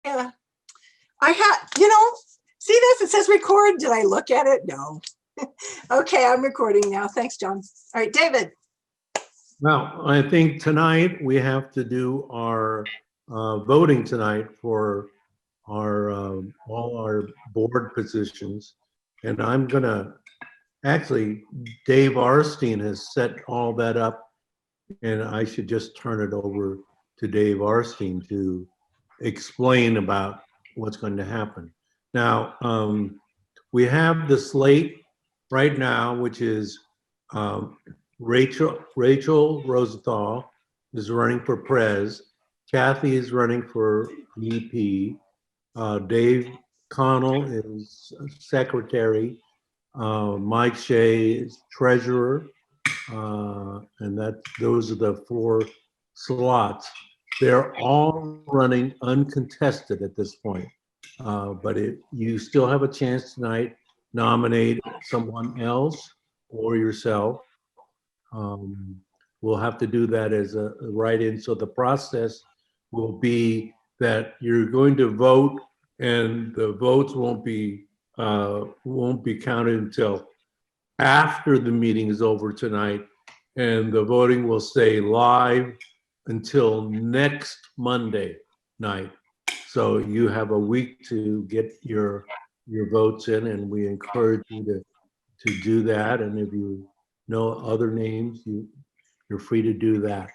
Yeah. I had, see this? It says record. Did I look at it? No. Okay, I'm recording now. Thanks, John. All right, David. Well, I think tonight we have to do our voting tonight for our all our board positions. And I'm gonna, actually, Dave Arstein has set all that up, and I should just turn it over to Dave Arstein to explain about what's going to happen. Now, we have the slate right now, which is Rachel Rosenthal is running for Prez. Kathy is running for VP. Dave Connell is secretary. Mike Shea is treasurer. And those are the 4 slots. They're all running uncontested at this point. But you still have a chance tonight, nominate someone else or yourself. We'll have to do that as a write-in. So the process will be that you're going to vote, and the votes won't be counted until after the meeting is over tonight, and the voting will stay live until next Monday night. So you have a week to get your votes in, and we encourage you to do that. And if you know other names, you're free to do that.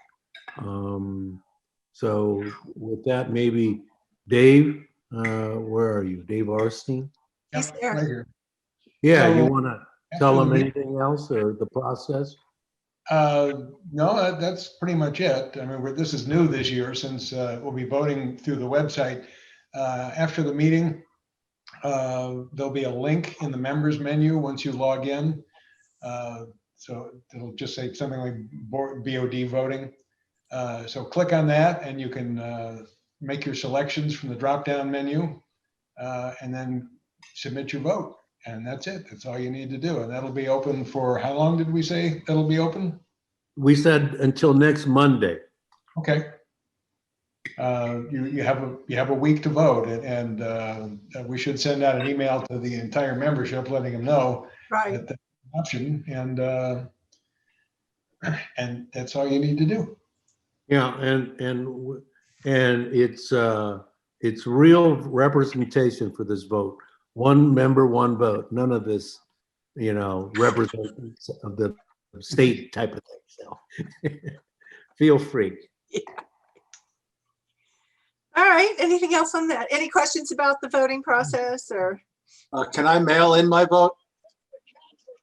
So with that, maybe Dave, where are you? Dave Arstein? He's there. Right here. Yeah, So, you want to tell them anything else or the process? No, that's pretty much it. I mean, this is new this year since we'll be voting through the website. After the meeting, there'll be a link in the members menu once you log in. So it'll just say something like BOD voting. So click on that and you can make your selections from the drop-down menu and then submit your vote. And that's it. That's all you need to do. And that'll be open for, how long did we say that'll be open? We said until next Monday. Okay. You have a week to vote, and we should send out an email to the entire membership letting them know that that's an option, and that's all you need to do. Yeah, and it's real representation for this vote. One member, one vote. None of this, representatives of the state type of thing. So feel free. Yeah. All right. Anything else on that? Any questions about the voting process or? Can I mail in my vote?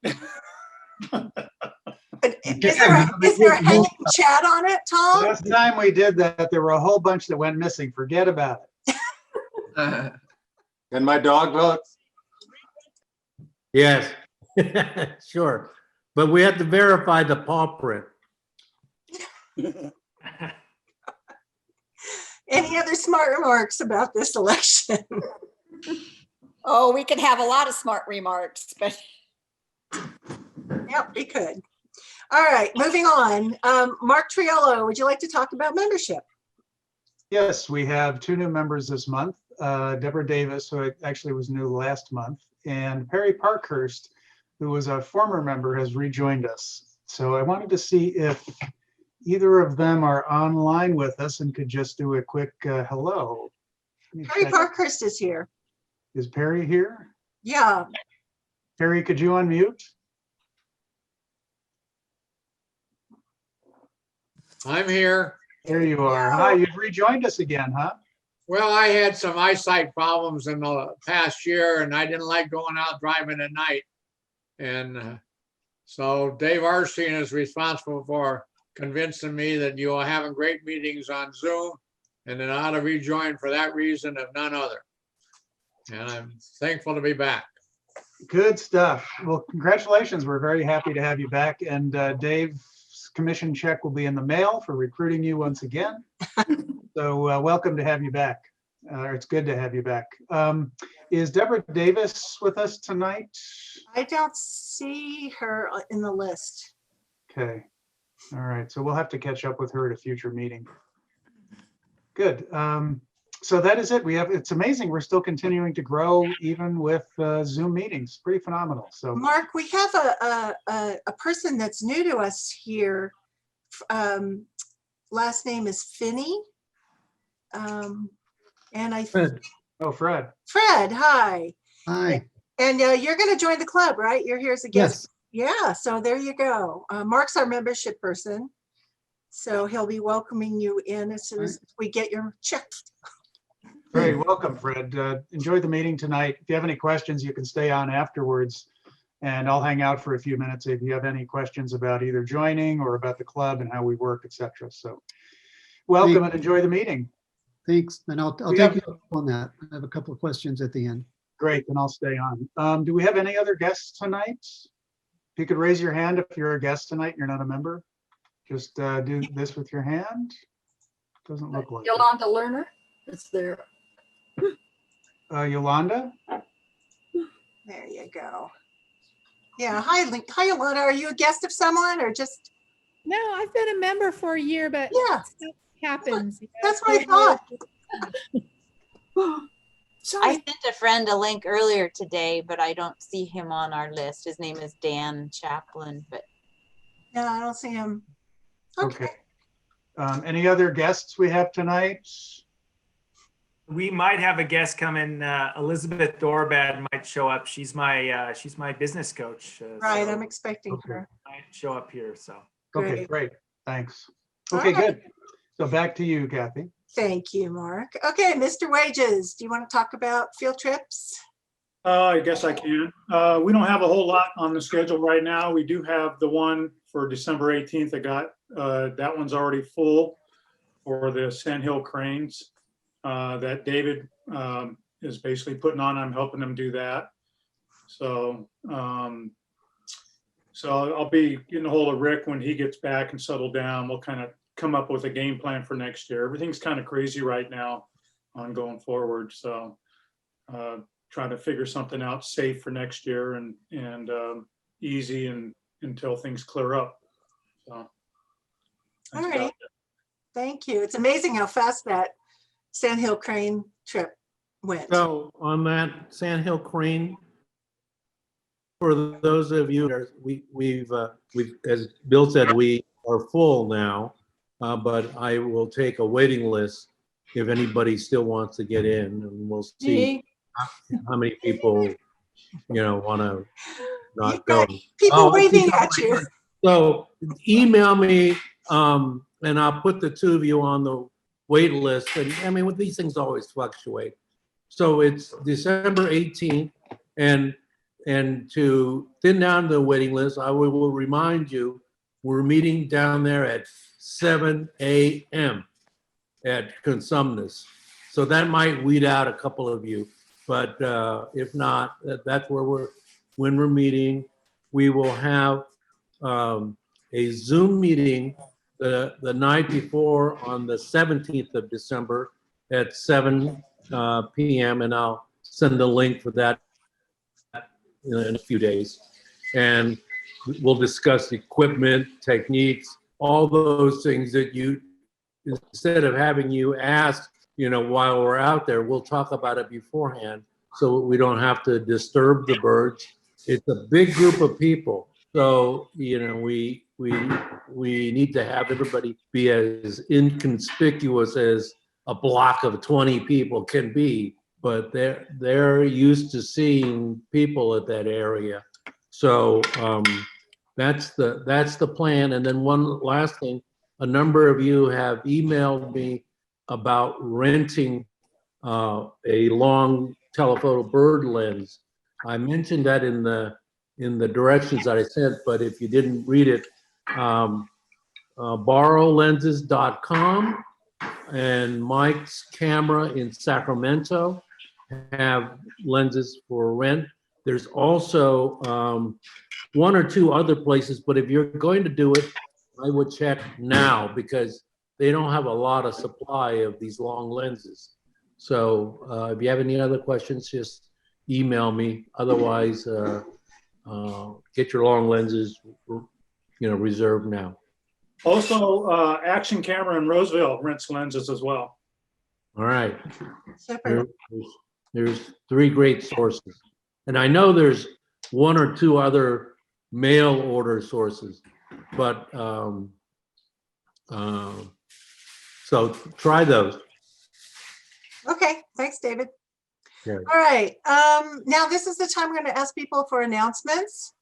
Is there a hanging chat on it, Tom? Last time we did that, there were a whole bunch that went missing. Forget about it. Can my dog vote? Yes, sure. But we have to verify the paw print. Any other smart remarks about this election? Oh, we could have a lot of smart remarks, but. Yep, we could. All right, moving on. Mark Triello, would you like to talk about membership? Yes, we have 2 new members this month. Deborah Davis, who actually was new last month, and Perry Parkhurst, who was a former member, has rejoined us. So I wanted to see if either of them are online with us and could just do a quick hello. Perry Parkhurst is here. Is Perry here? Yeah. Perry, could you unmute? I'm here. There you are. Hi, you've rejoined us again, huh? Well, I had some eyesight problems in the past year and I didn't like going out driving at night. And so Dave Arstein is responsible for convincing me that you are having great meetings on Zoom and then I ought to rejoin for that reason, if none other. And I'm thankful to be back. Good stuff. Well, congratulations. We're very happy to have you back. And Dave's commission check will be in the mail for recruiting you once again. So welcome to have you back. It's good to have you back. Is Deborah Davis with us tonight? I don't see her in the list. Okay. All right. So we'll have to catch up with her at a future meeting. Good. So that is it. It's amazing. We're still continuing to grow even with Zoom meetings. Pretty phenomenal. So Mark, we have a person that's new to us here. Last name is Finney. And Fred. oh, Fred. Fred, hi. Hi, And you're going to join the club, right? You're here as a guest. yes, Yeah, so there you go. Mark's our membership person. So he'll be welcoming you in as soon as we get your check. Great. Welcome, Fred. Enjoy the meeting tonight. If you have any questions, you can stay on afterwards and I'll hang out for a few minutes if you have any questions about either joining or about the club and how we work, etc. So welcome and enjoy the meeting. thanks. And I'll We take have- you up on that. I have a couple of questions at the end. Great, then I'll stay on. Do we have any other guests tonight? If you could raise your hand if you're a guest tonight and you're not a member. Just do this with your hand. Doesn't look like it. Yolanda Lerner is there. Yolanda? There you go. Yeah, hi, hi, Alana. Are you a guest of someone or just, No, I've been a member for a year, but yeah, stuff happens. you know, that's what I thought. I sent a friend a link earlier today, but I don't see him on our list. His name is Dan Chaplin, but No, I don't see him. Okay. Okay. Any other guests we have tonight? We might have a guest coming. Elizabeth Thorbad might show up. She's my business coach. Right, so I'm expecting Okay. her. might show up here. So Okay, Great. great. Thanks. All Okay, right. good. So back to you, Kathy. Thank you, Mark. Okay, Mr. Wages, do you want to talk about field trips? I guess I can. We don't have a whole lot on the schedule right now. We do have the one for December 18th. That one's already full for the Sand Hill Cranes that David is basically putting on. I'm helping him do that. So I'll be getting a hold of Rick when he gets back and settled down. We'll kind of come up with a game plan for next year. Everything's kind of crazy right now on going forward. So trying to figure something out safe for next year and easy and until things clear up. So All that's about right. it. Thank you. It's amazing how fast that Sand Hill Crane trip went. So on that Sand Hill Crane, for those of you, we've, as Bill said, we are full now, but I will take a waiting list if anybody still wants to get in, and we'll see how many people, want to not You've go. got people Oh, I see waving at somebody you. here. So email me, and I'll put the two of you on the wait list. And I mean, with these things always fluctuate. So it's December 18th, and to thin down the waiting list, I will remind you, we're meeting down there at 7 a.m. at Consumnes. So that might weed out a couple of you, but if not, that's where when we're meeting. We will have a Zoom meeting the night before on the 17th of December at 7 p.m. and I'll send the link for that in a few days. And we'll discuss equipment, techniques, all those things that you, instead of having you ask, while we're out there, we'll talk about it beforehand so we don't have to disturb the birds. It's a big group of people. So, we need to have everybody be as inconspicuous as a block of 20 people can be, but they're used to seeing people at that area. So that's the plan. And then one last thing, a number of you have emailed me about renting a long telephoto bird lens. I mentioned that in the directions that I sent, but if you didn't read it, borrowlenses.com and Mike's Camera in Sacramento have lenses for rent. There's also one or two other places, but if you're going to do it, I would check now because they don't have a lot of supply of these long lenses. So if you have any other questions, just email me. Otherwise, get your long lenses, reserved now. Also, Action Camera in Roseville rents lenses as well. All right. Super. There's three great sources. And I know there's one or two other mail order sources, but so try those. Okay, thanks, David. Okay. All right, now this is the time we're going to ask people for announcements.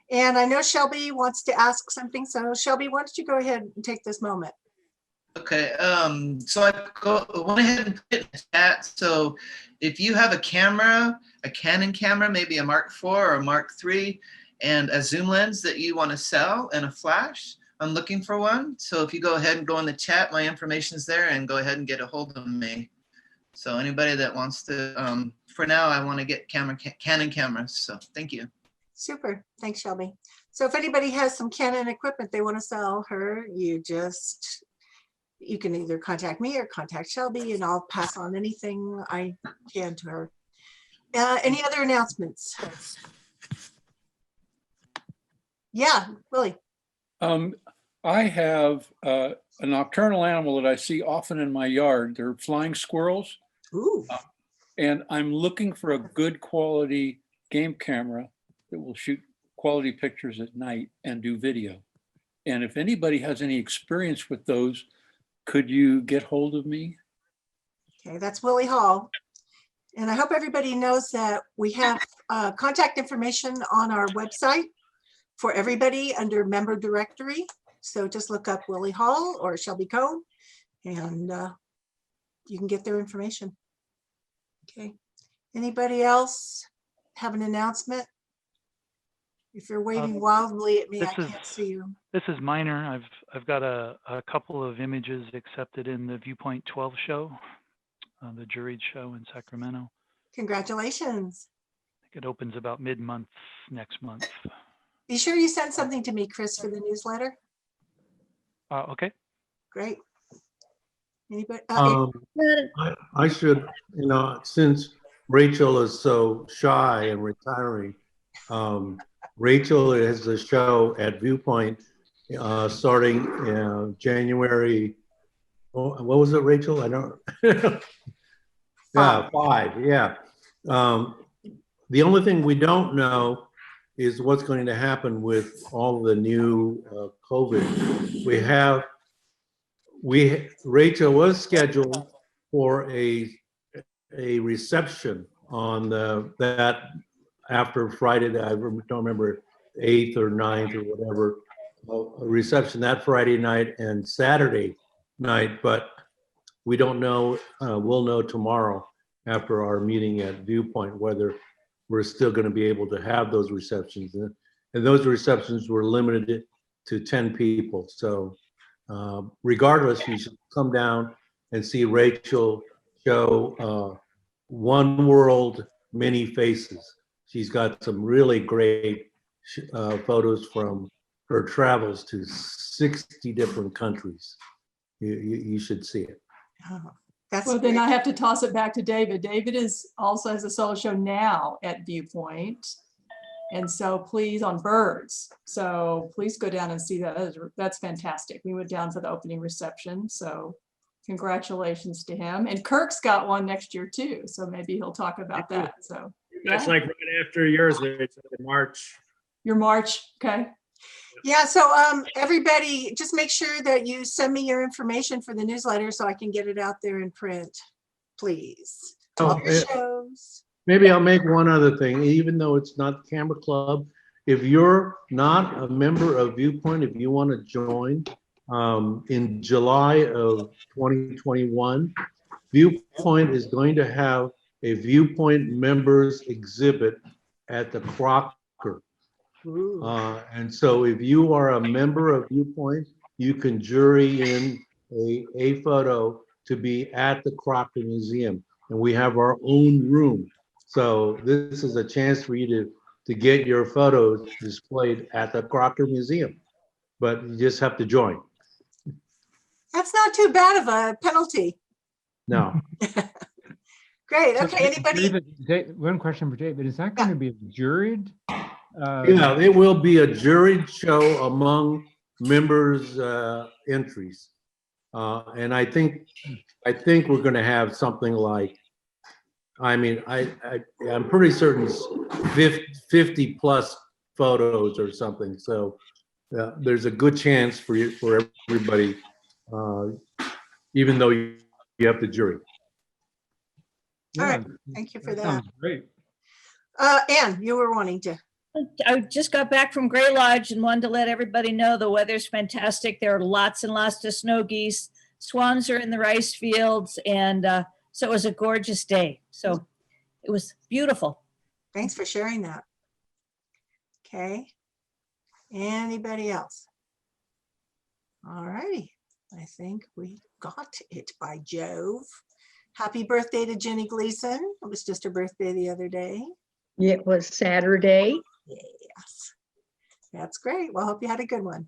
And I know Shelby wants to ask something. So Shelby, why don't you go ahead and take this moment? Okay, so went ahead and put it in the chat. So if you have a camera, a Canon camera, maybe a Mark IV or a Mark III, and a zoom lens that you want to sell and a flash, I'm looking for one. So if you go ahead and go in the chat, my information's there, and go ahead and get a hold of me. So anybody that wants to, for now, I want to get Canon cameras. So thank you. Super, thanks, Shelby. So if anybody has some Canon equipment they want to sell her, you can either contact me or contact Shelby, and I'll pass on anything I can to her. Any other announcements? Yeah, Willie. I have a nocturnal animal that I see often in my yard. They're flying squirrels. Ooh. And I'm looking for a good quality game camera that will shoot quality pictures at night and do video. And if anybody has any experience with those, could you get hold of me? Okay, that's Willie Hall. And I hope everybody knows that we have contact information on our website for everybody under member directory. So just look up Willie Hall or Shelby Cohn, and you can get their information. Okay, anybody else have an announcement? If you're waving wildly at me, I can't see you. This is minor. I've got a couple of images accepted in the Viewpoint 12 show, the juried show in Sacramento. Congratulations. I think it opens about mid-month next month. Be sure you send something to me, Chris, for the newsletter. Okay. Great. Anybody? I should, since Rachel is so shy and retiring, Rachel has a show at Viewpoint starting January. What was it, Rachel? I don't. Yeah, 5. Yeah. The only thing we don't know is what's going to happen with all the new COVID. Rachel was scheduled for a reception on that after Friday, I don't remember, 8th or 9th or whatever, a reception that Friday night and Saturday night, but we don't know. We'll know tomorrow after our meeting at Viewpoint whether we're still going to be able to have those receptions. And those receptions were limited to 10 people. So regardless, you should come down and see Rachel show One World, Many Faces. She's got some really great photos from her travels to 60 different countries. You should see it. Oh, that's well, then I have to toss it back to David. David also has a solo show now at Viewpoint. And so please, on birds. So please go down and see that. That's fantastic. We went down for the opening reception. So congratulations to him. And Kirk's got one next year too. So maybe he'll talk about that. So That's like right after yours, Rachel, in March. your March, okay. Yeah, so everybody, just make sure that you send me your information for the newsletter so I can get it out there in print, please. All the shows. Maybe I'll make one other thing, even though it's not Camera Club. If you're not a member of Viewpoint, if you want to join, in July of 2021, Viewpoint is going to have a Viewpoint members exhibit at the Crocker. And so if you are a member of Viewpoint, you can jury in a photo to be at the Crocker Museum. And we have our own room. So this is a chance for you to get your photos displayed at the Crocker Museum, but you just have to join. That's not too bad of a penalty. No. Great. Okay. Anybody? David, one question for David. Is that going to be juried? Yeah, it will be a juried show among members' entries. And I think we're gonna have something like, I'm pretty certain it's 50 plus photos or something. So there's a good chance for everybody, even though you have the jury. All right, Yeah, thank you for that. sounds great. Anne, you were wanting to. I just got back from Gray Lodge and wanted to let everybody know the weather's fantastic. There are lots and lots of snow geese. Swans are in the rice fields, and so it was a gorgeous day. So it was beautiful. Thanks for sharing that. Okay. Anybody else? All righty. I think we got it by Jove. Happy birthday to Jenny Gleason. It was just her birthday the other day. It was Saturday. Yes. That's great. Well, hope you had a good one.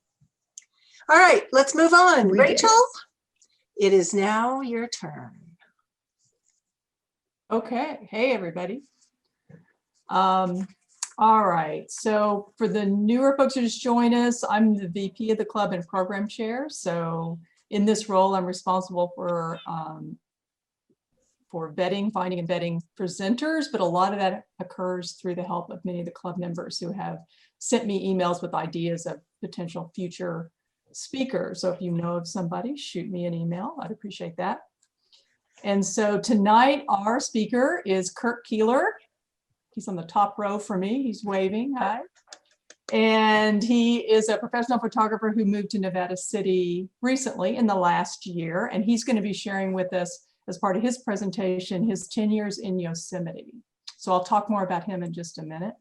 All right, let's move on. We did. Rachel, it is now your turn. Okay, hey, everybody. All right, so for the newer folks who just joined us, I'm the VP of the club and program chair. So in this role, I'm responsible for vetting, finding and vetting presenters, but a lot of that occurs through the help of many of the club members who have sent me emails with ideas of potential future speakers. So if you know of somebody, shoot me an email. I'd appreciate that. And so tonight, our speaker is Kirk Keeler. He's on the top row for me. He's waving, hi. And he is a professional photographer who moved to Nevada City recently in the last year. And he's going to be sharing with us as part of his presentation, his 10 years in Yosemite. So I'll talk more about him in just a minute.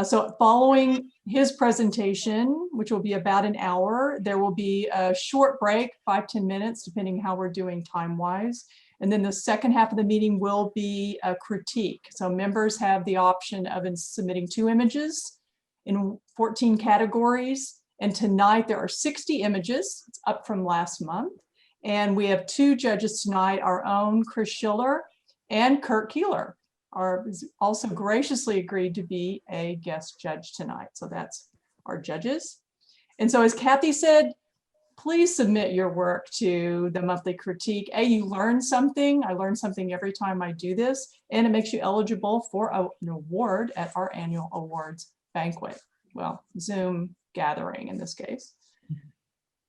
So following his presentation, which will be about an hour, there will be a short break, 5-10 minutes, depending how we're doing time-wise. And then the second half of the meeting will be a critique. So members have the option of submitting 2 images in 14 categories. And tonight there are 60 images. It's up from last month. And we have 2 judges tonight, our own Chris Schiller and Kirk Keeler are also graciously agreed to be a guest judge tonight. So that's our judges. And so as Kathy said, please submit your work to the monthly critique. You learn something. I learn something every time I do this, and it makes you eligible for an award at our annual awards banquet. Well, Zoom gathering in this case.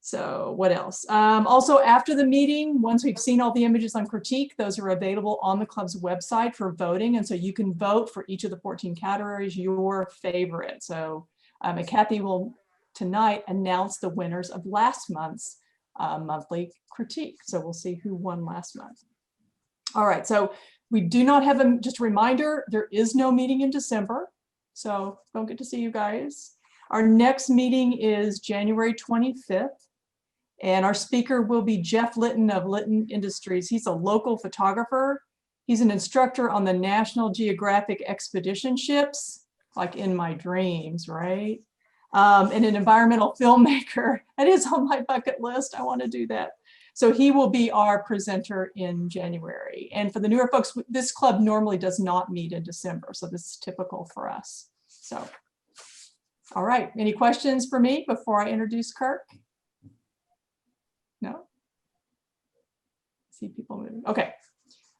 So what else? Also, after the meeting, once we've seen all the images on critique, those are available on the club's website for voting. And so you can vote for each of the 14 categories, your favorite. So and Kathy will tonight announce the winners of last month's monthly critique. So we'll see who won last month. All right, so we do not have just a reminder, there is no meeting in December. So don't get to see you guys. Our next meeting is January 25th. And our speaker will be Jeff Litton of Litton Industries. He's a local photographer. He's an instructor on the National Geographic expedition ships, like in my dreams, right? And an environmental filmmaker. That is on my bucket list. I want to do that. So he will be our presenter in January. And for the newer folks, this club normally does not meet in December. So this is typical for us. So, all right. Any questions for me before I introduce Kirk? No? See people moving. Okay.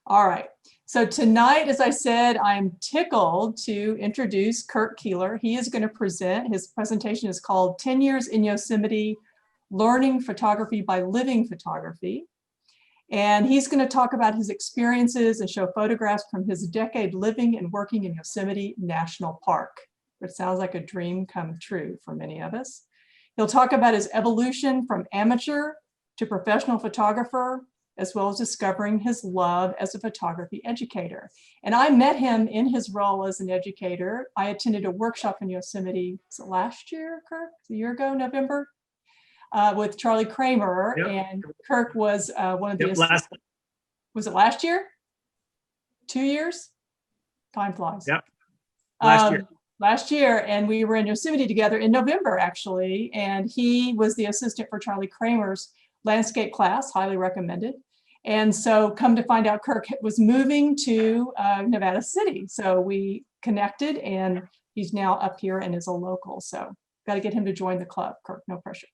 All right. So tonight, as I said, I'm tickled to introduce Kirk Keeler. He is going to present. His presentation is called 10 Years in Yosemite, Learning Photography by Living Photography. And he's going to talk about his experiences and show photographs from his decade living and working in Yosemite National Park, which sounds like a dream come true for many of us. He'll talk about his evolution from amateur to professional photographer, as well as discovering his love as a photography educator. And I met him in his role as an educator. I attended a workshop in Yosemite, was it last year, Kirk? A year ago, November, with Charlie Kramer. Yep. And Kirk was one of the, Yep, was it last year? 2 years? Time flies. Yep. Last year. Last year, and we were in Yosemite together in November, actually, and he was the assistant for Charlie Kramer's landscape class, highly recommended. And so come to find out, Kirk was moving to Nevada City. So we connected, and he's now up here and is a local. So got to get him to join the club, Kirk, no pressure.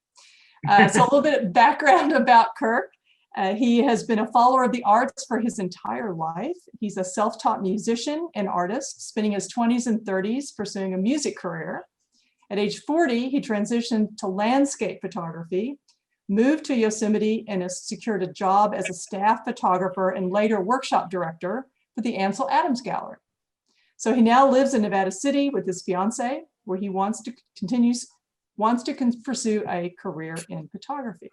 So a little bit of background about Kirk. He has been a follower of the arts for his entire life. He's a self-taught musician and artist, spending his 20s and 30s pursuing a music career. At age 40, he transitioned to landscape photography, moved to Yosemite, and has secured a job as a staff photographer and later workshop director for the Ansel Adams Gallery. So he now lives in Nevada City with his fiance, where he wants to pursue a career in photography.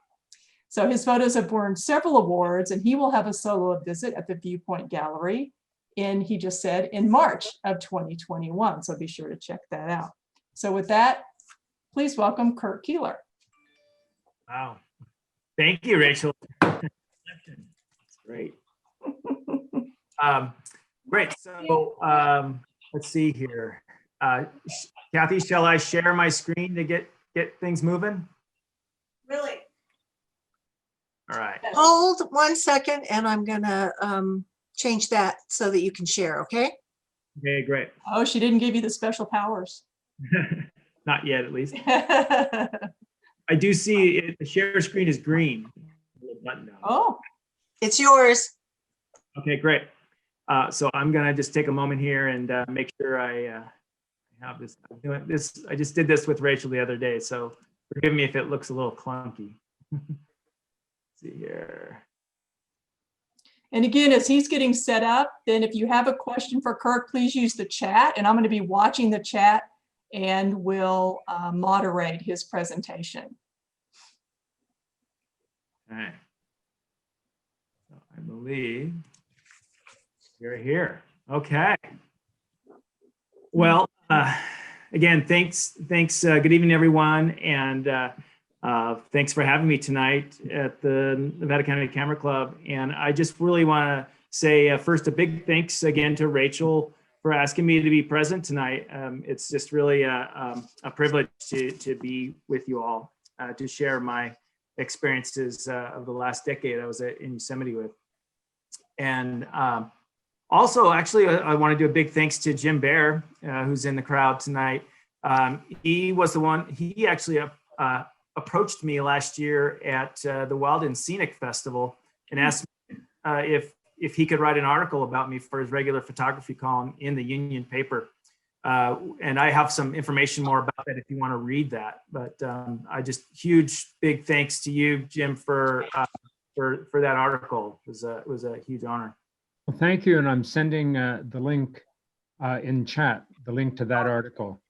So his photos have won several awards, and he will have a solo visit at the Viewpoint Gallery he just said, in March of 2021. So be sure to check that out. So with that, please welcome Kirk Keeler. Wow. Thank you, Rachel. That's great. Great. So let's see here. Kathy, shall I share my screen to get things moving? Really? All right. Hold 1 second, and I'm gonna change that so that you can share, okay? Okay, great. Oh, she didn't give you the special powers. Not yet, at least. I do see it, the share screen is green. Button down. Oh, it's yours. Okay, great. So I'm gonna just take a moment here and make sure I have this. I'm doing this. I just did this with Rachel the other day, so forgive me if it looks a little clunky. Let's see here. and again, as he's getting set up, then if you have a question for Kirk, please use the chat, and I'm going to be watching the chat and will moderate his presentation. All right. So I believe you're here. Okay. Well, again, thanks. Good evening, everyone, and thanks for having me tonight at the Nevada County Camera Club. And I just really want to say first a big thanks again to Rachel for asking me to be present tonight. It's just really a privilege to be with you all, to share my experiences of the last decade I was in Yosemite with. And also, actually, I want to do a big thanks to Jim Bear, who's in the crowd tonight. He was the one, he actually approached me last year at the Wild and Scenic Festival and asked me if he could write an article about me for his regular photography column in the Union paper. And I have some information more about that if you want to read that. But I just huge, big thanks to you, Jim, for that article. It was a huge honor. Well, thank you. And I'm sending the link in chat, the link to that article.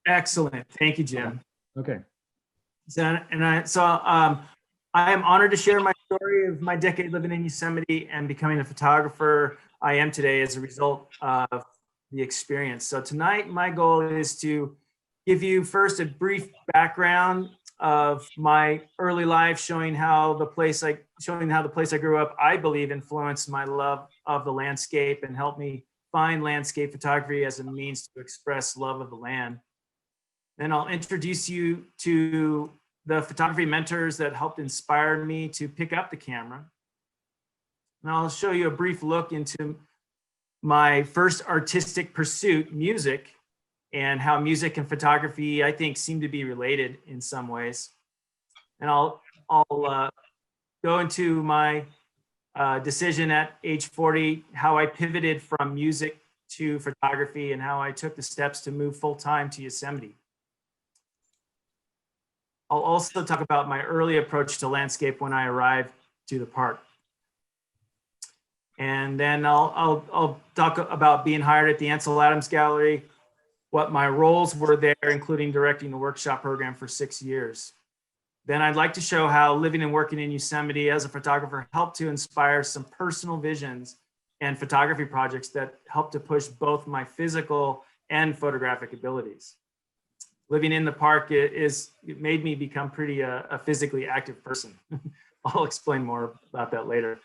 Excellent. Thank you, Jim. Okay. So I am honored to share my story of my decade living in Yosemite and becoming the photographer I am today as a result of the experience. So tonight, my goal is to give you first a brief background of my early life, showing how the place I grew up, I believe, influenced my love of the landscape and helped me find landscape photography as a means to express love of the land. Then I'll introduce you to the photography mentors that helped inspire me to pick up the camera. And I'll show you a brief look into my first artistic pursuit, music, and how music and photography, I think, seem to be related in some ways. And I'll go into my decision at age 40, how I pivoted from music to photography and how I took the steps to move full-time to Yosemite. I'll also talk about my early approach to landscape when I arrived to the park. And then I'll talk about being hired at the Ansel Adams Gallery, what my roles were there, including directing the workshop program for 6 years. Then I'd like to show how living and working in Yosemite as a photographer helped to inspire some personal visions and photography projects that helped to push both my physical and photographic abilities. Living in the park, it made me become pretty a physically active person. I'll explain more about that later.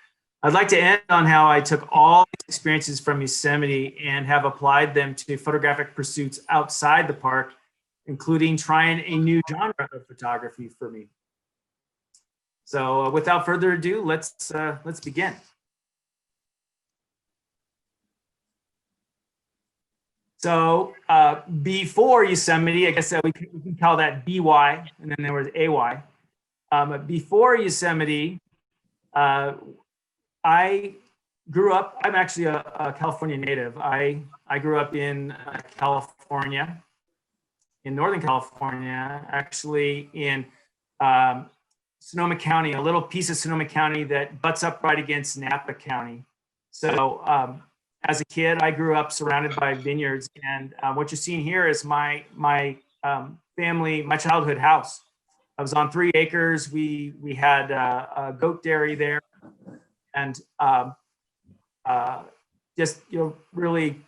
I'd like to end on how I took all these experiences from Yosemite and have applied them to photographic pursuits outside the park, including trying a new genre of photography for me. So without further ado, let's begin. So before Yosemite, I guess we can call that BY, and then there was AY. Before Yosemite, I grew up, I'm actually a California native. I grew up in California, in Northern California, actually in Sonoma County, a little piece of Sonoma County that butts up right against Napa County. So as a kid, I grew up surrounded by vineyards, and what you're seeing here is my family, my childhood house. I was on 3 acres. We had a goat dairy there, and just really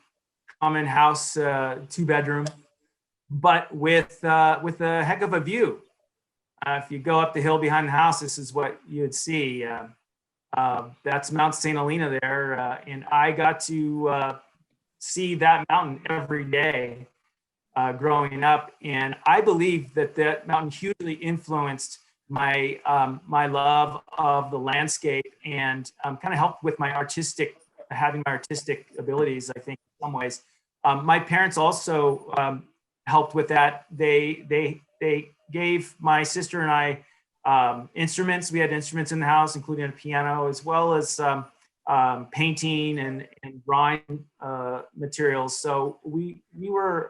common house, 2-bedroom, but with a heck of a view. If you go up the hill behind the house, this is what you'd see. That's Mount St. Helena there, and I got to see that mountain every day growing up, and I believe that mountain hugely influenced my my love of the landscape, and kind of helped with having my artistic abilities, I think, in some ways. My parents also helped with that. They gave my sister and I instruments. We had instruments in the house, including a piano, as well as painting and drawing materials. So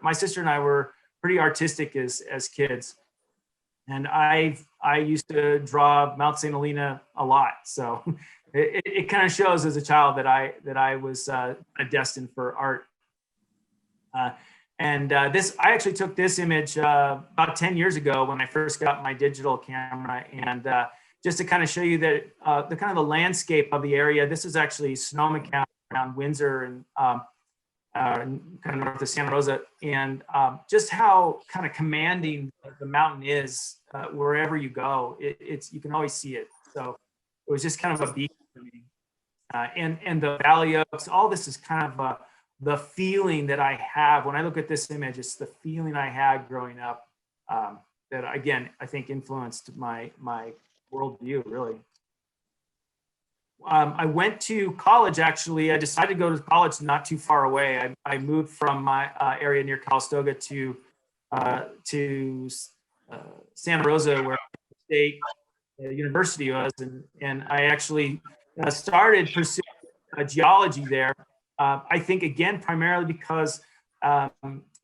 my sister and I were pretty artistic as kids. And I used to draw Mount St. Helena a lot. So it kind of shows as a child that I was destined for art. I actually took this image about 10 years ago when I first got my digital camera, and just to kind of show you that the kind of the landscape of the area. This is actually Sonoma County around Windsor and kind of north of Santa Rosa, and just how kind of commanding the mountain is wherever you go. You can always see it. So it was just kind of a beacon for me. And the Valley Oaks, all this is kind of the feeling that I have when I look at this image. It's the feeling I had growing up that, again, I think influenced my worldview, really. I went to college, actually. I decided to go to college not too far away. I moved from my area near Calistoga to Santa Rosa, where State University was, and I actually started pursuing geology there. I think, again, primarily because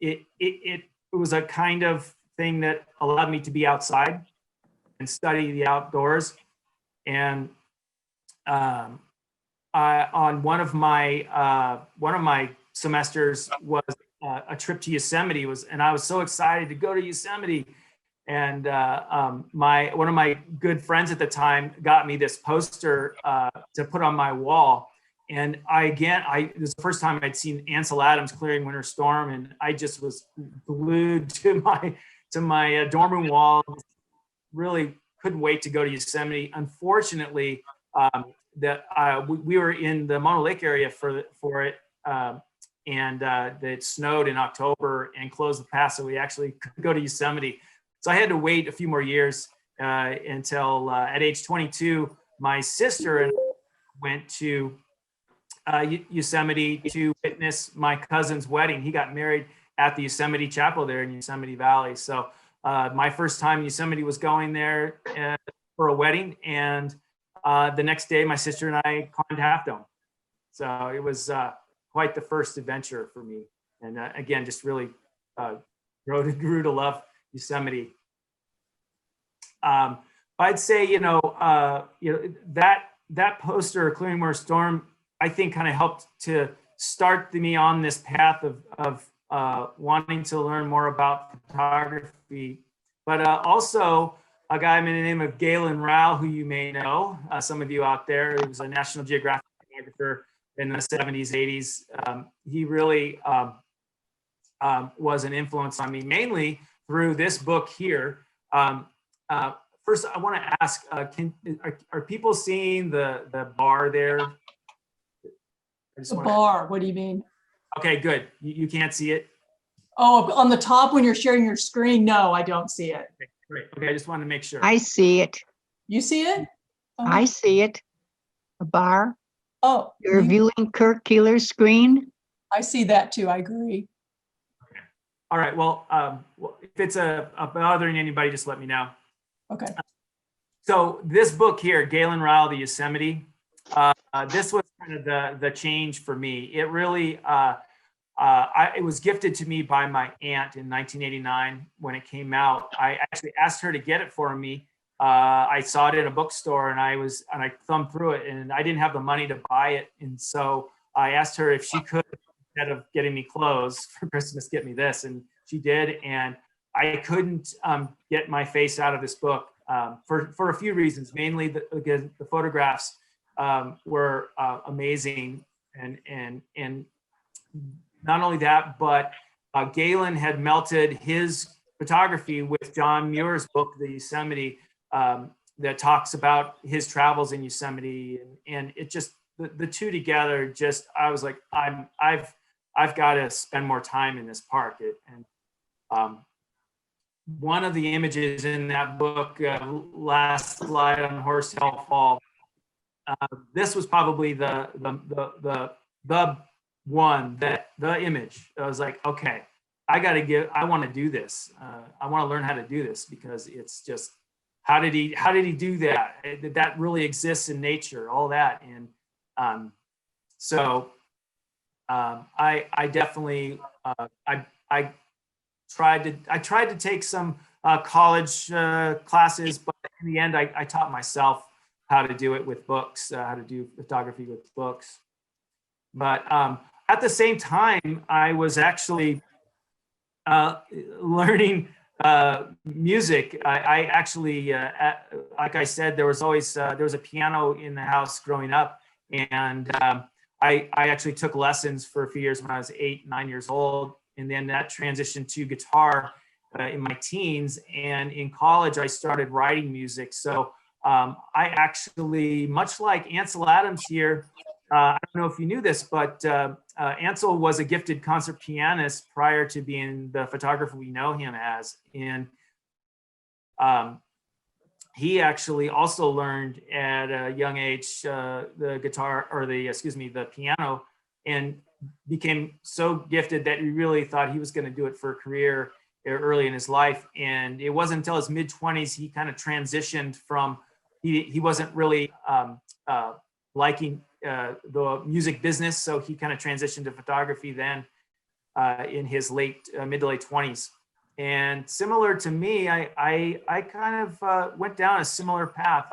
it was a kind of thing that allowed me to be outside and study the outdoors. And on one of my semesters was a trip to Yosemite, and I was so excited to go to Yosemite. And one of my good friends at the time got me this poster to put on my wall. And this is the first time I'd seen Ansel Adams' Clearing Winter Storm, and I just was glued to my dorm room wall. Really couldn't wait to go to Yosemite. Unfortunately, we were in the Mono Lake area for it, and it snowed in October and closed the pass, so we actually couldn't go to Yosemite. So I had to wait a few more years until at age 22, my sister and I went to Yosemite to witness my cousin's wedding. He got married at the Yosemite Chapel there in Yosemite Valley. So my first time in Yosemite was going there for a wedding, and the next day my sister and I climbed Half Dome. So it was quite the first adventure for me, and again, just really grew to love Yosemite. I'd say that poster, Clearing Winter Storm, I think kind of helped to start me on this path of wanting to learn more about photography, but also a guy by the name of Galen Rao, who you may know, some of you out there. He was a National Geographic photographer in the 70s, 80s. He really was an influence on me, mainly through this book here. First, I want to ask, are people seeing the bar there? The bar, what do you mean? Okay, good. You can't see it? Oh, on the top when you're sharing your screen? No, I don't see it. Okay, great. Okay, I just wanted to make sure. I see it. You see it? Oh. I see it. A bar. Oh. You're viewing Kirk Keeler's screen? I see that too, I agree. Okay. All right, well, if it's bothering anybody, just let me know. Okay. So this book here, Galen Ryle, The Yosemite, this was kind of the change for me. It really, it was gifted to me by my aunt in 1989 when it came out. I actually asked her to get it for me. I saw it in a bookstore and I thumbed through it and I didn't have the money to buy it. And so I asked her if she could, instead of getting me clothes for Christmas, get me this. And she did. And I couldn't get my face out of this book for a few reasons, mainly because the photographs were amazing. And not only that, but Galen had melted his photography with John Muir's book, The Yosemite, that talks about his travels in Yosemite, and it just the two together. Just I was like, I've got to spend more time in this park. One of the images in that book, last slide on Horsetail Fall. This was probably the image. I was like, okay, I want to do this. I want to learn how to do this because it's just, how did he do that? That really exists in nature, all that. And I definitely, I tried to take some college classes, but in the end, I taught myself how to do it with books, how to do photography with books. But at the same time, I was actually learning music. I actually, like I said, there was a piano in the house growing up, and I actually took lessons for a few years when I was 8, 9 years old, and then that transitioned to guitar in my teens. And in college, I started writing music. So I actually, much like Ansel Adams here, I don't know if you knew this, but Ansel was a gifted concert pianist prior to being the photographer we know him as. And he actually also learned at a young age the guitar, or the piano, and became so gifted that he really thought he was going to do it for a career early in his life. And it wasn't until his mid-20s he kind of transitioned from, he wasn't really liking the music business, so he kind of transitioned to photography then in his mid to late 20s. And similar to me, I kind of went down a similar path.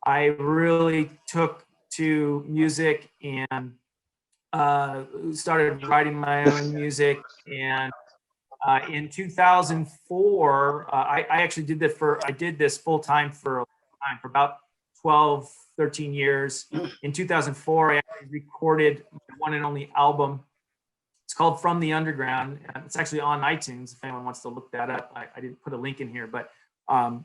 I really took to music and started writing my own music. And in 2004, I actually did this full time for about 12, 13 years. In 2004, I actually recorded my one and only album. It's called From the Underground. It's actually on iTunes if anyone wants to look that up. I didn't put a link in here, but I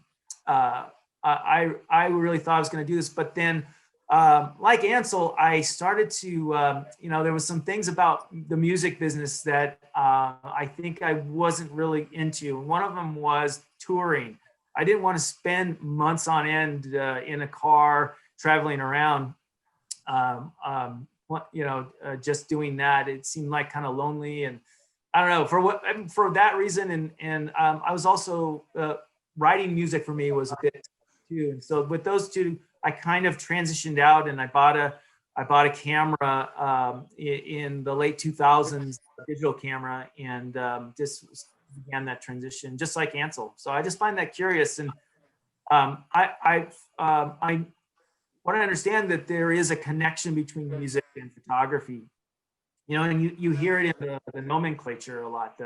really thought I was going to do this. But then, like Ansel, I started to, there was some things about the music business that I think I wasn't really into. One of them was touring. I didn't want to spend months on end in a car traveling around. Just doing that, it seemed like kind of lonely, and I don't know, for that reason, and I was also writing music for me was a bit too, and so with those two, I kind of transitioned out, and I bought a camera in the late 2000s, a digital camera, and just began that transition, just like Ansel. So I just find that curious, and what I understand that there is a connection between music and photography, and you hear it in the nomenclature a lot.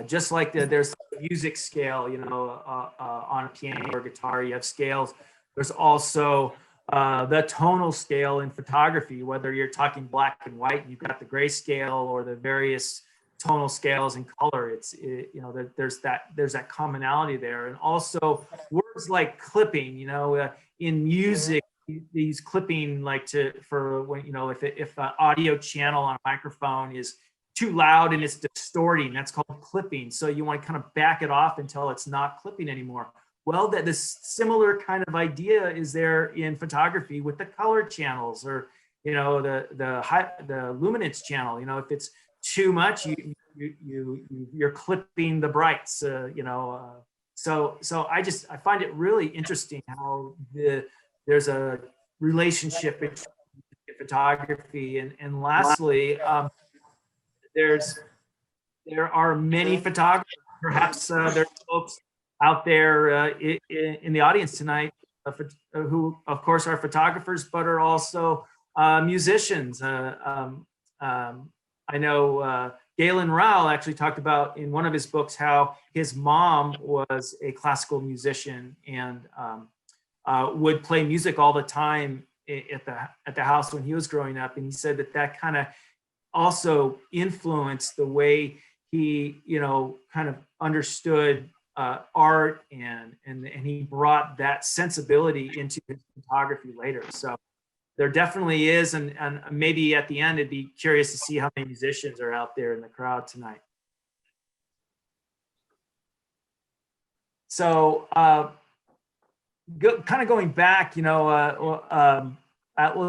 Just like there's a music scale, on a piano or guitar, you have scales. There's also the tonal scale in photography, whether you're talking black and white, you've got the gray scale or the various tonal scales and color. There's that commonality there. And also words like clipping, in music, these clipping, like for when, if an audio channel on a microphone is too loud and it's distorting, that's called clipping. So you want to kind of back it off until it's not clipping anymore. Well, this similar kind of idea is there in photography with the color channels, or the luminance channel. If it's too much, you're clipping the brights. So I find it really interesting how there's a relationship between photography and lastly, there are many photographers. Perhaps there's folks out there in the audience tonight who, of course, are photographers, but are also musicians. I know Galen Rowell actually talked about in one of his books how his mom was a classical musician and would play music all the time at the house when he was growing up. And he said that kind of also influenced the way he, kind of understood art and he brought that sensibility into his photography later. So there definitely is, and maybe at the end, I'd be curious to see how many musicians are out there in the crowd tonight. So kind of going back, well,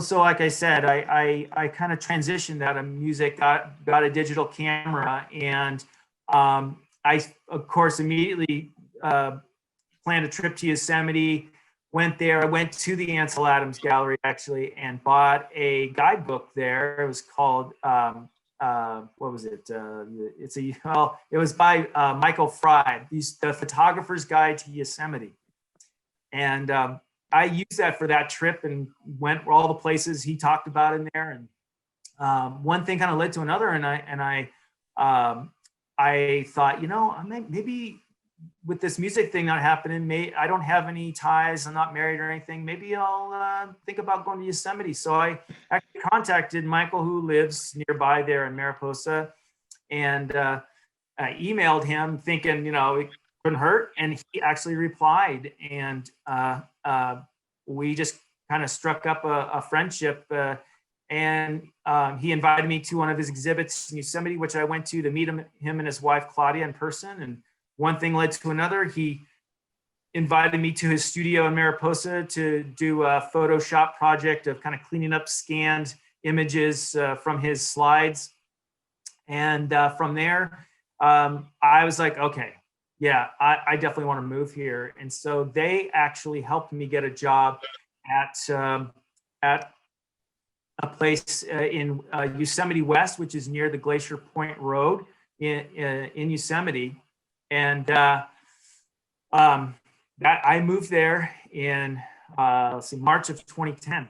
so like I said, I kind of transitioned out of music, got a digital camera, and I, of course, immediately planned a trip to Yosemite, went there. I went to the Ansel Adams Gallery, actually, and bought a guidebook there. It was called, what was it? It was by Michael Fry, The Photographer's Guide to Yosemite. And I used that for that trip and went all the places he talked about in there. And one thing kind of led to another, and I thought, maybe with this music thing not happening, I don't have any ties, I'm not married or anything, maybe I'll think about going to Yosemite. So I actually contacted Michael, who lives nearby there in Mariposa, and I emailed him thinking, it couldn't hurt. And he actually replied, and we just kind of struck up a friendship. And he invited me to one of his exhibits in Yosemite, which I went to meet him and his wife, Claudia, in person. And one thing led to another. He invited me to his studio in Mariposa to do a Photoshop project of kind of cleaning up scanned images from his slides. And from there, I was like, okay, yeah, I definitely want to move here. And so they actually helped me get a job at a place in Yosemite West, which is near the Glacier Point Road in Yosemite. And that I moved there in March of 2010.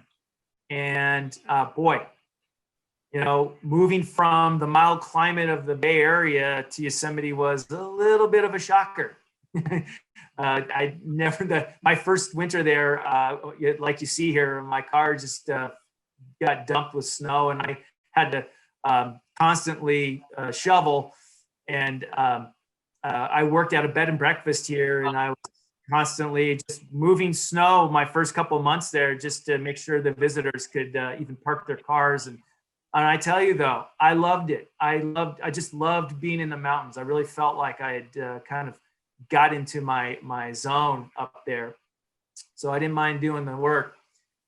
And boy, moving from the mild climate of the Bay Area to Yosemite was a little bit of a shocker. My first winter there, like you see here, my car just got dumped with snow, and I had to constantly shovel. And I worked at a bed and breakfast here, and I was constantly just moving snow my first couple of months there just to make sure the visitors could even park their cars. And I tell you though, I loved it. I just loved being in the mountains. I really felt like I had kind of got into my zone up there. So I didn't mind doing the work.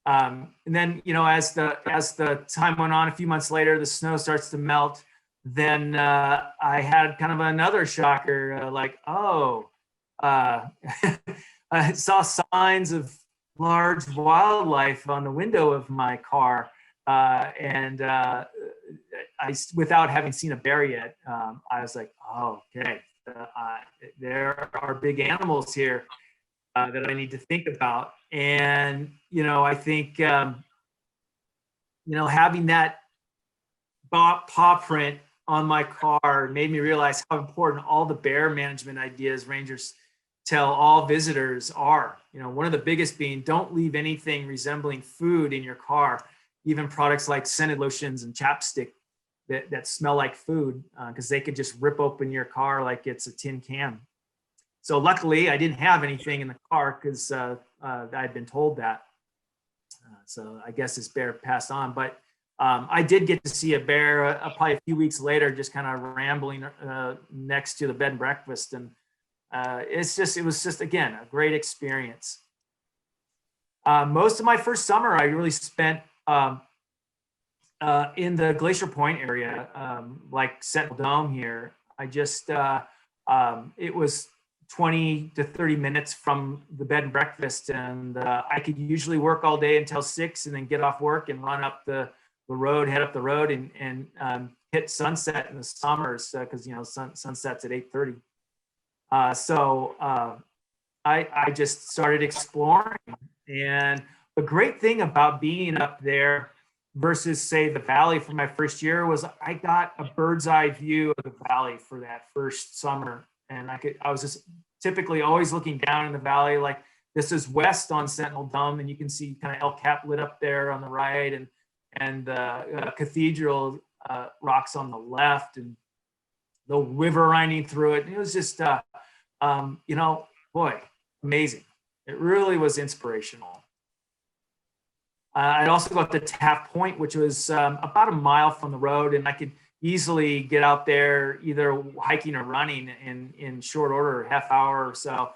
And then, as the time went on, a few months later, the snow starts to melt. Then I had kind of another shocker, I saw signs of large wildlife on the window of my car. And without having seen a bear yet, I was like, oh, okay, there are big animals here that I need to think about. And, I think, having that paw print on my car made me realize how important all the bear management ideas rangers tell all visitors are. One of the biggest being, don't leave anything resembling food in your car, even products like scented lotions and chapstick that smell like food, because they could just rip open your car like it's a tin can. So luckily I didn't have anything in the car because I'd been told that. So I guess this bear passed on, but I did get to see a bear probably a few weeks later, just kind of rambling next to the bed and breakfast. And it was just, again, a great experience. Most of my first summer, I really spent in the Glacier Point area, like Sentinel Dome here. I just, it was 20 to 30 minutes from the bed and breakfast. And I could usually work all day until 6 and then get off work and run up the road, head up the road and hit sunset in the summers because, sunset's at 8:30. So I just started exploring. And the great thing about being up there versus say the valley for my first year was I got a bird's eye view of the valley for that first summer. And I was just typically always looking down in the valley, like this is west on Sentinel Dome, and you can see kind of El Cap lit up there on the right, and the cathedral rocks on the left, and the river winding through it. And it was just, boy, amazing. It really was inspirational. I'd also go up to Taft Point, which was about a mile from the road, and I could easily get out there either hiking or running in short order, half hour or so,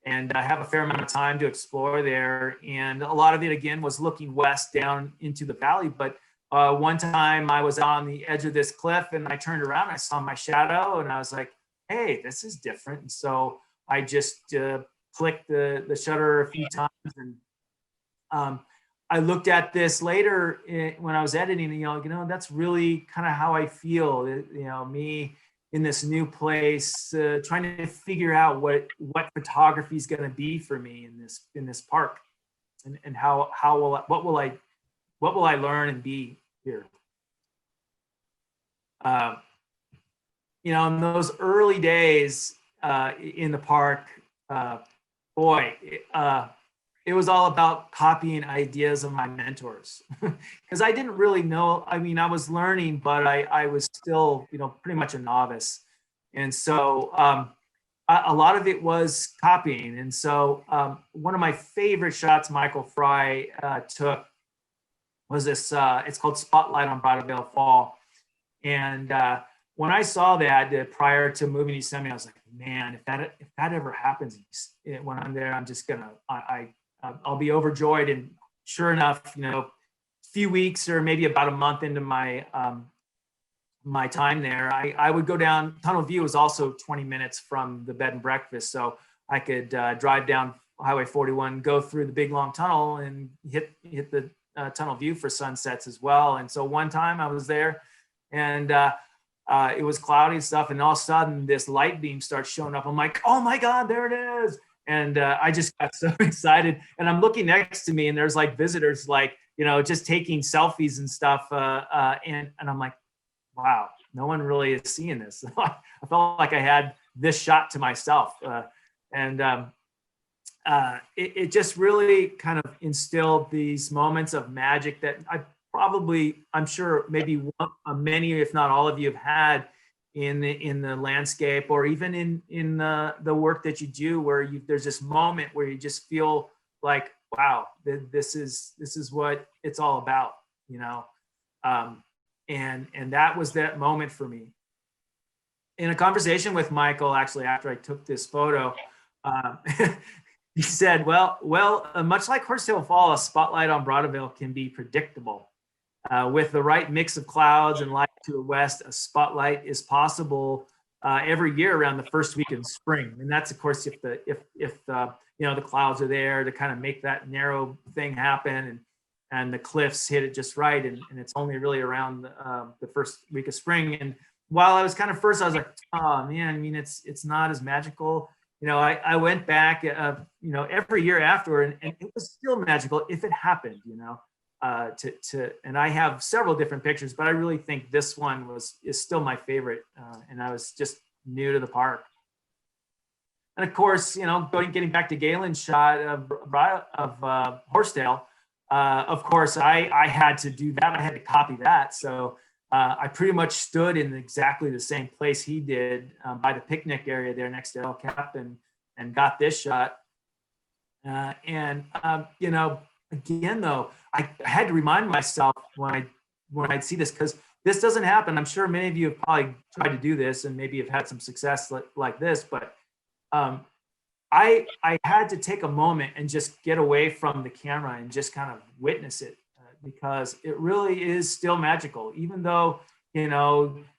and have a fair amount of time to explore there. And a lot of it, again, was looking west down into the valley. But one time I was on the edge of this cliff and I turned around, I saw my shadow, and I was like, hey, this is different. And so I just clicked the shutter a few times, and I looked at this later when I was editing, that's really kind of how I feel, me in this new place, trying to figure out what photography is going to be for me in this park, and what will I learn and be here. In those early days in the park, it was all about copying ideas of my mentors, because I didn't really know. I mean, I was learning, but I was still, pretty much a novice. And so a lot of it was copying. And so one of my favorite shots Michael Fry took was this, it's called Spotlight on Bridalveil Fall. And when I saw that prior to moving to Yosemite, I was like, man, if that ever happens when I'm there, I'm just gonna, I'll be overjoyed. And sure enough, a few weeks or maybe about a month into my my time there, I would go down. Tunnel View was also 20 minutes from the bed and breakfast, so I could drive down Highway 41, go through the big long tunnel, and hit the Tunnel View for sunsets as well. And so one time I was there, and it was cloudy and stuff, and all of a sudden this light beam starts showing up. I'm like, oh my God, there it is. And I just got so excited. And I'm looking next to me, and there's like visitors, like, just taking selfies and stuff. And I'm like, wow, no one really is seeing this. I felt like I had this shot to myself. It just really kind of instilled these moments of magic that I'm sure maybe many, if not all of you have had in the landscape, or even in the work that you do, where there's this moment where you just feel like, wow, this is what it's all about, and that was that moment for me. In a conversation with Michael, actually, after I took this photo, he said, well, much like Horsetail Fall, a spotlight on Bridalveil can be predictable. With the right mix of clouds and light to the west, a spotlight is possible every year around the first week in spring. And that's, of course, if the clouds are there to kind of make that narrow thing happen, and the cliffs hit it just right. And it's only really around the first week of spring. And while I was kind of I was like, oh man, I mean, it's not as magical. I went back, every year after, and it was still magical if it happened, and I have several different pictures, but I really think this one is still my favorite. And I was just new to the park. And of course, getting back to Galen's shot of Horsetail, of course, I had to do that. I had to copy that. So I pretty much stood in exactly the same place he did, by the picnic area there next to El Cap, and got this shot. Again, though, I had to remind myself when I'd see this, because this doesn't happen. I'm sure many of you have probably tried to do this and maybe have had some success like this, but I had to take a moment and just get away from the camera and just kind of witness it, because it really is still magical. Even though,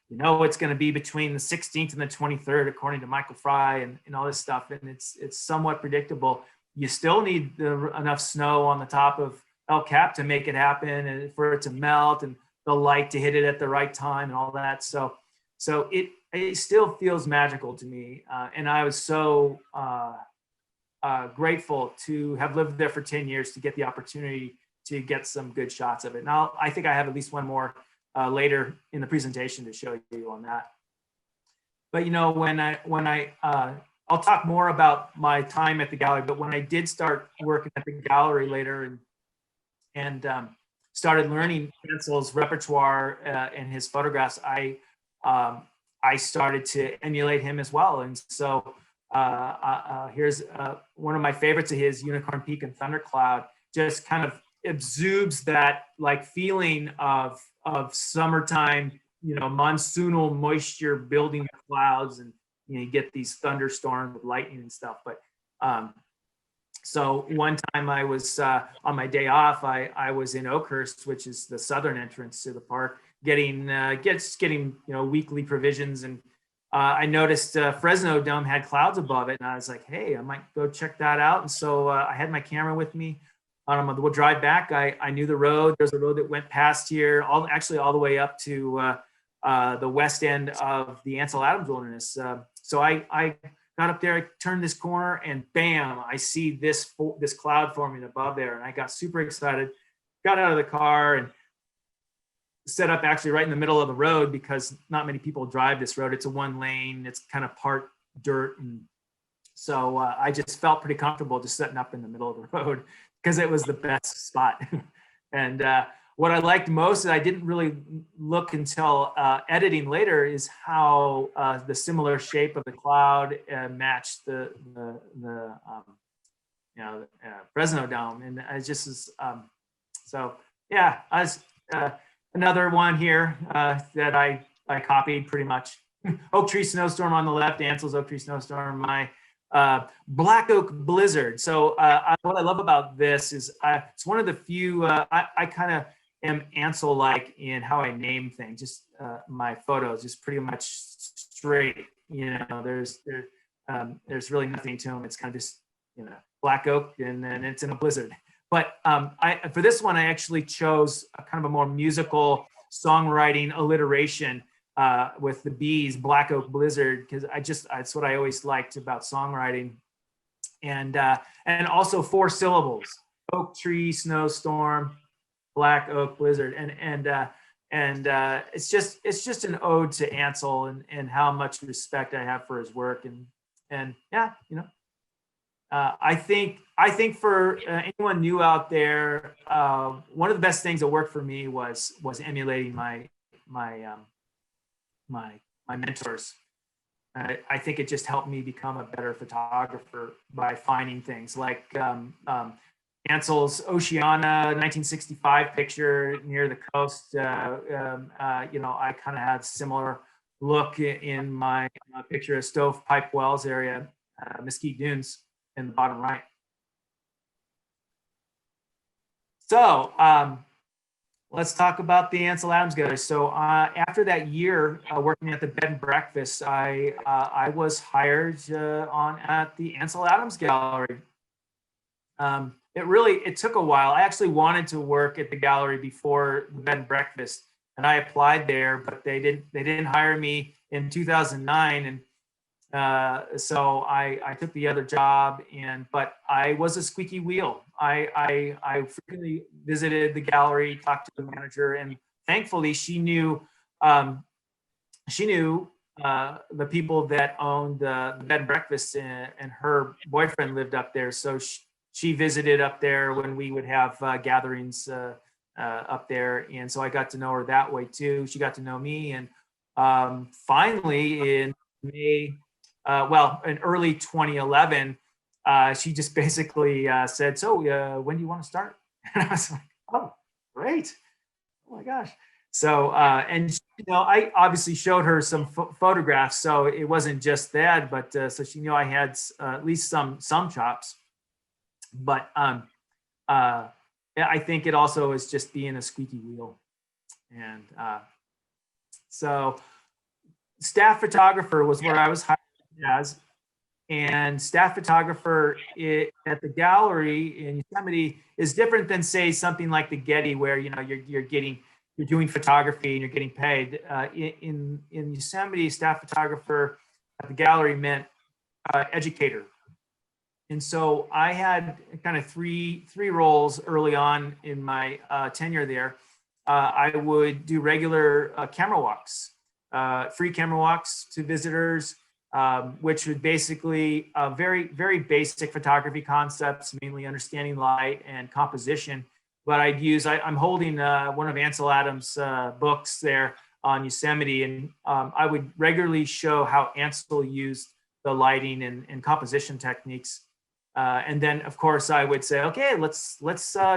you know, it's going to be between the 16th and the 23rd, according to Michael Fry and all this stuff. And it's somewhat predictable. You still need enough snow on the top of El Cap to make it happen and for it to melt and the light to hit it at the right time and all that. So it still feels magical to me. And I was so grateful to have lived there for 10 years to get the opportunity to get some good shots of it. Now, I think I have at least one more later in the presentation to show you on that. But you know, I'll talk more about my time at the gallery, but when I did start working at the gallery later and started learning Ansel's repertoire and his photographs, I started to emulate him as well. And so here's one of my favorites of his, Unicorn Peak and Thundercloud, just kind of exudes that like feeling of summertime, you know, monsoonal moisture building the clouds, and you know, you get these thunderstorms with lightning and stuff. But so one time I was on my day off, I was in Oakhurst, which is the southern entrance to the park, getting you know, weekly provisions, and I noticed Fresno Dome had clouds above it, and I was like, hey, I might go check that out. And so I had my camera with me. We'll drive back. I knew the road. There's a road that went past here, actually all the way up to the west end of the Ansel Adams Wilderness. So I got up there, I turned this corner, and bam, I see this cloud forming above there. And I got super excited, got out of the car and set up actually right in the middle of the road, because not many people drive this road. It's a one lane, it's kind of part dirt. And so I just felt pretty comfortable just setting up in the middle of the road because it was the best spot. And what I liked most, and I didn't really look until editing later, is how the similar shape of the cloud matched the Fresno Dome, and I just was so yeah. I was another one here that I copied pretty much. Oak Tree Snowstorm on the left, Ansel's Oak Tree Snowstorm, my Black Oak Blizzard. So what I love about this is it's one of the few, I kind of am Ansel-like in how I name things. Just my photos, just pretty much straight. You know, there's really nothing to them. It's kind of just, you know, black oak, and then it's in a blizzard. But for this one, I actually chose a kind of a more musical songwriting alliteration with the bees, Black Oak Blizzard, because that's what I always liked about songwriting. And also 4 syllables: Oak Tree Snowstorm, Black Oak Blizzard. And it's just an ode to Ansel and how much respect I have for his work. And yeah, you know, I think for anyone new out there, one of the best things that worked for me was emulating my mentors. I think it just helped me become a better photographer by finding things like Ansel's Oceana 1965 picture near the coast. You know, I kind of had similar look in my picture of Stovepipe Wells area, Mesquite Dunes in the bottom right. So let's talk about the Ansel Adams Gallery. So after that year working at the bed and breakfast, I was hired at the Ansel Adams Gallery. It took a while. I actually wanted to work at the gallery before the bed and breakfast, and I applied there, but they didn't hire me in 2009, and so I took the other job. But I was a squeaky wheel. I frequently visited the gallery, talked to the manager, and thankfully she knew the people that owned the bed and breakfast, and her boyfriend lived up there, so she visited up there when we would have gatherings up there, and so I got to know her that way too. She got to know me, and finally in May, in early 2011, she just basically said, "So when do you want to start?" And I was like, "Oh, great! Oh my gosh!" So and you know, I obviously showed her some photographs, so it wasn't just that, but so she knew I had at least some chops. But I think it also is just being a squeaky wheel. And so staff photographer was what I was hired as. And staff photographer at the gallery in Yosemite is different than, say, something like the Getty, where you're doing photography and you're getting paid. In Yosemite, staff photographer at the gallery meant educator. And so I had kind of three roles early on in my tenure there. I would do regular camera walks, free camera walks to visitors, which would basically very, very basic photography concepts, mainly understanding light and composition. But I'm holding one of Ansel Adams' books there on Yosemite, and I would regularly show how Ansel used the lighting and composition techniques. And then, of course, I would say, okay, let's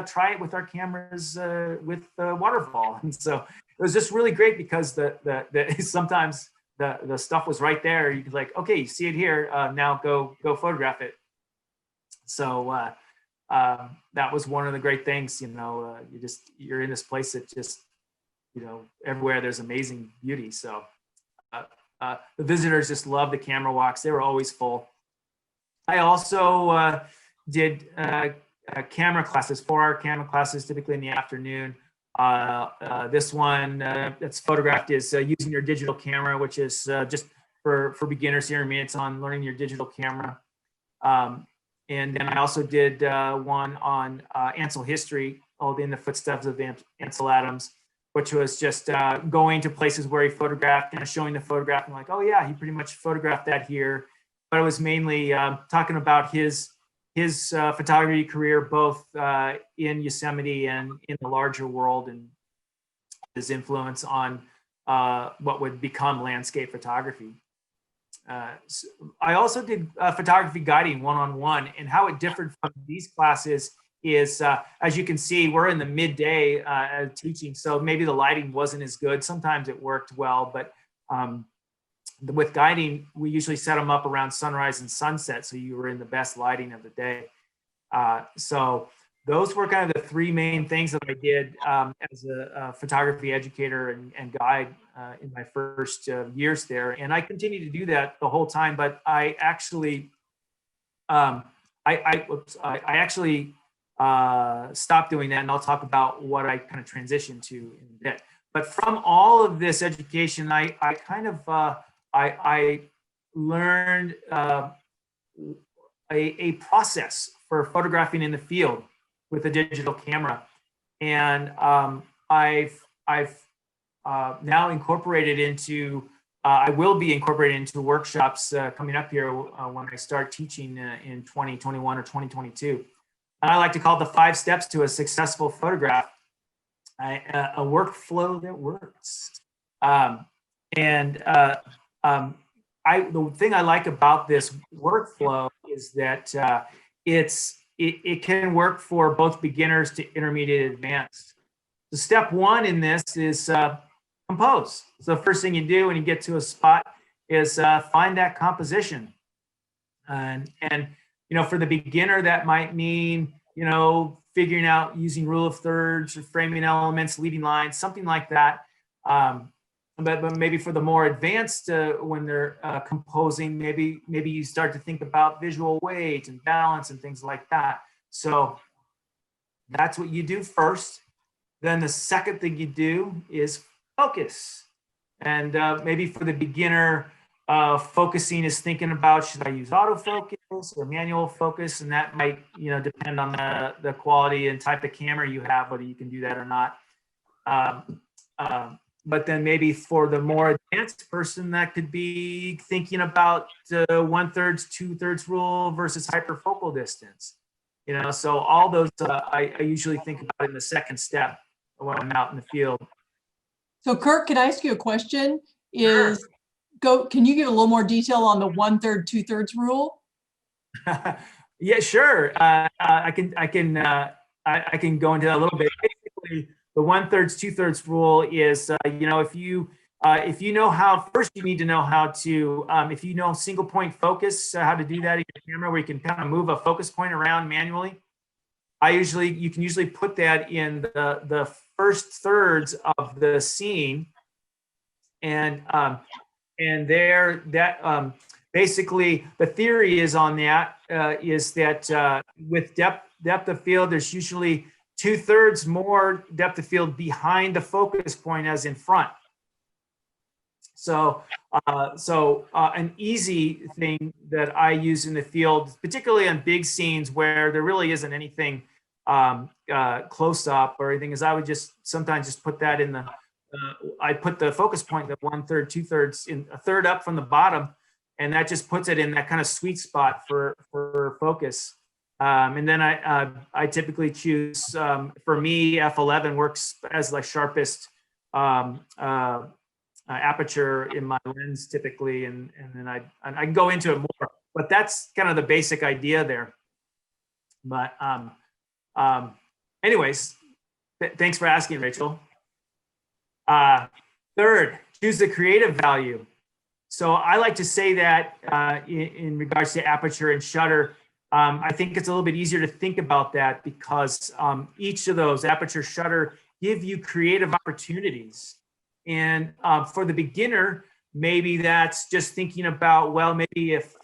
try it with our cameras with the waterfall. And so it was just really great because sometimes the stuff was right there. You could like, okay, you see it here. Now go photograph it. So that was one of the great things. You're in this place that just, everywhere there's amazing beauty. So the visitors just love the camera walks. They were always full. I also did camera classes, 4-hour camera classes, typically in the afternoon. This one that's photographed is using your digital camera, which is just for beginners here. It's on learning your digital camera. And then I also did one on Ansel history, all in the footsteps of Ansel Adams, which was just going to places where he photographed and showing the photograph and like, oh yeah, he pretty much photographed that here. But it was mainly talking about his photography career, both in Yosemite and in the larger world, and his influence on what would become landscape photography. So I also did photography guiding one-on-one, and how it differed from these classes is, as you can see, we're in the midday teaching, so maybe the lighting wasn't as good. Sometimes it worked well, but with guiding, we usually set them up around sunrise and sunset, so you were in the best lighting of the day. So those were kind of the three main things that I did as a photography educator and guide in my first years there. And I continue to do that the whole time, but I actually, I actually stopped doing that, and I'll talk about what I kind of transitioned to in a bit. But from all of this education, I kind of, I learned a process for photographing in the field with a digital camera, and I've now incorporated into. I will be incorporated into workshops coming up here when I start teaching in 2021 or 2022. And I like to call it the 5 steps to a successful photograph, a workflow that works. The thing I like about this workflow is that it can work for both beginners to intermediate and advanced. So step 1 in this is compose. So the first thing you do when you get to a spot is find that composition. And for the beginner, that might mean, figuring out using rule of thirds or framing elements, leading lines, something like that. But maybe for the more advanced, when they're composing, maybe you start to think about visual weight and balance and things like that. So that's what you do first. Then the second thing you do is focus. And maybe for the beginner, focusing is thinking about, should I use autofocus or manual focus? And that might, depend on the quality and type of camera you have, whether you can do that or not. But then maybe for the more advanced person, that could be thinking about 1/3, 2/3 rule versus hyperfocal distance. So all those I usually think about in the second step when I'm out in the field. So Kirk, can I ask you a question? Can you give a little more detail on the 1/3, 2/3 rule? Yeah, sure. I can go into that a little bit. Basically, the 1/3, 2/3 rule is, if you know how, first you need to know how to, if you know single point focus, how to do that in your camera, where you can kind of move a focus point around manually. You can usually put that in the first thirds of the scene, and And there, that basically the theory is on that is that with depth of field, there's usually 2/3 more depth of field behind the focus point as in front. So, an easy thing that I use in the field, particularly on big scenes where there really isn't anything close up or anything, is I would just sometimes just put that in the, I put the focus point, the 1/3, 2/3, in a third up from the bottom, and that just puts it in that kind of sweet spot for focus. And then I typically choose, for me, f11 works as the sharpest aperture in my lens typically, and then I can go into it more, but that's kind of the basic idea there. But anyways, thanks for asking, Rachel. Third, choose the creative value. So I like to say that in regards to aperture and shutter, I think it's a little bit easier to think about that because each of those, aperture, shutter, give you creative opportunities. And for the beginner, maybe that's just thinking about, well, maybe if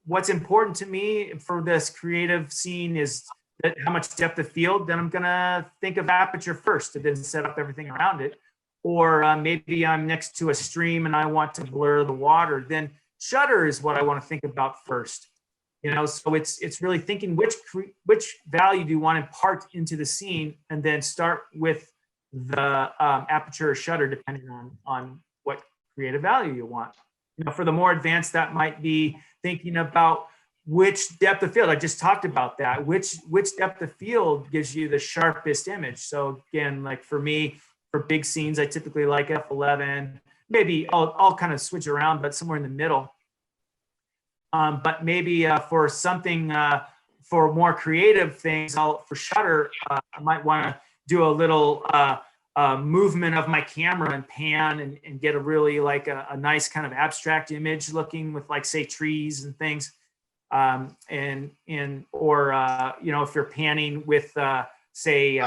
what's important to me for this creative scene is that how much depth of field, then I'm gonna think of aperture first and then set up everything around it. Or maybe I'm next to a stream and I want to blur the water, then shutter is what I want to think about first. You know, so it's really thinking which value do you want to impart into the scene, and then start with the aperture or shutter depending on what creative value you want. You know, for the more advanced, that might be thinking about which depth of field. I just talked about that. Which depth of field gives you the sharpest image. So again, like for me, for big scenes, I typically like f11. Maybe I'll kind of switch around, but somewhere in the middle. But maybe for something, for more creative things, for shutter, I might want to do a little movement of my camera and pan and get a really like a nice kind of abstract image looking with, like, say, trees and things. Or you know, if you're panning with say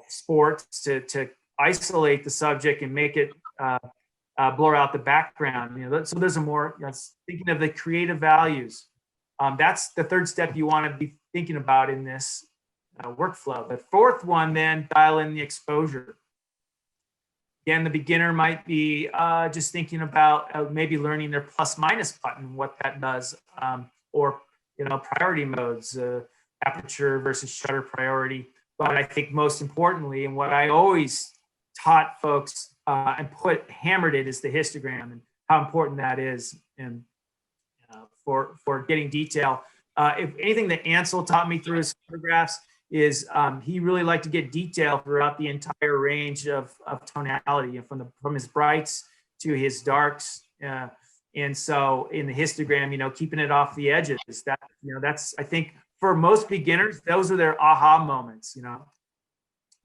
sports to isolate the subject and make it blur out the background. You know, so there's a more, that's thinking of the creative values. That's the third step you want to be thinking about in this workflow. The fourth one, then dial in the exposure. Again, the beginner might be just thinking about maybe learning their plus minus button, what that does, or, you know, priority modes, aperture versus shutter priority. But I think most importantly, and what I always taught folks and hammered it, is the histogram and how important that is, and for getting detail. If anything that Ansel taught me through his photographs is he really liked to get detail throughout the entire range of tonality, from his brights to his darks. And so in the histogram, you know, keeping it off the edges, that, you know, that's, I think for most beginners, those are their aha moments, you know.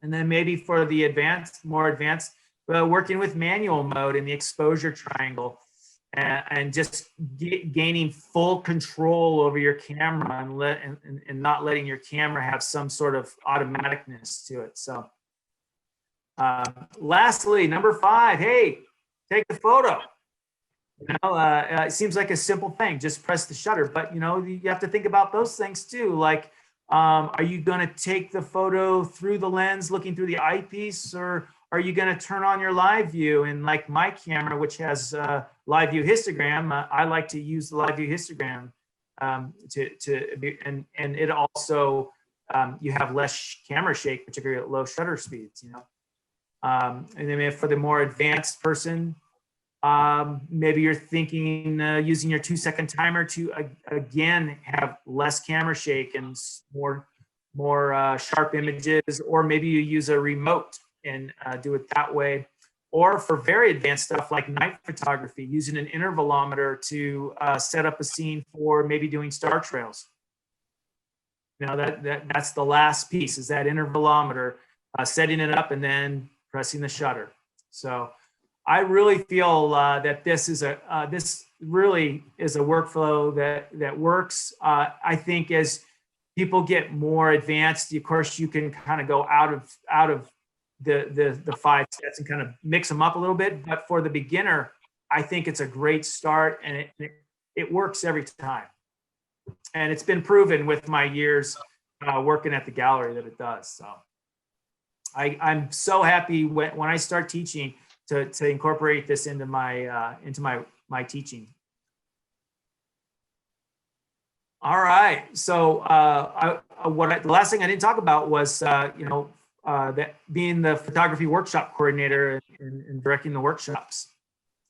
And then maybe for the more advanced, working with manual mode in the exposure triangle, and just gaining full control over your camera and not letting your camera have some sort of automaticness to it. So lastly, number 5, hey, take the photo. You know, it seems like a simple thing, just press the shutter, but you know, you have to think about those things too. Like, are you going to take the photo through the lens looking through the eyepiece, or are you going to turn on your live view? And like my camera, which has live view histogram, I like to use the live view histogram and it also, you have less camera shake, particularly at low shutter speeds, you know. And then for the more advanced person, maybe you're thinking using your 2-second timer to again have less camera shake and more sharp images, or maybe you use a remote and do it that way. Or for very advanced stuff like night photography, using an intervalometer to set up a scene for maybe doing star trails. You know, that's the last piece, is that intervalometer, setting it up and then pressing the shutter. So I really feel that this really is a workflow that works. I think as people get more advanced, of course, you can kind of go out of the 5 steps and kind of mix them up a little bit. But for the beginner, I think it's a great start, and it works every time. And it's been proven with my years working at the gallery that it does. So I'm so happy when I start teaching to incorporate this into my teaching. All right. So the last thing I didn't talk about was that being the photography workshop coordinator and directing the workshops.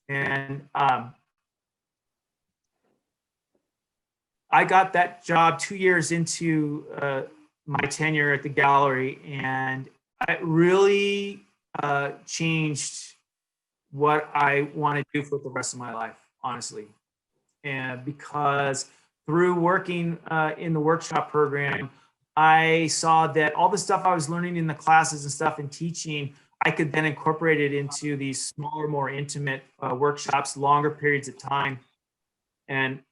And I got that job 2 years into my tenure at the gallery, and it really changed what I want to do for the rest of my life, honestly. And because through working in the workshop program, I saw that all the stuff I was learning in the classes and stuff and teaching, I could then incorporate it into these smaller, more intimate workshops, longer periods of time, and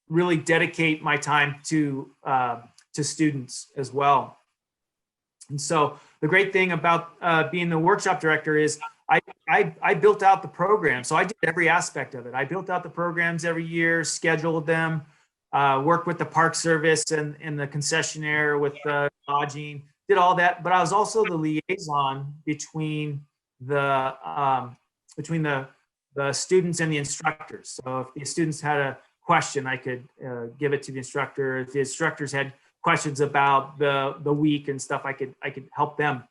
really dedicate my time to students as well. And so the great thing about being the workshop director is I built out the program. So I did every aspect of it. I built out the programs every year, scheduled them, worked with the Park Service and the concessionaire with the lodging, did all that. But I was also the liaison between the students and the instructors. So if the students had a question, I could give it to the instructor. If the instructors had questions about the week and stuff, I could help them.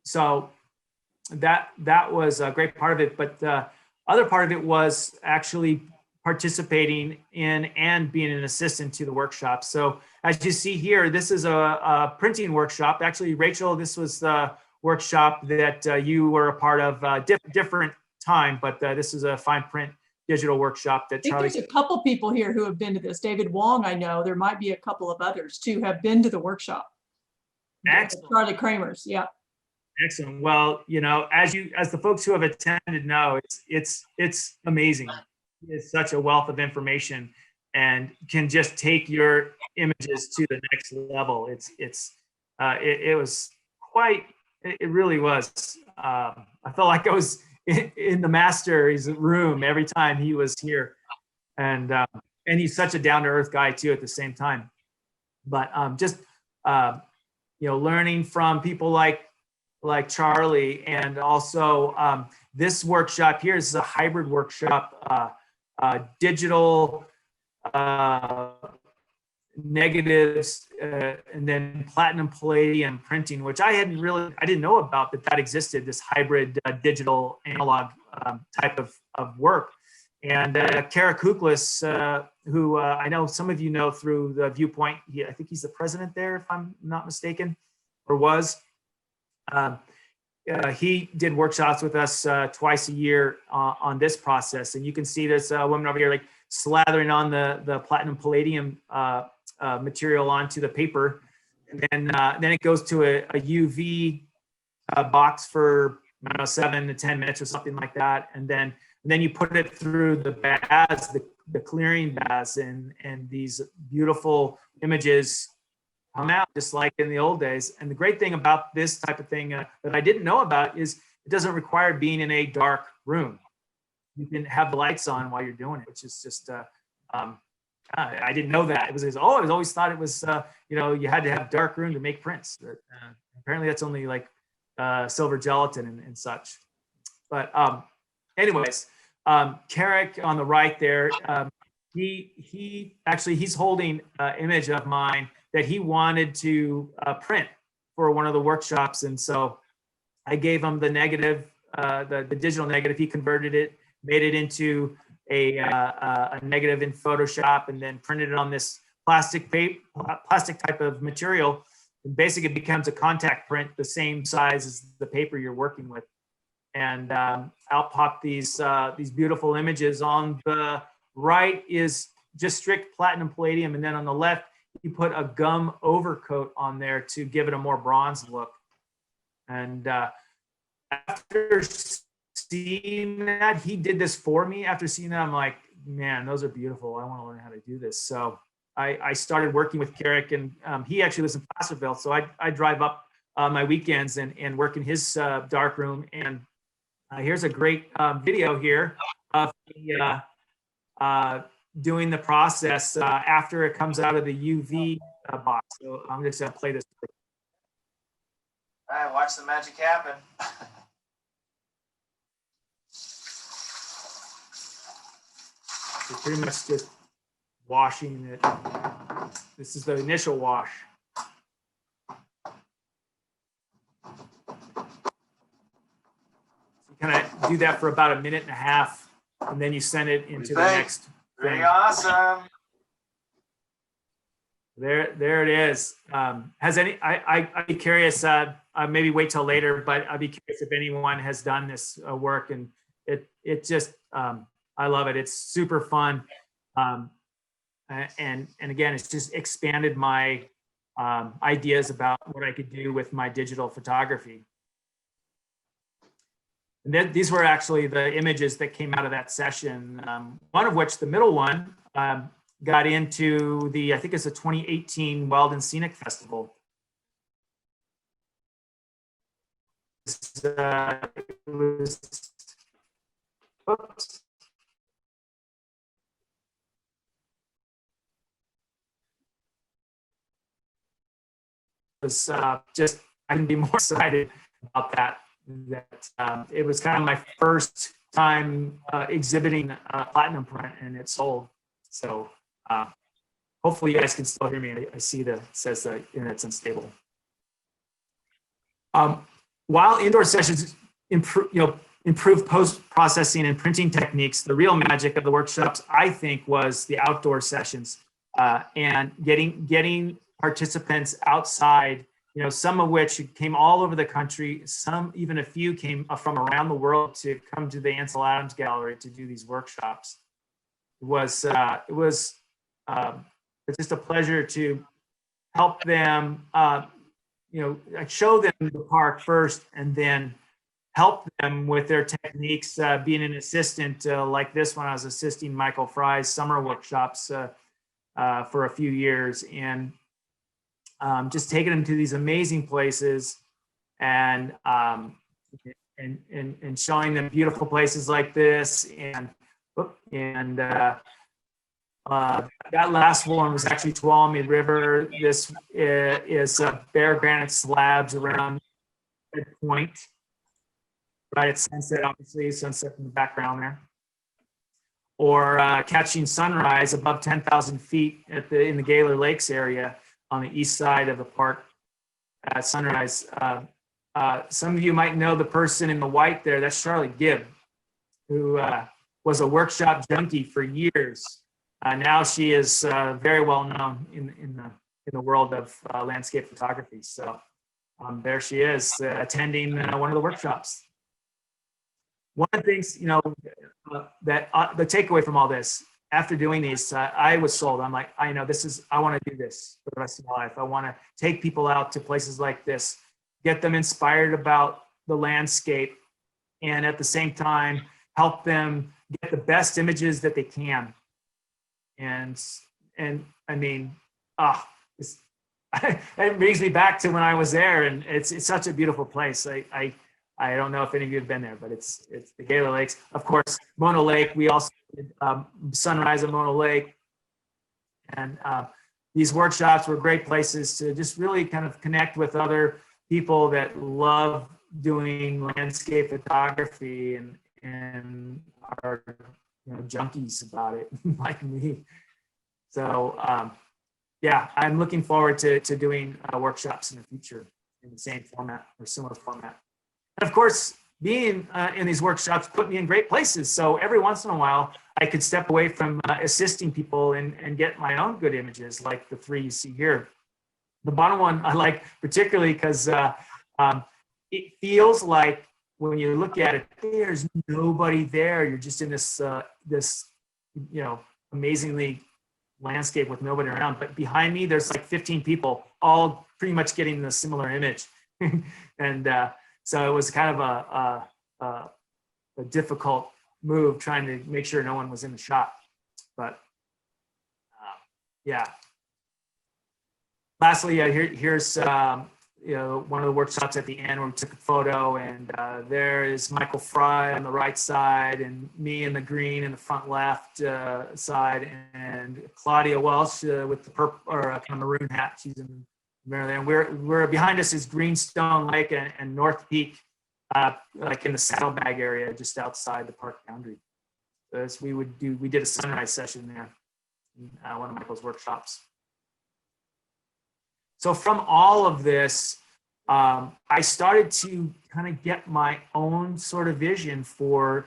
So that was a great part of it. But the other part of it was actually participating in and being an assistant to the workshop. So as you see here, this is a printing workshop. Actually, Rachel, this was the workshop that you were a part of, different time, but this is a fine print digital workshop that I think Charlie. there's a couple people here who have been to this. David Wong, I know. There might be a couple of others too, have been to the workshop. Excellent. Charlie Kramer's, yeah. Excellent. Well, as the folks who have attended know, it's amazing. It's such a wealth of information and can just take your images to the next level. It was quite. It really was. I felt like I was in the master's room every time he was here, and he's such a down-to-earth guy too at the same time. But just learning from people like Charlie, and also this workshop here is a hybrid workshop, digital negatives and then platinum palladium printing, which I didn't know about that existed, this hybrid digital analog type of work. And Kara Kuklis, who I know some of you know through the Viewpoint, I think he's the president there, if I'm not mistaken, or was. He did workshops with us twice a year on this process. And you can see this woman over here like slathering on the platinum palladium material onto the paper. And then it goes to a UV box for, I don't know, 7 to 10 minutes or something like that. And then you put it through the baths, the clearing baths, and these beautiful images come out just like in the old days. And the great thing about this type of thing that I didn't know about is it doesn't require being in a dark room. You can have the lights on while you're doing it, which is just, I didn't know that. I always thought it was, you had to have dark room to make prints. But, apparently that's only like silver gelatin and such. But anyways, Carrick on the right there, he's holding an image of mine that he wanted to print for one of the workshops. And so I gave him the negative, the digital negative. He converted it, made it into a negative in Photoshop, and then printed it on this plastic type of material. And basically it becomes a contact print, the same size as the paper you're working with. And out pop these beautiful images. On the right is just strict platinum palladium, and then on the left, he put a gum overcoat on there to give it a more bronze look. And after seeing that, he did this for me. After seeing that, I'm like, man, those are beautiful. I want to learn how to do this. So I started working with Carrick, and he actually lives in Placerville. So I drive up my weekends and work in his dark room. And Here's a great video here of the, doing the process after it comes out of the UV box. So I'm just gonna play this. All right, watch the magic happen. You're pretty much just washing it. This is the initial wash. You kind of do that for about 1.5 minutes, and then you send it into the next. Pretty awesome. There it is. Has any? I'd be curious. Maybe wait till later, but I'd be curious if anyone has done this work, and it just I love it. It's super fun, and again, it's just expanded my ideas about what I could do with my digital photography. And then these were actually the images that came out of that session. One of which, the middle one, got into I think it's the 2018 Wild and Scenic Festival. It was, oops. Was just, I couldn't be more excited about that. It was kind of my first time exhibiting platinum print, and it sold. So hopefully you guys can still hear me. I see it says the internet's unstable. While indoor sessions improve post-processing and printing techniques, the real magic of the workshops, I think, was the outdoor sessions and getting participants outside, some of which came all over the country, even a few came from around the world to come to the Ansel Adams Gallery to do these workshops. It was just a pleasure to help them, show them the park first, and then help them with their techniques, being an assistant like this one. I was assisting Michael Fry's summer workshops for a few years, and just taking them to these amazing places and showing them beautiful places like this. That last one was actually Tuolumne River. This is bare granite slabs around Red Point, right at sunset, obviously, sunset in the background there. Or catching sunrise above 10,000 feet in the Gaylor Lakes area on the east side of the park at sunrise. Some of you might know the person in the white there. That's Charlotte Gibb, who was a workshop junkie for years. Now she is very well known in the world of landscape photography. So there she is attending one of the workshops. One of the things, that the takeaway from all this, after doing these, I was sold. I'm like, I want to do this for the rest of my life. I want to take people out to places like this, get them inspired about the landscape, and at the same time, help them get the best images that they can. And I mean, it brings me back to when I was there, and it's such a beautiful place. I don't know if any of you have been there, but it's the Gaylor Lakes. Of course, Mono Lake. We also did sunrise at Mono Lake. And these workshops were great places to just really kind of connect with other people that love doing landscape photography and are junkies about it, like me. So yeah, I'm looking forward to doing workshops in the future in the same format or similar format. And of course, being in these workshops put me in great places. So every once in a while, I could step away from assisting people and get my own good images, like the 3 you see here. The bottom one I like particularly because it feels like when you look at it, there's nobody there. You're just in this amazingly landscape with nobody around. But behind me, there's like 15 people, all pretty much getting the similar image. And so it was kind of a difficult move trying to make sure no one was in the shot. But yeah. Lastly, here's one of the workshops at the end where we took a photo, and there is Michael Fry on the right side and me in the green in the front left side, and Claudia Welsh with the purple or kind of maroon hat. She's in there. And we're behind us is Greenstone Lake and North Peak, like in the Saddlebag area just outside the park boundary. So as we did a sunrise session there, in one of Michael's workshops. So from all of this, I started to kind of get my own sort of vision for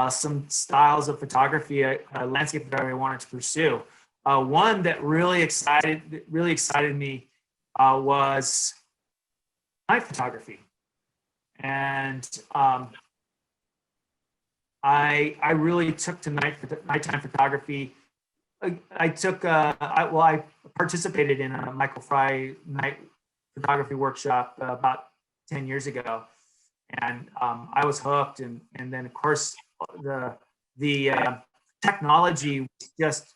some styles of photography, landscape photography I wanted to pursue. One that really excited me was night photography, and I really took to nighttime photography. I participated in a Michael Fry night photography workshop about 10 years ago, and I was hooked. And then of course the technology was just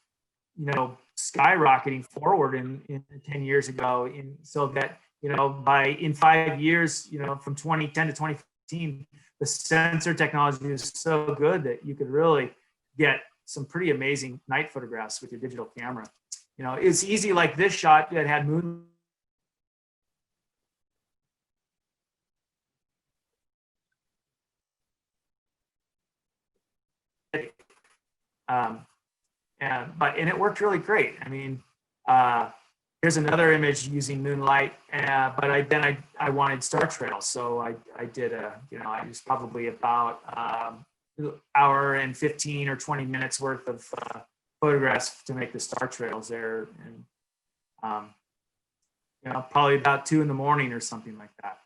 skyrocketing forward in 10 years ago, so that in 5 years, from 2010 to 2015, the sensor technology was so good that you could really get some pretty amazing night photographs with your digital camera. It's easy, like this shot that had moon. And it worked really great. I mean, here's another image using moonlight, but I wanted star trails, so I did I used probably about hour and 15 or 20 minutes worth of photographs to make the star trails there, and probably about 2 in the morning or something like that.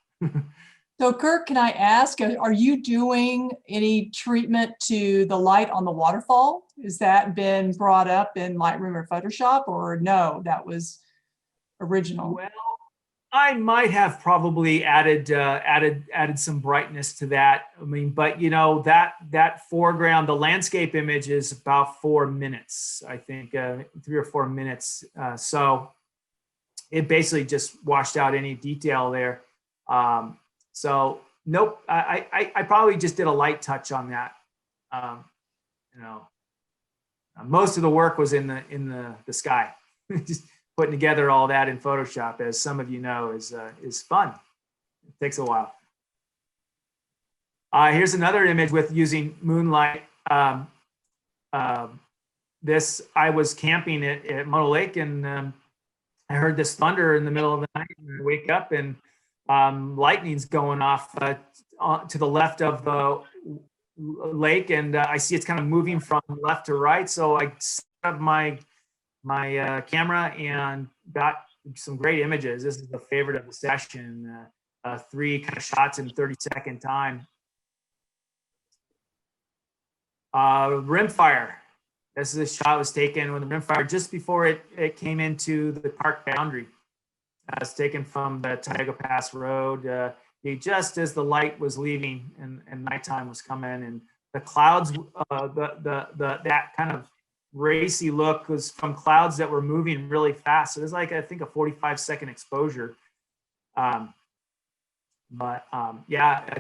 So Kirk, can I ask, are you doing any treatment to the light on the waterfall? Has that been brought up in Lightroom or Photoshop, or no, that was original? Well, I might have probably added some brightness to that. I mean, but that foreground, the landscape image is about 4 minutes, I think, 3 or 4 minutes. So it basically just washed out any detail there. So nope, I probably just did a light touch on that. Most of the work was in the sky. Just putting together all that in Photoshop, as some of you know, is fun. It takes a while. Here's another image with using moonlight. This, I was camping at Moto Lake, and I heard this thunder in the middle of the night, and I wake up and lightning's going off to the left of the lake, and I see it's kind of moving from left to right. So I set up my camera and got some great images. This is the favorite of the session, 3 kind of shots in 30-second time. Rimfire. This is a shot was taken when the rimfire, just before it came into the park boundary. It's taken from the Tioga Pass Road, just as the light was leaving and nighttime was coming, and the clouds, that kind of racy look was from clouds that were moving really fast. So it was like, I think, a 45-second exposure. Yeah,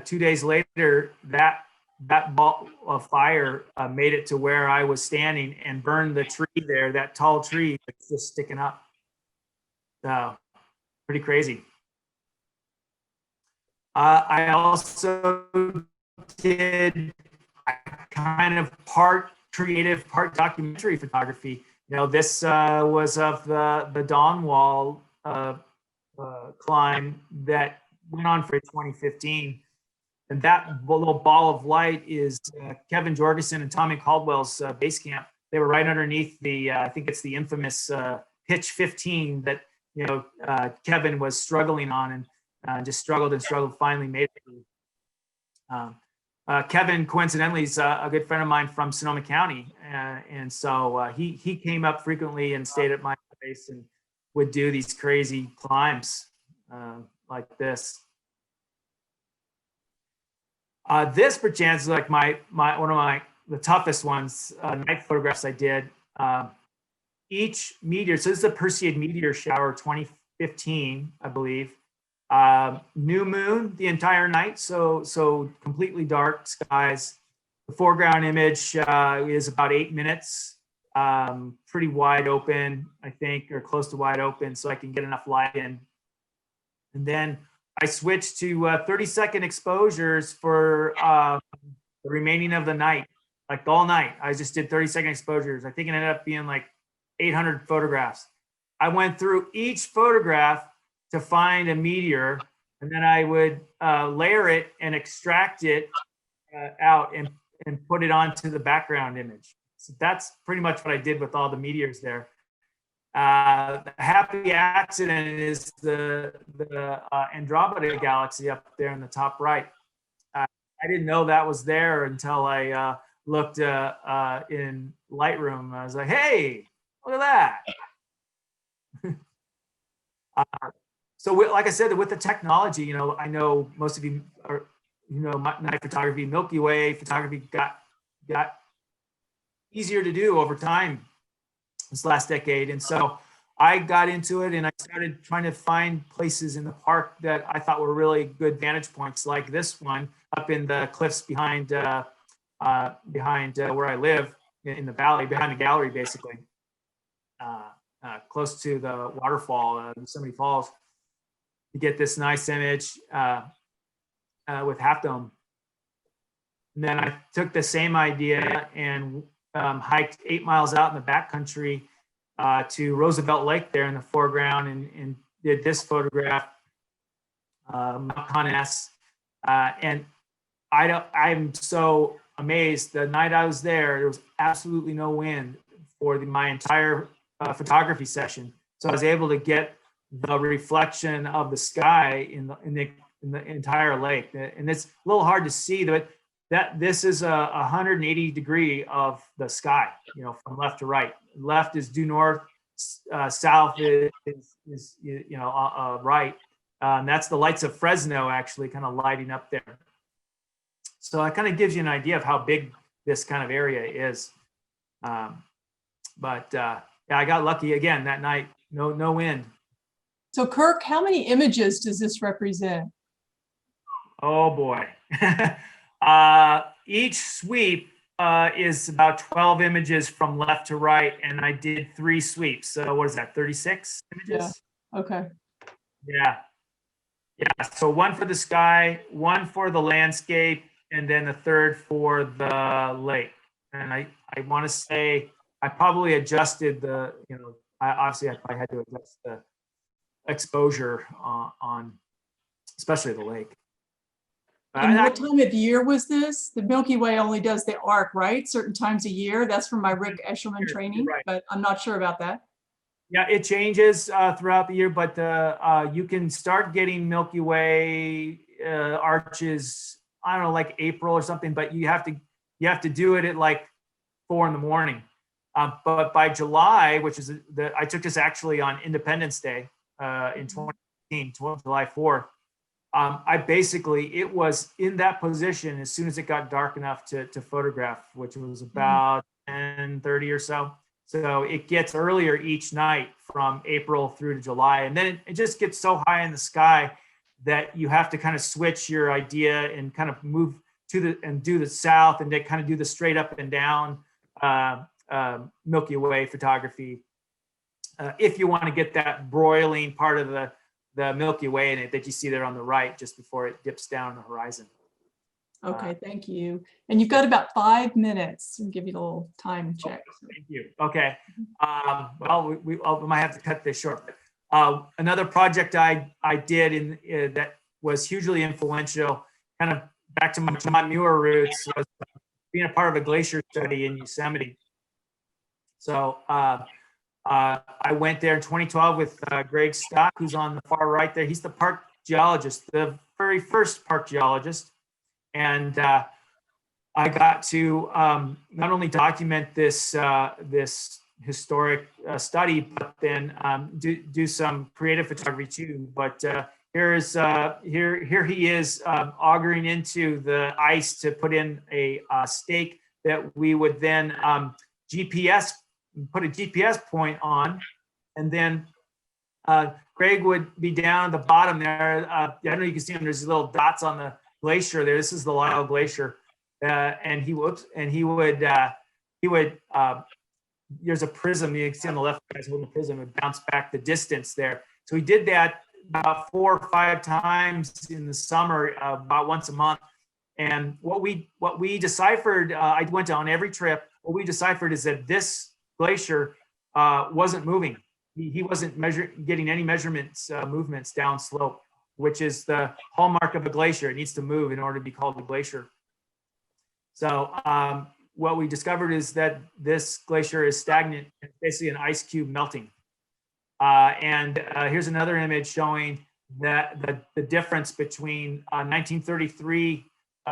2 days later, that ball of fire made it to where I was standing and burned the tree there, that tall tree that's just sticking up. So pretty crazy. I also did kind of part creative, part documentary photography. This was of the Dawn Wall climb that went on for 2015. And that little ball of light is Kevin Jorgensen and Tommy Caldwell's base camp. They were right underneath I think it's the infamous pitch 15 that Kevin was struggling on, and just struggled, finally made it through. Kevin, coincidentally, is a good friend of mine from Sonoma County, and so he came up frequently and stayed at my place and would do these crazy climbs like this. This, perchance, is like one of the toughest ones, night photographs I did. Each meteor, so this is a Perseid meteor shower, 2015, I believe. New moon the entire night, so completely dark skies. The foreground image is about 8 minutes, pretty wide open, I think, or close to wide open, so I can get enough light in. And then I switched to 30-second exposures for the remaining of the night, like all night. I just did 30-second exposures. I think it ended up being like 800 photographs. I went through each photograph to find a meteor, and then I would layer it and extract it out and put it onto the background image. So that's pretty much what I did with all the meteors there. The happy accident is the Andromeda galaxy up there in the top right. I didn't know that was there until I looked in Lightroom. I was like, hey, look at that. So like I said, with the technology, you know, I know most of you are, you know, night photography, Milky Way photography got easier to do over time this last decade. And so I got into it and I started trying to find places in the park that I thought were really good vantage points, like this one up in the cliffs behind where I live in the valley, behind the gallery, basically, close to the waterfall, Yosemite Falls, to get this nice image with Half Dome. And then I took the same idea and hiked 8 miles out in the backcountry to Roosevelt Lake there in the foreground and did this photograph, Mount Conness. And I'm so amazed. The night I was there was absolutely no wind for my entire photography session. So I was able to get the reflection of the sky in the entire lake. And it's a little hard to see that this is a 180 degree of the sky, you know, from left to right. Left is due north, south is right. That's the lights of Fresno actually kind of lighting up there. So it kind of gives you an idea of how big this kind of area is. Yeah, I got lucky again that night. No wind. So Kirk, how many images does this represent? Oh boy. Each sweep is about 12 images from left to right, and I did 3 sweeps. So what is that, 36 images? Yeah. Okay. Yeah. So 1 for the sky, 1 for the landscape, and then the 3rd for the lake. And I want to say I probably adjusted the, you know, obviously I probably had to adjust the exposure on especially the lake. And what time of year was this? The Milky Way only does the arc, right? Certain times a year. That's from my Rick Eshelman training, right. But I'm not sure about that. Yeah, it changes throughout the year, but you can start getting Milky Way arches, I don't know, like April or something, but you have to do it at like 4 in the morning. But by July, which is I took this actually on Independence Day in 2018, July 4th. It was in that position as soon as it got dark enough to photograph, which was about 10:30 or so. So it gets earlier each night from April through to July. And then it just gets so high in the sky that you have to kind of switch your idea and kind of move and do the south and then kind of do the straight up and down Milky Way photography. If you want to get that broiling part of the Milky Way in it that you see there on the right just before it dips down on the horizon. Okay, thank you. And you've got about 5 minutes. I'll give you a little time check. Thank you. Okay. Well, we might have to cut this short. Another project I did that was hugely influential, kind of back to my Muir roots, was being a part of a glacier study in Yosemite. So I went there in 2012 with Greg Scott, who's on the far right there. He's the park geologist, the very first park geologist. And I got to not only document this historic study, but then do some creative photography too. But here he is augering into the ice to put in a stake that we would then put a GPS point on, and then Greg would be down at the bottom there. I don't know, you can see them, there's these little dots on the glacier there. This is the Lyell Glacier. And he would, there's a prism, you can see on the left, guys holding the prism, it bounced back the distance there. So he did that about 4 or 5 times in the summer, about once a month. And what we deciphered, I went on every trip, what we deciphered is that this glacier wasn't moving. He wasn't getting any measurements, movements down slope, which is the hallmark of a glacier. It needs to move in order to be called a glacier. So what we discovered is that this glacier is stagnant, it's basically an ice cube melting. Here's another image showing that the difference between 1933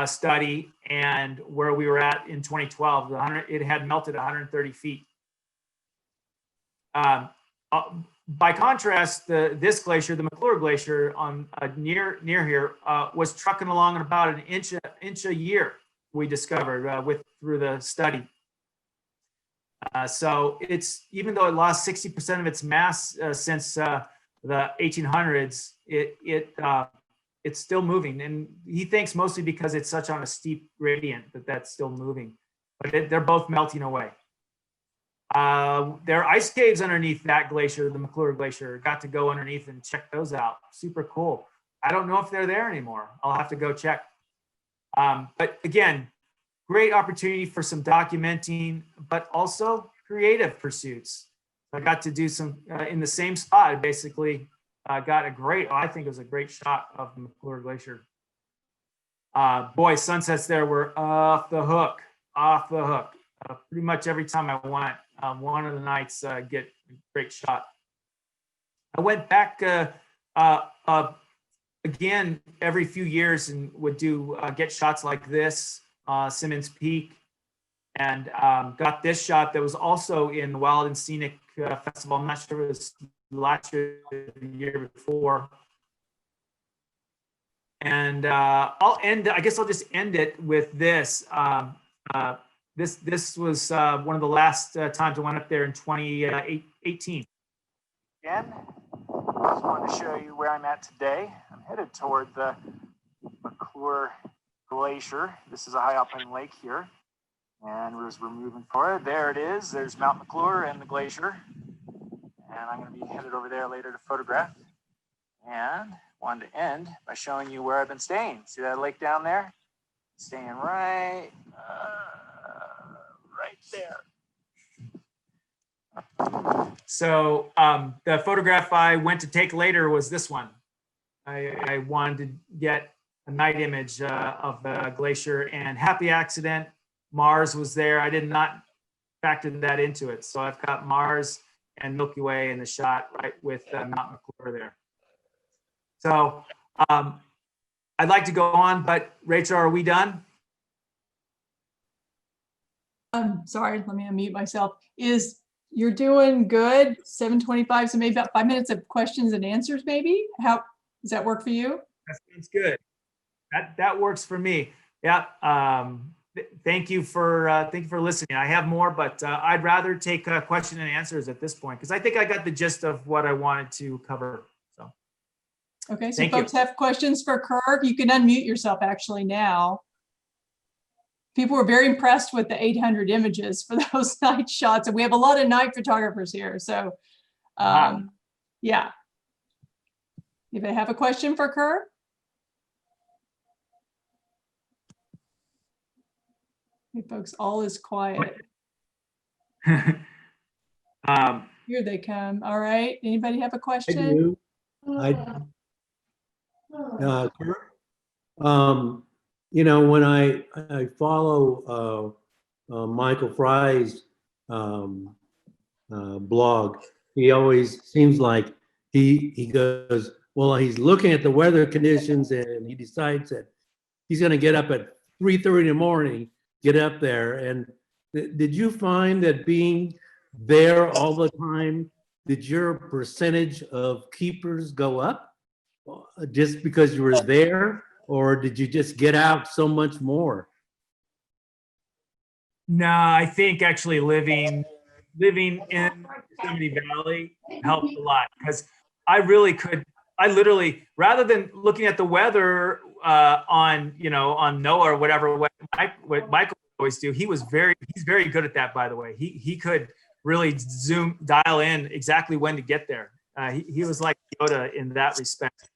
study and where we were at in 2012. It had melted 130 feet. By contrast, this glacier, the McClure Glacier on near here, was trucking along at about an inch a year. We discovered through the study. So it's, even though it lost 60% of its mass since the 1800s, it's still moving. And he thinks mostly because it's such on a steep gradient that's still moving. But they're both melting away. There are ice caves underneath that glacier, the McClure Glacier. Got to go underneath and check those out. Super cool. I don't know if they're there anymore. I'll have to go check. But again, great opportunity for some documenting, but also creative pursuits. I got to do some in the same spot. I basically got a great, I think it was a great shot of the McClure Glacier. Boy, sunsets there were off the hook. Pretty much every time I went, one of the nights get a great shot. I went back again every few years and would do get shots like this, Simmons Peak, and got this shot that was also in the Wild and Scenic Festival. I'm not sure if it was last year or the year before. And I guess I'll just end it with this. This was one of the last times I went up there in 2018. Again, just wanted to show you where I'm at today. I'm headed toward the McClure Glacier. This is a high alpine lake here. And as we're moving forward, there it is. There's Mount McClure and the glacier. And I'm going to be headed over there later to photograph. And wanted to end by showing you where I've been staying. See that lake down there? Staying right there. So the photograph I went to take later was this one. I wanted to get a night image of the glacier, and happy accident, Mars was there. I did not factor that into it. So I've got Mars and Milky Way in the shot right with Mount McClure there. So I'd like to go on, but Rachel, are we done? Sorry, let me unmute myself. You're doing good, 7:25, so maybe about 5 minutes of questions and answers, maybe? How does that work for you? That sounds good. That works for me. Yeah. Thank you for listening. I have more, but I'd rather take question and answers at this point because I think I got the gist of what I wanted to cover. So. Okay, so Thank folks you. have questions for Kirk. You can unmute yourself actually now. People were very impressed with the 800 images for those night shots. And we have a lot of night photographers here. So yeah. If they have a question for Kirk? Hey folks, all is quiet. Here they come. All right. Anybody have a question? You know, when I follow Michael Fry's blog, he always seems like he goes, well, he's looking at the weather conditions and he decides that he's going to get up at 3:30 in the morning, get up there. And did you find that being there all the time, did your percentage of keepers go up just because you were there? Or did you just get out so much more? No, I think actually living in Yosemite Valley helped a lot because I really could, I literally, rather than looking at the weather on, on NOAA or whatever, what Michael would always do, he's very good at that, by the way. He could really dial in exactly when to get there. He was like Yoda in that respect.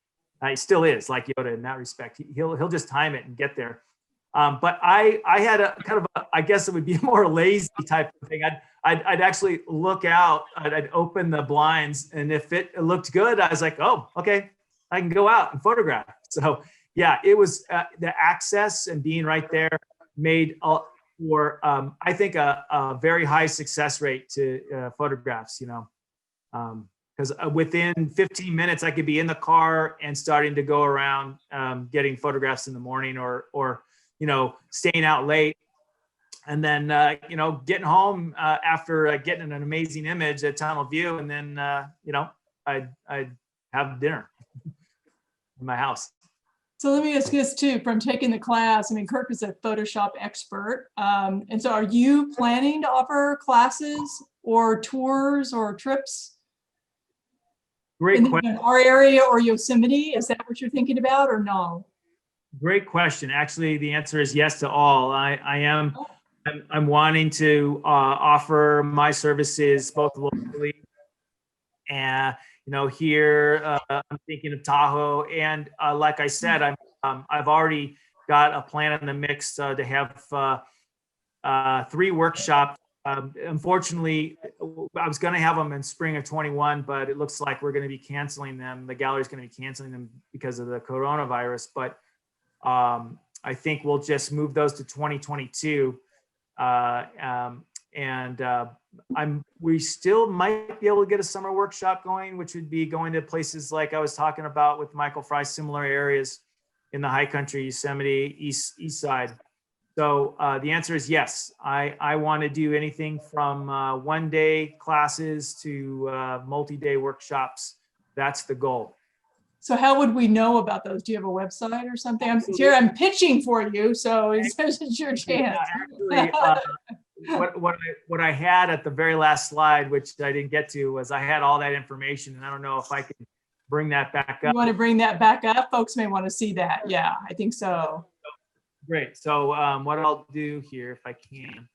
He still is like Yoda in that respect. He'll just time it and get there. But I had a kind of I guess it would be a more lazy type of thing. I'd actually look out, I'd open the blinds, and if it looked good, I was like, oh, okay, I can go out and photograph. So yeah, it was the access and being right there made for I think a very high success rate to photographs, because within 15 minutes I could be in the car and starting to go around getting photographs in the morning or staying out late. And then, getting home after getting an amazing image at Tunnel View. And then, I'd have dinner in my house. So let me ask this too, from taking the class, I mean, Kirk is a Photoshop expert. And so are you planning to offer classes or tours or trips? Great in question. our area or Yosemite? Is that what you're thinking about or no? Great question. Actually, the answer is yes to all. I'm wanting to offer my services both locally and here I'm thinking of Tahoe, and like I said, I've already got a plan in the mix to have 3 workshops. Unfortunately, I was going to have them in spring of 21, but it looks like we're going to be canceling them. The gallery's going to be canceling them because of the coronavirus, but I think we'll just move those to 2022. We still might be able to get a summer workshop going, which would be going to places like I was talking about with Michael Fry, similar areas in the high country, Yosemite, east side. So the answer is yes. I want to do anything from 1-day classes to multi-day workshops. That's the goal. So how would we know about those? Do you have a website or something? I'm pitching for you, so it's your chance. Actually, what I had at the very last slide, which I didn't get to, was I had all that information, and I don't know if I can bring that back up. You want to bring that back up? Folks may want to see that. Yeah, I think so. Great. So what I'll do here, if I can,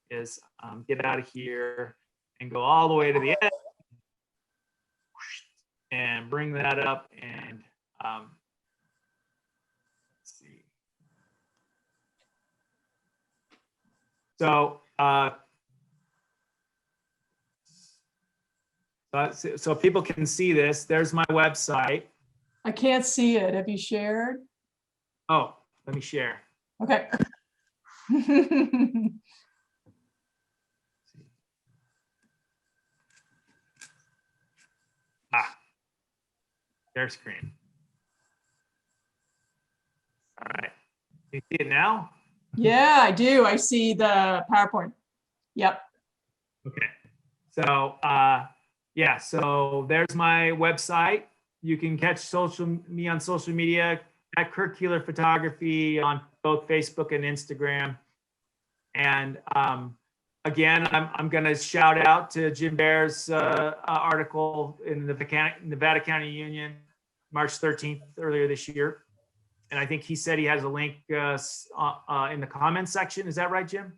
is get out of here and go all the way to the end and bring that up and let's see. So people can see this. There's my website. I can't see it. Have you shared? Oh, let me share. Okay. Share screen. All right. You see it now? Yeah, I do. I see the PowerPoint. Yep. Okay. So yeah, so there's my website. You can catch me on social media at Kirk Keeler Photography on both Facebook and Instagram. And again, I'm going to shout out to Jim Bear's article in the Nevada County Union, March 13th, earlier this year. And I think he said he has a link in the comments section. Is that right, Jim?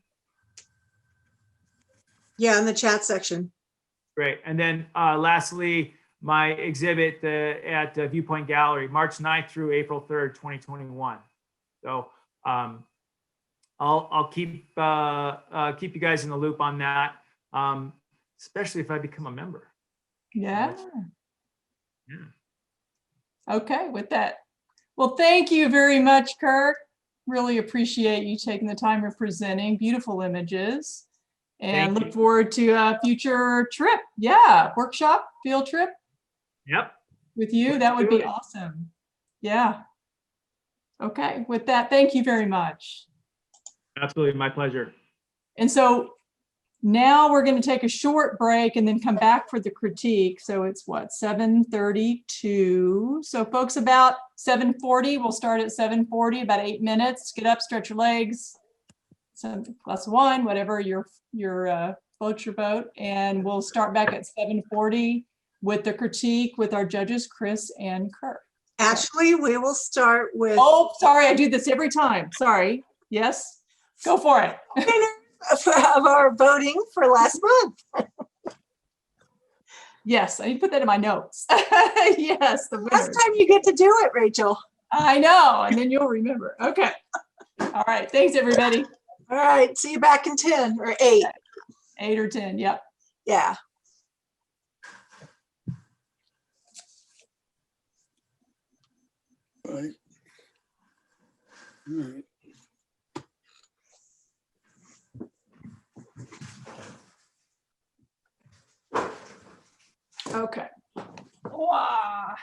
Yeah, in the chat section. Great. And then lastly, my exhibit at Viewpoint Gallery, March 9th through April 3rd, 2021. So I'll keep you guys in the loop on that, especially if I become a member. Yeah. Yeah. Okay, with that. Well, thank you very much, Kirk. Really appreciate you taking the time of presenting beautiful images. And look forward to a future trip. Yeah, workshop, field trip. Yep. With you, that would be awesome. Yeah. Okay, with that, thank you very much. Absolutely, my pleasure. And so now we're going to take a short break and then come back for the critique. So it's what, 7:32. So folks, about 7:40, we'll start at 7:40, about 8 minutes. Get up, stretch your legs, some glass of wine, whatever your floats your boat, and we'll start back at 7:40 with the critique with our judges, Chris and Kirk. Actually, we will start with Oh, sorry, I do this every time. Sorry. Yes, go for it. of our voting for last month. Yes, I need to put that in my notes. Yes, the Last winners. time you get to do it, Rachel. I know, and then you'll remember. Okay. All right. Thanks, everybody. All right. See you back in 10 or 8. 8 or 10. Yep. Yeah. Right. All right. Okay. Wow.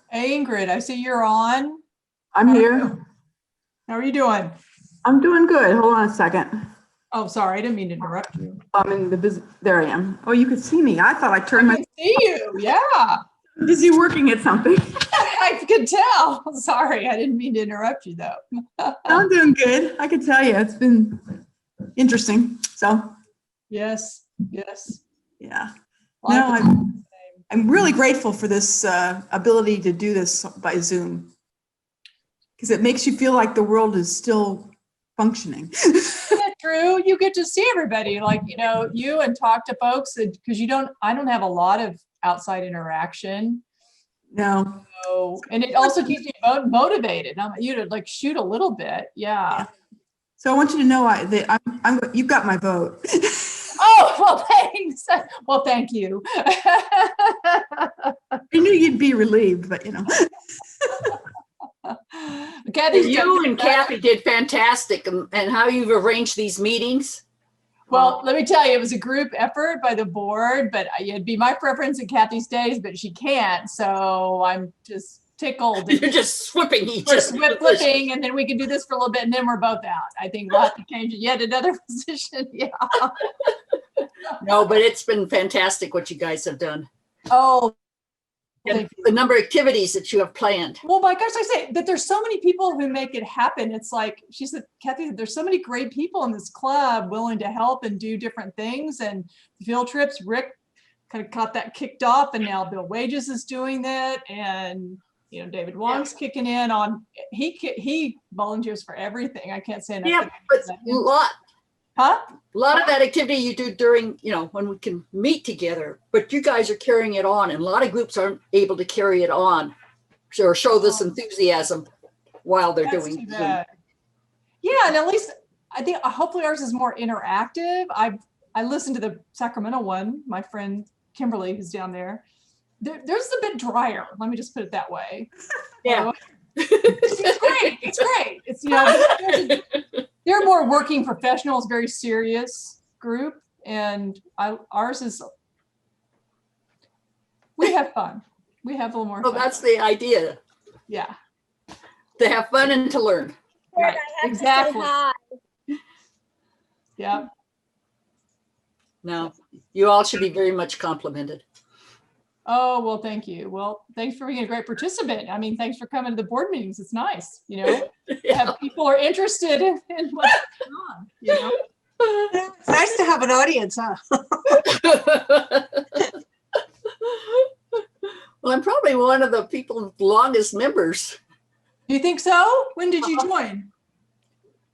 Hey, Ingrid, I see you're on. I'm here. How are you doing? I'm doing good. Hold on a second. Oh, sorry, I didn't mean to interrupt you. I'm in the busy. There I am. Oh, you could see me. I thought I turned I can see you. Yeah. busy working at something. I could tell. Sorry, I didn't mean to interrupt you though. I'm doing good. I can tell you, it's been interesting. So Yes. Yes. yeah. Well, No, I'm really grateful for this ability to do this by Zoom because it makes you feel like the world is still functioning. Isn't that true? You get to see everybody, like, you and talk to folks because I don't have a lot of outside interaction. No. So, and it also keeps me motivated. You to like shoot a little bit. Yeah. So I want you to know you've got my vote. Oh, well, thanks. Well, thank you. I knew you'd be relieved, but Kathy, You and Kathy did fantastic and how you've arranged these meetings. Well, let me tell you, it was a group effort by the board, but it'd be my preference in Kathy stays, but she can't. So I'm just tickled. You're just flipping each We're other. flipping, and then we can do this for a little bit, and then we're both out. I think we'll have to change it yet another position. Yeah. No, but it's been fantastic what you guys have done. Oh, And the number of activities that you have planned. well, my gosh, I say that there's so many people who make it happen. It's like she said, Kathy, there's so many great people in this club willing to help and do different things. And field trips, Rick kind of got that kicked off, and now Bill Wages is doing that, and David Wong's kicking in on. He volunteers for everything. I can't say enough. Yeah, but a lot of that activity you do during, when we can meet together, but you guys are carrying it on, and a lot of groups aren't able to carry it on or show this enthusiasm while they're That's doing too Zoom. bad. Yeah, and at least I think hopefully ours is more interactive. I listened to the Sacramento one, my friend Kimberly, who's down there. There's a bit drier. Let me just put it that way. Yeah. It's great. It's great. It's they're more working professionals, very serious group, and ours is. We have fun. We have a little more. Well, fun. that's the idea. Yeah. To have fun and to learn. Right. Exactly. Yeah. No, you all should be very much complimented. Oh, well, thank you. Well, thanks for being a great participant. I mean, thanks for coming to the board meetings. It's nice, have people are interested in what's going on, It's nice to have an audience, huh? Well, I'm probably one of the people's longest members. Do you think so? When did you join?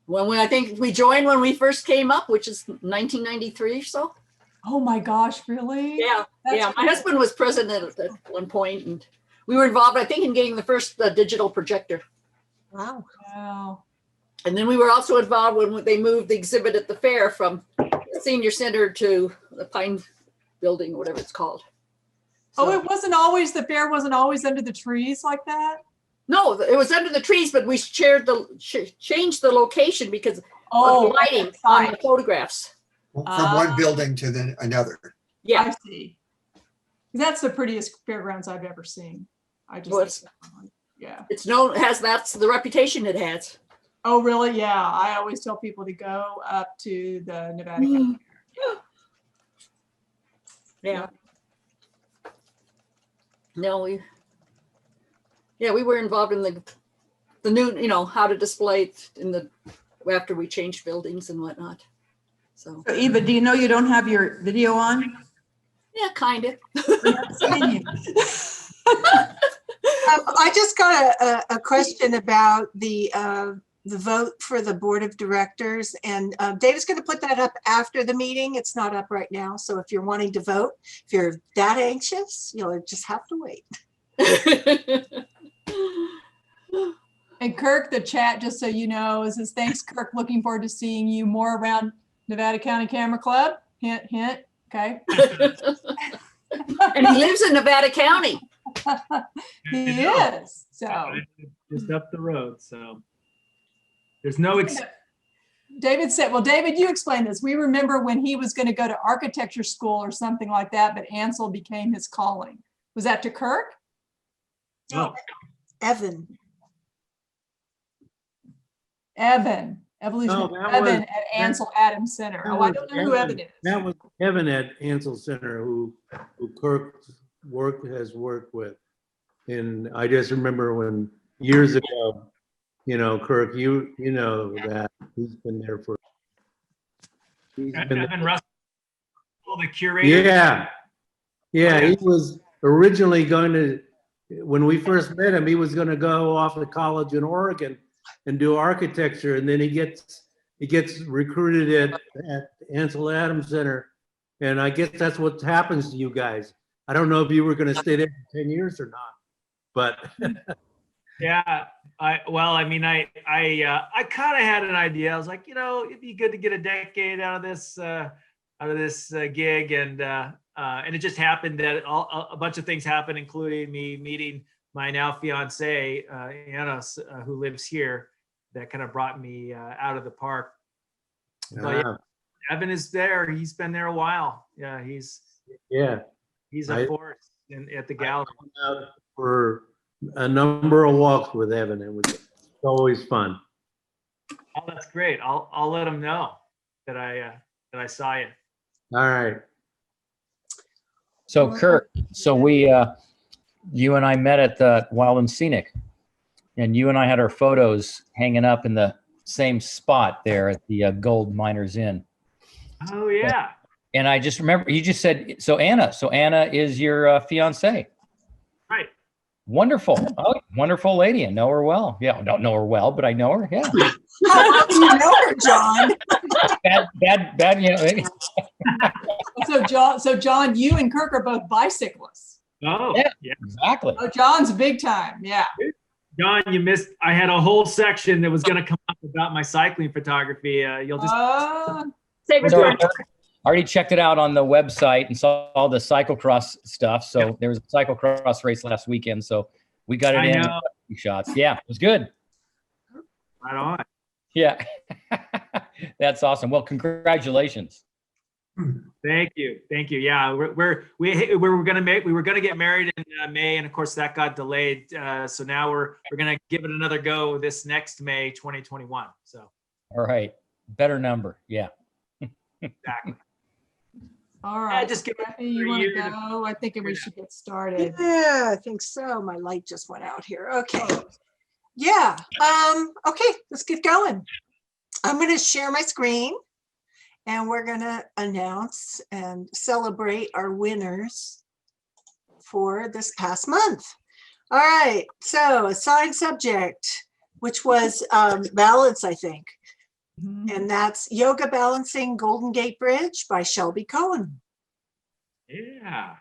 Well, I think we joined when we first came up, which is 1993 or so. Oh my gosh, really? Yeah, That's yeah. My cool. husband was president at one point, and we were involved, I think, in getting the first digital projector. Wow. Wow. And then we were also involved when they moved the exhibit at the fair from the senior center to the Pine Building, whatever it's called. Oh, it wasn't always, the fair wasn't always under the trees like that? No, it was under the trees, but we changed the location because of the lighting on the photographs. From one building to another. Yeah. I see. That's the prettiest fairgrounds I've ever seen. I just, yeah. It's known, that's the reputation it has. Oh, really? Yeah. I always tell people to go up to the Nevada County. Yeah. No, we were involved in the new, how to display it after we changed buildings and whatnot. So Eva, do you know you don't have your video on? Yeah, kind of. I just got a question about the vote for the board of directors, and David's going to put that up after the meeting. It's not up right now, so if you're wanting to vote, if you're that anxious, you'll just have to wait. And Kirk, the chat, just so you know, says, thanks, Kirk. Looking forward to seeing you more around Nevada County Camera Club. Hint, hint. Okay. And he lives in Nevada County. He is. So just up the road. So there's no. David said, well, David, you explain this. We remember when he was going to go to architecture school or something like that, but Ansel became his calling. Was that to Kirk? No, Evan. Evolution No, of that Evan was- at Ansel Adams Center. That Oh, I was don't know who Evan is. That was Evan at Ansel Center who Kirk has worked with. And I just remember when years ago, Kirk, you know that he's been there for. he's been there- Evan Russell, the curator. Yeah. Yeah, he was originally going to, when we first met him, he was going to go off to college in Oregon and do architecture, and then he gets recruited at Ansel Adams Center, and I guess that's what happens to you guys. I don't know if you were going to stay there for 10 years or not, but Yeah, I kind of had an idea. I was like, it'd be good to get a decade out of this gig, and it just happened that a bunch of things happened, including me meeting my now fiance Anna, who lives here, that kind of brought me out of the park. But yeah, Evan is there. He's been there a while. Yeah, he's Yeah. a I- force at the gallery. Out for a number of walks with Evan. It's always fun. Oh, that's great. I'll let him know that I saw you. All right. So Kirk, so you and I met at the Wild and Scenic, and you and I had our photos hanging up in the same spot there at the Gold Miners Inn. Oh yeah. And I just remember you just said, so Anna is your fiance. Right. Wonderful. Oh, wonderful lady. I know her well. Yeah, I don't know her well, but I know her. Yeah. How well do you know her, John? Bad, you know. So John, you and Kirk are both bicyclists. Oh, yeah, exactly. Oh, John's big time. Yeah. John, you missed. I had a whole section that was going to come up about my cycling photography. You'll just save it So for I already checked it out on the website and saw all the cyclocross stuff. So there was a cyclocross race last weekend. So we got it I in know. shots. Yeah, it was good. Right on. Yeah. That's awesome. Well, congratulations. Thank you. Yeah, we were gonna get married in May, and of course that got delayed. So now we're gonna give it another go this next May, 2021. So. All right. Better number. Yeah. Exactly. All right. just give it Kathy, you want to go? I think we should get started. Yeah, I think so. My light just went out here. Okay. Yeah. Okay, let's get going. I'm going to share my screen and we're going to announce and celebrate our winners for this past month. All right. So assigned subject, which was balance, I think. And that's Yoga Balancing Golden Gate Bridge by Shelby Cohen. Yeah.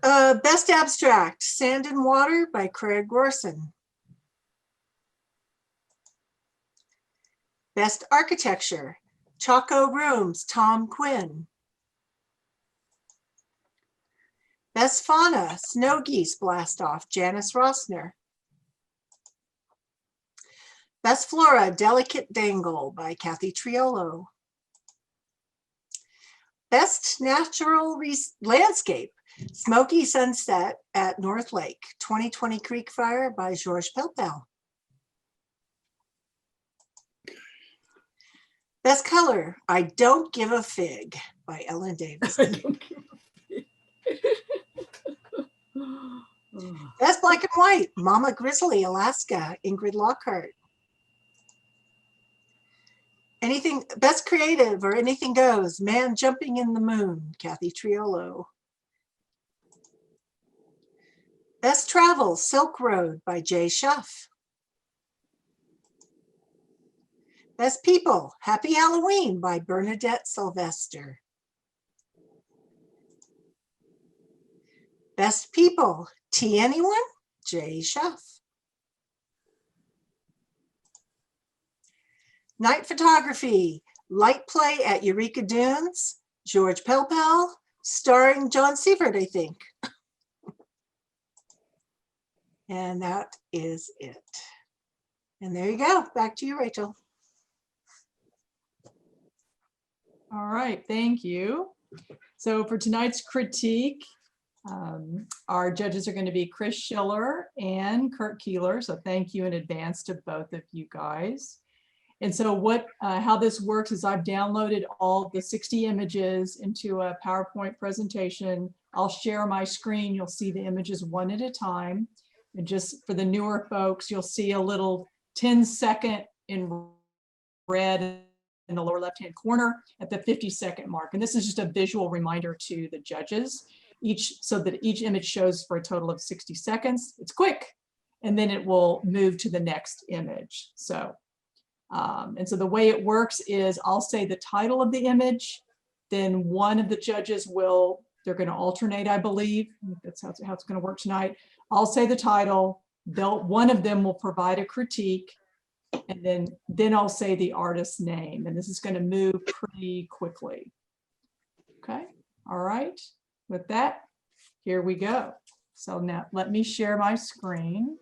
Best Abstract, Sand and Water by Craig Gorson. Best Architecture, Chaco Rooms, Tom Quinn. Best Fauna, Snow Geese Blast Off, Janice Rossner. Best Flora, Delicate Dangle by Kathy Triolo. Best Natural Landscape, Smoky Sunset at North Lake, 2020 Creek Fire by Georges Pelpel. Best Color, I Don't Give a Fig by Ellen Davis. Best Black and White, Mama Grizzly, Alaska, Ingrid Lockhart. Anything, Best Creative or Anything Goes, Man Jumping in the Moon, Kathy Triolo. Best Travel, Silk Road by Jay Schuff. Best People, Happy Halloween by Bernadette Sylvester. Best People, Tea Anyone? Jay Schuff. Night Photography, Light Play at Eureka Dunes, George Pelpel, starring John Sievert, I think. And that is it. And there you go. Back to you, Rachel. All right, thank you. So for tonight's critique, our judges are going to be Chris Schiller and Kirk Keeler. So thank you in advance to both of you guys. And so how this works is I've downloaded all the 60 images into a PowerPoint presentation. I'll share my screen. You'll see the images one at a time. And just for the newer folks, you'll see a little 10-second in red in the lower left-hand corner at the 50-second mark. And this is just a visual reminder to the judges, so that each image shows for a total of 60 seconds. It's quick, and then it will move to the next image. So, and so the way it works is I'll say the title of the image, then one of the judges they're going to alternate, I believe. That's how it's going to work tonight. I'll say the title, one of them will provide a critique, and then I'll say the artist's name, and this is going to move pretty quickly. Okay, all right. With that, here we go. So now let me share my screen.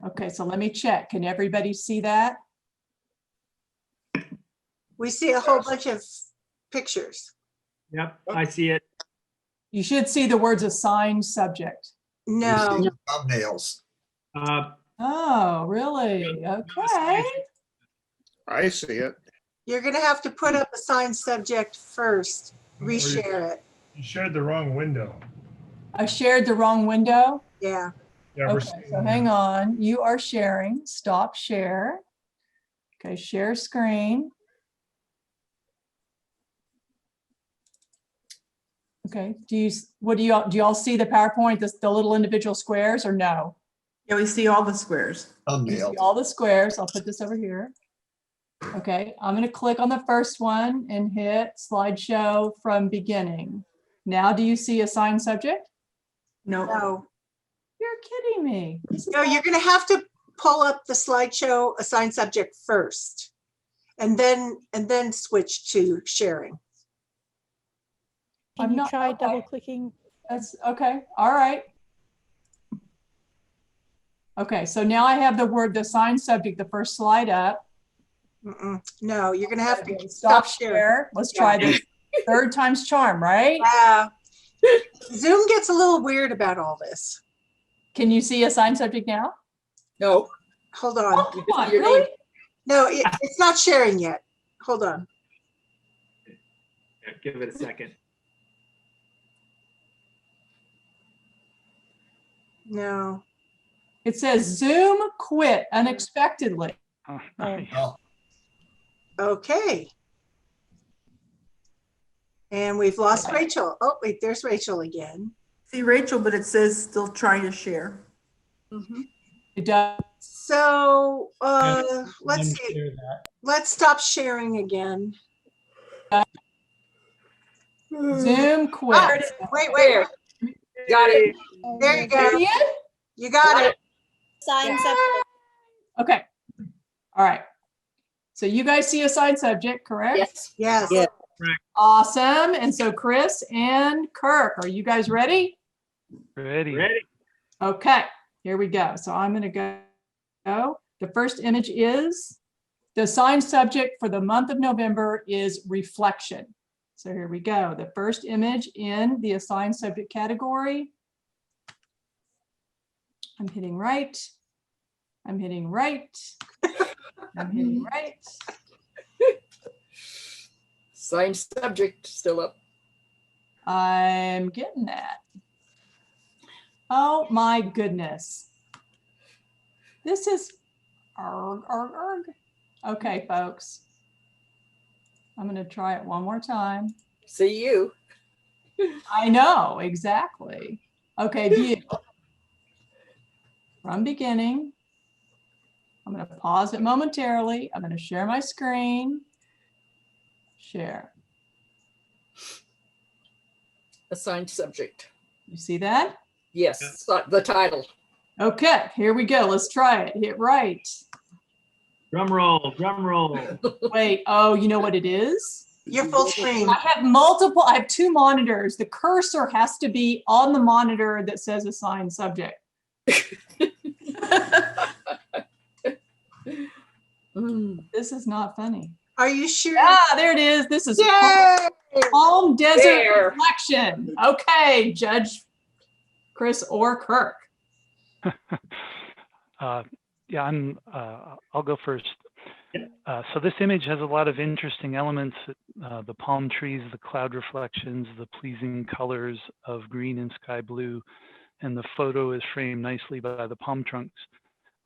Okay, so let me check. Can everybody see that? We see a whole bunch of pictures. Yep, I see it. You should see the words assigned subject. No, Thumbnails. Oh, really? Okay. I see it. you're gonna have to put up assigned subject first, reshare it. You shared the wrong window. I shared the wrong window. Yeah. Yeah, we're Okay, seeing so it hang now. on. You are sharing. Stop share. Okay, share screen. Okay, what do y'all see the PowerPoint, the little individual squares or no? Yeah, we see all the squares. You see all the squares. I'll put this over here. Okay, I'm going to click on the first one and hit slideshow from beginning. Now, do you see assigned subject? No. You're kidding me. No, you're gonna have to pull up the slideshow assigned subject first. And then switch to sharing. Can you try double clicking? That's okay. All right. Okay, so now I have the assigned subject, the first slide up. No, you're gonna have to Stop share. Let's try this. Third time's charm, right? Yeah. Zoom gets a little weird about all this. Can you see assigned subject now? No. Hold on. Oh, come on, really? No, it's not sharing yet. Hold on. Yeah, give it a second. No. It says Zoom quit unexpectedly. Okay. And we've lost Rachel. Oh, wait, there's Rachel again. See Rachel, but it says still trying to share. It does. So Yeah, let's let me see. share that. Let's stop sharing again. Zoom quit. Ah, wait. Got it. There you go. You got it. Sign subject. Okay. All right. So you guys see assigned subject, correct? Yes. Yes. Yeah. Awesome. And so Chris and Kirk, are you guys ready? Ready. Okay, here we go. So I'm going to go. The first image is the assigned subject for the month of November is reflection. So here we go. The first image in the assigned subject category. I'm hitting right. I'm hitting right. I'm hitting right. Signed subject still up. I'm getting that. Oh my goodness. This is arg, arg, arg. Okay, folks. I'm going to try it one more time. See you. I know, exactly. Okay, view. From beginning. I'm going to pause it momentarily. I'm going to share my screen. Share. Assigned subject. You see that? Yes, the title. Okay, here we go. Let's try it. Hit right. Drum roll, drum roll. Wait, oh, you know what it is? Your full screen. I have two monitors. The cursor has to be on the monitor that says assigned subject. This is not funny. Are you sure? Ah, there it is. This is Palm Desert There. Reflection. Okay, Judge Chris or Kirk. Yeah, I'll go first. So this image has a lot of interesting elements, the palm trees, the cloud reflections, the pleasing colors of green and sky blue, and the photo is framed nicely by the palm trunks.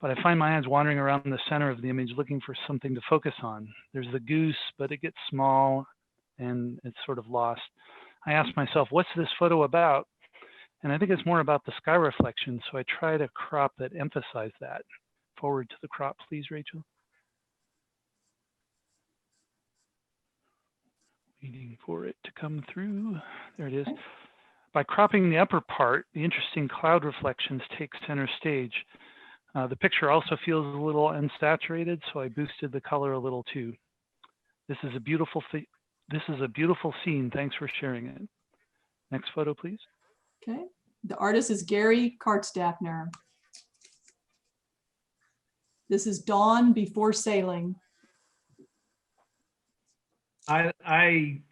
But I find my eyes wandering around the center of the image looking for something to focus on. There's the goose, but it gets small and it's sort of lost. I ask myself, what's this photo about? And I think it's more about the sky reflection, so I try to crop that emphasize that. Forward to the crop, please, Rachel. Waiting for it to come through. There it is. By cropping the upper part, the interesting cloud reflections take center stage. The picture also feels a little unsaturated, so I boosted the color a little too. This is a beautiful scene. Thanks for sharing it. Next photo, please. Okay. The artist is Gary Kartstaffner. This is dawn before sailing. I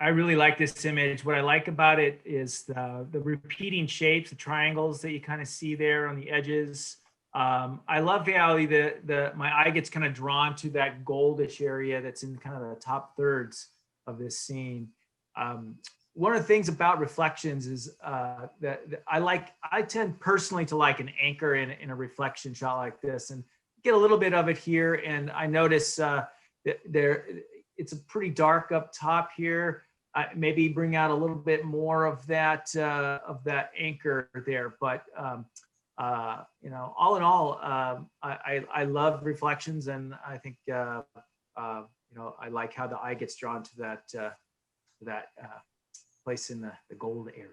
really like this image. What I like about it is the repeating shapes, the triangles that you kind of see there on the edges. I love how my eye gets kind of drawn to that goldish area that's in kind of the top thirds of this scene. One of the things about reflections is that I tend personally to like an anchor in a reflection shot like this, and get a little bit of it here. And I notice that it's a pretty dark up top here. Maybe bring out a little bit more of that anchor there. But you know, all in all, I love reflections, and I think you know, I like how the eye gets drawn to that place in the gold area.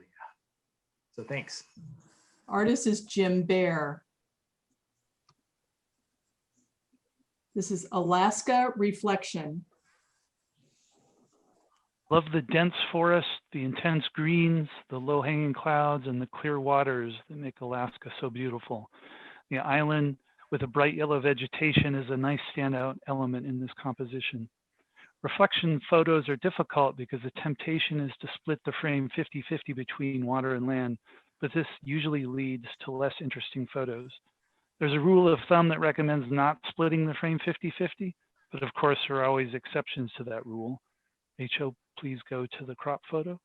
So thanks. Artist is Jim Bear. This is Alaska Reflection. Love the dense forest, the intense greens, the low-hanging clouds, and the clear waters that make Alaska so beautiful. The island with a bright yellow vegetation is a nice standout element in this composition. Reflection photos are difficult because the temptation is to split the frame 50-50 between water and land, but this usually leads to less interesting photos. There's a rule of thumb that recommends not splitting the frame 50-50, but of course there are always exceptions to that rule. HO, please go to the crop photo.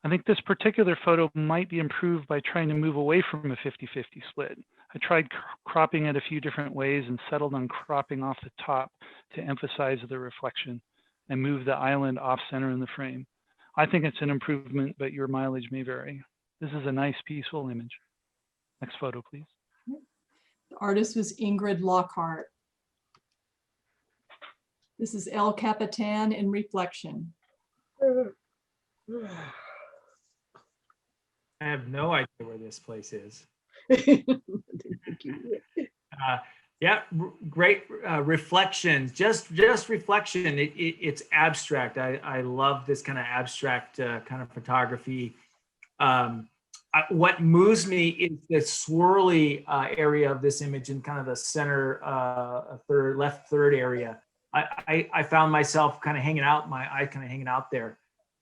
I think this particular photo might be improved by trying to move away from a 50-50 split. I tried cropping it a few different ways and settled on cropping off the top to emphasize the reflection and move the island off center in the frame. I think it's an improvement, but your mileage may vary. This is a nice, peaceful image. Next photo, please. The artist was Ingrid Lockhart. This is El Capitan in reflection. I have no idea where this place is. Yeah, great reflections. Just reflection. It's abstract. I love this kind of abstract kind of photography. What moves me is the swirly area of this image in kind of the center left third area. I found myself kind of hanging out, my eye kind of hanging out there.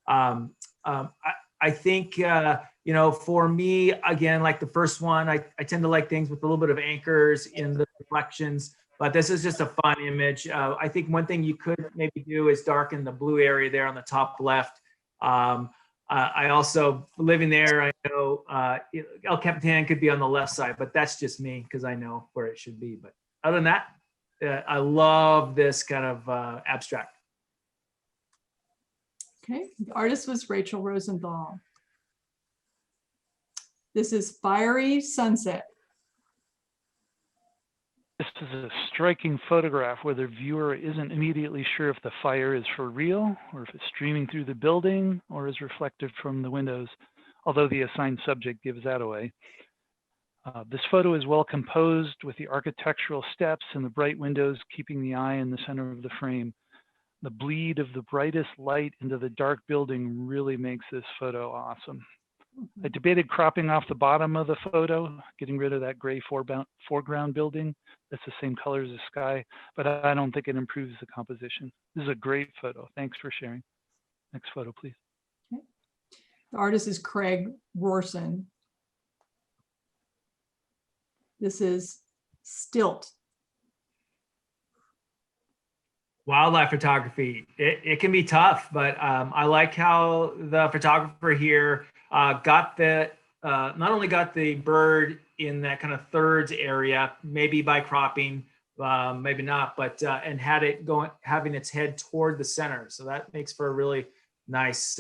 I think, you know, for me, again, like the first one, I tend to like things with a little bit of anchors in the reflections, but this is just a fun image. I think one thing you could maybe do is darken the blue area there on the top left. I also, living there, I know El Capitan could be on the left side, but that's just me because I know where it should be. But other than that, I love this kind of abstract. Okay, the artist was Rachel Rosenthal. This is Fiery Sunset. This is a striking photograph where the viewer isn't immediately sure if the fire is for real or if it's streaming through the building or is reflected from the windows, although the assigned subject gives that away. This photo is well composed with the architectural steps and the bright windows keeping the eye in the center of the frame. The bleed of the brightest light into the dark building really makes this photo awesome. I debated cropping off the bottom of the photo, getting rid of that gray foreground building that's the same color as the sky, but I don't think it improves the composition. This is a great photo. Thanks for sharing. Next photo, please. Okay. The artist is Craig Rorson. This is Stilt. Wildlife photography, it can be tough, but I like how the photographer here got the not only got the bird in that kind of thirds area, maybe by cropping, maybe not, but and had it having its head toward the center. So that makes for a really nice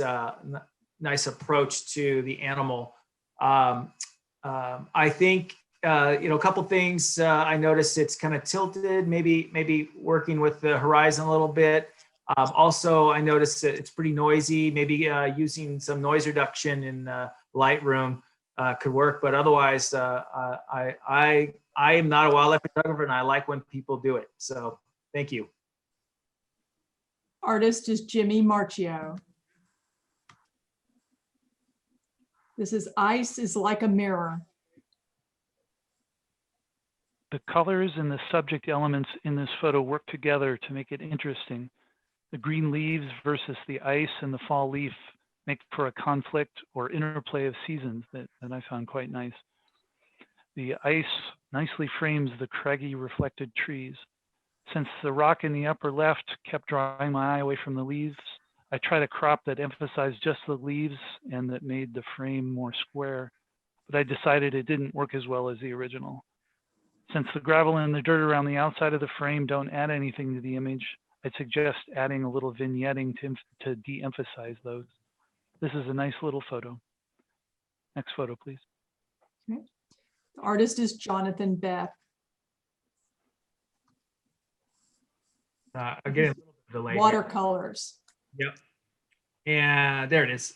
nice approach to the animal. I think you know, a couple things I noticed it's kind of tilted, maybe working with the horizon a little bit. Also, I noticed that it's pretty noisy, maybe using some noise reduction in Lightroom could work, but otherwise I am not a wildlife photographer and I like when people do it. So thank you. Artist is Jimmy Marchio. This is Ice is Like a Mirror. The colors and the subject elements in this photo work together to make it interesting. The green leaves versus the ice and the fall leaf make for a conflict or interplay of seasons that I found quite nice. The ice nicely frames the craggy reflected trees. Since the rock in the upper left kept drawing my eye away from the leaves, I tried a crop that emphasized just the leaves and that made the frame more square, but I decided it didn't work as well as the original. Since the gravel and the dirt around the outside of the frame don't add anything to the image, I'd suggest adding a little vignetting to de-emphasize those. This is a nice little photo. Next photo, please. Okay. The artist is Jonathan Beck. Again, a little bit delayed. Watercolors. Yep. And there it is.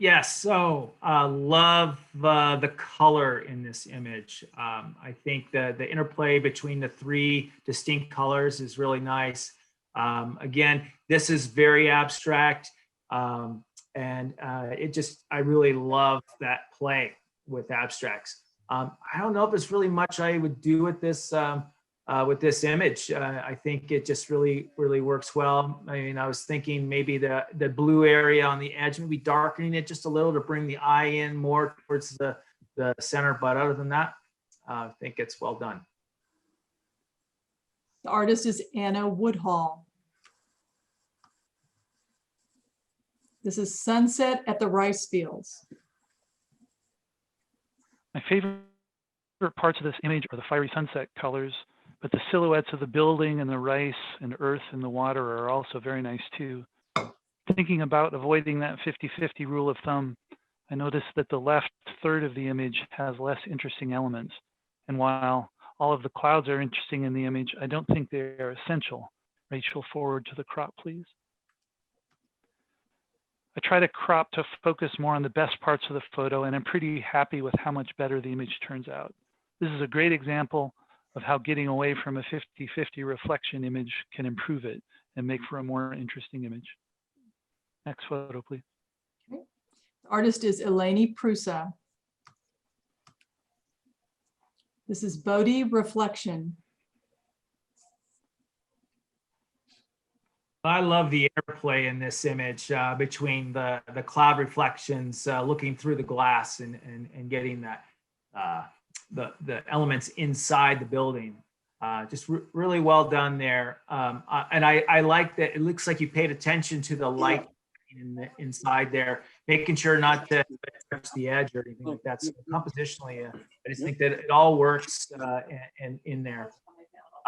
Yes, so love the color in this image. I think the interplay between the three distinct colors is really nice. Again, this is very abstract. And I really love that play with abstracts. I don't know if there's really much I would do with this image. I think it just really works well. I mean, I was thinking maybe the blue area on the edge, maybe darkening it just a little to bring the eye in more towards the center. But other than that, I think it's well done. The artist is Anna Woodhall. This is Sunset at the Rice Fields. My favorite parts of this image are the fiery sunset colors, but the silhouettes of the building and the rice and earth and the water are also very nice too. Thinking about avoiding that 50-50 rule of thumb, I noticed that the left third of the image has less interesting elements. And while all of the clouds are interesting in the image, I don't think they are essential. Rachel, forward to the crop, please. I try to crop to focus more on the best parts of the photo, and I'm pretty happy with how much better the image turns out. This is a great example of how getting away from a 50-50 reflection image can improve it and make for a more interesting image. Next photo, please. Okay. The artist is Eleni Prusa. This is Bodhi Reflection. I love the interplay in this image between the cloud reflections looking through the glass and getting that the elements inside the building. Just really well done there. And I like that it looks like you paid attention to the light inside there, making sure not to touch the edge or anything like that. So compositionally, I just think that it all works in there.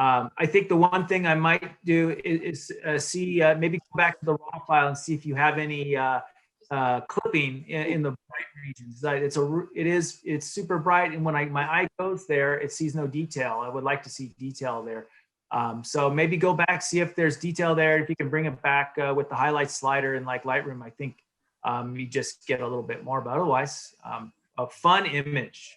I think the one thing I might do is see, maybe go back to the raw file and see if you have any clipping in the bright regions. It's super bright, and when my eye goes there, it sees no detail. I would like to see detail there. So maybe go back, see if there's detail there. If you can bring it back with the highlight slider in like Lightroom, I think you just get a little bit more. But otherwise, a fun image.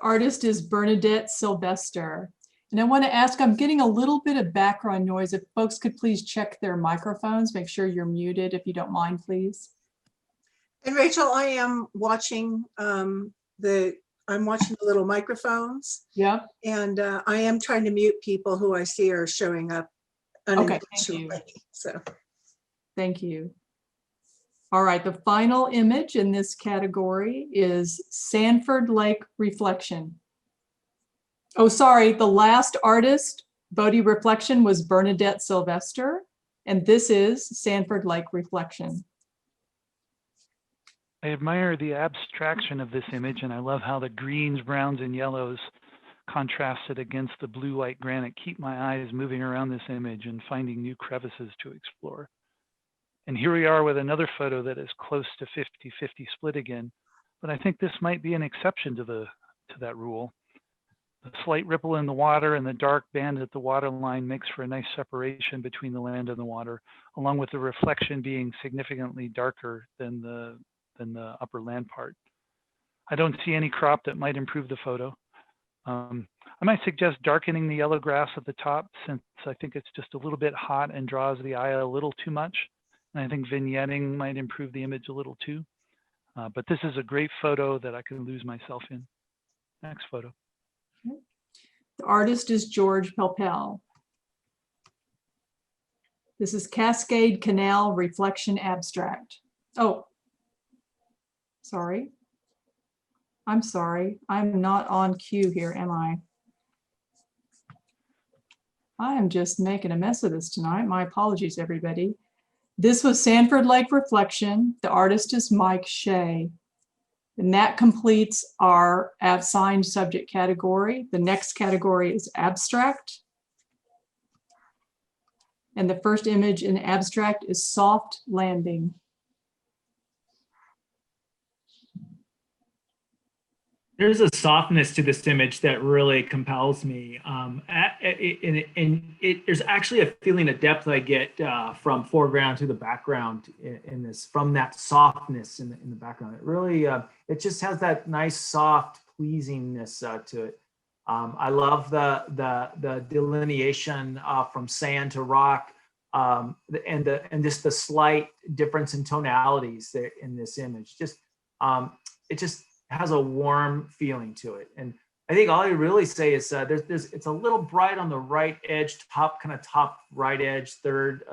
Artist is Bernadette Sylvester. And I want to ask, I'm getting a little bit of background noise. If folks could please check their microphones, make sure you're muted if you don't mind, please. And Rachel, I am watching the little microphones. Yeah. And I am trying to mute people who I see are showing up Okay, thank you. So Thank you. All right, the final image in this category is Sanford Lake Reflection. Oh, sorry, the last artist, Bodhi Reflection, was Bernadette Sylvester, and this is Sanford Lake Reflection. I admire the abstraction of this image, and I love how the greens, browns, and yellows contrasted against the blue-white granite keep my eyes moving around this image and finding new crevices to explore. And here we are with another photo that is close to 50-50 split again, but I think this might be an exception to that rule. The slight ripple in the water and the dark band at the water line makes for a nice separation between the land and the water, along with the reflection being significantly darker than the upper land part. I don't see any crop that might improve the photo. I might suggest darkening the yellow grass at the top, since I think it's just a little bit hot and draws the eye a little too much. And I think vignetting might improve the image a little too. But this is a great photo that I can lose myself in. Next photo. The artist is George Pelpel. This is Cascade Canal Reflection Abstract. Oh, sorry. I'm sorry. I'm not on cue here, am I? I am just making a mess of this tonight. My apologies, everybody. This was Sanford Lake Reflection. The artist is Mike Shea. And that completes our assigned subject category. The next category is abstract. And the first image in abstract is Soft Landing. There's a softness to this image that really compels me. There's actually a feeling of depth I get from foreground to the background in this, from that softness in the background. It really, it just has that nice, soft pleasingness to it. I love the delineation from sand to rock, and just the slight difference in tonalities there in this image. Just it just has a warm feeling to it. And I think all I really say is it's a little bright on the right edge, top right edge, third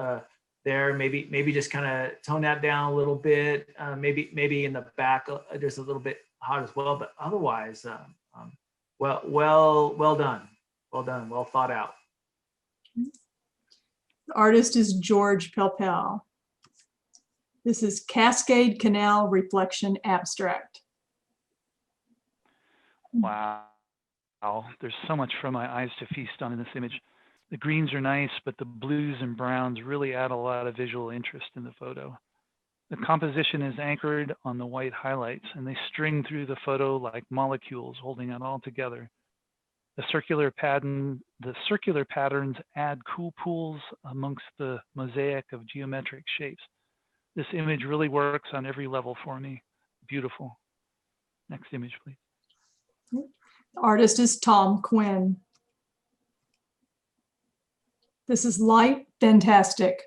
there. Maybe just kind of tone that down a little bit. Maybe in the back there's a little bit hot as well. But otherwise, well done, well thought out. The artist is George Pelpel. This is Cascade Canal Reflection Abstract. Wow. There's so much for my eyes to feast on in this image. The greens are nice, but the blues and browns really add a lot of visual interest in the photo. The composition is anchored on the white highlights, and they string through the photo like molecules holding it all together. The circular patterns add cool pools amongst the mosaic of geometric shapes. This image really works on every level for me. Beautiful. Next image, please. The artist is Tom Quinn. This is Light Fantastic.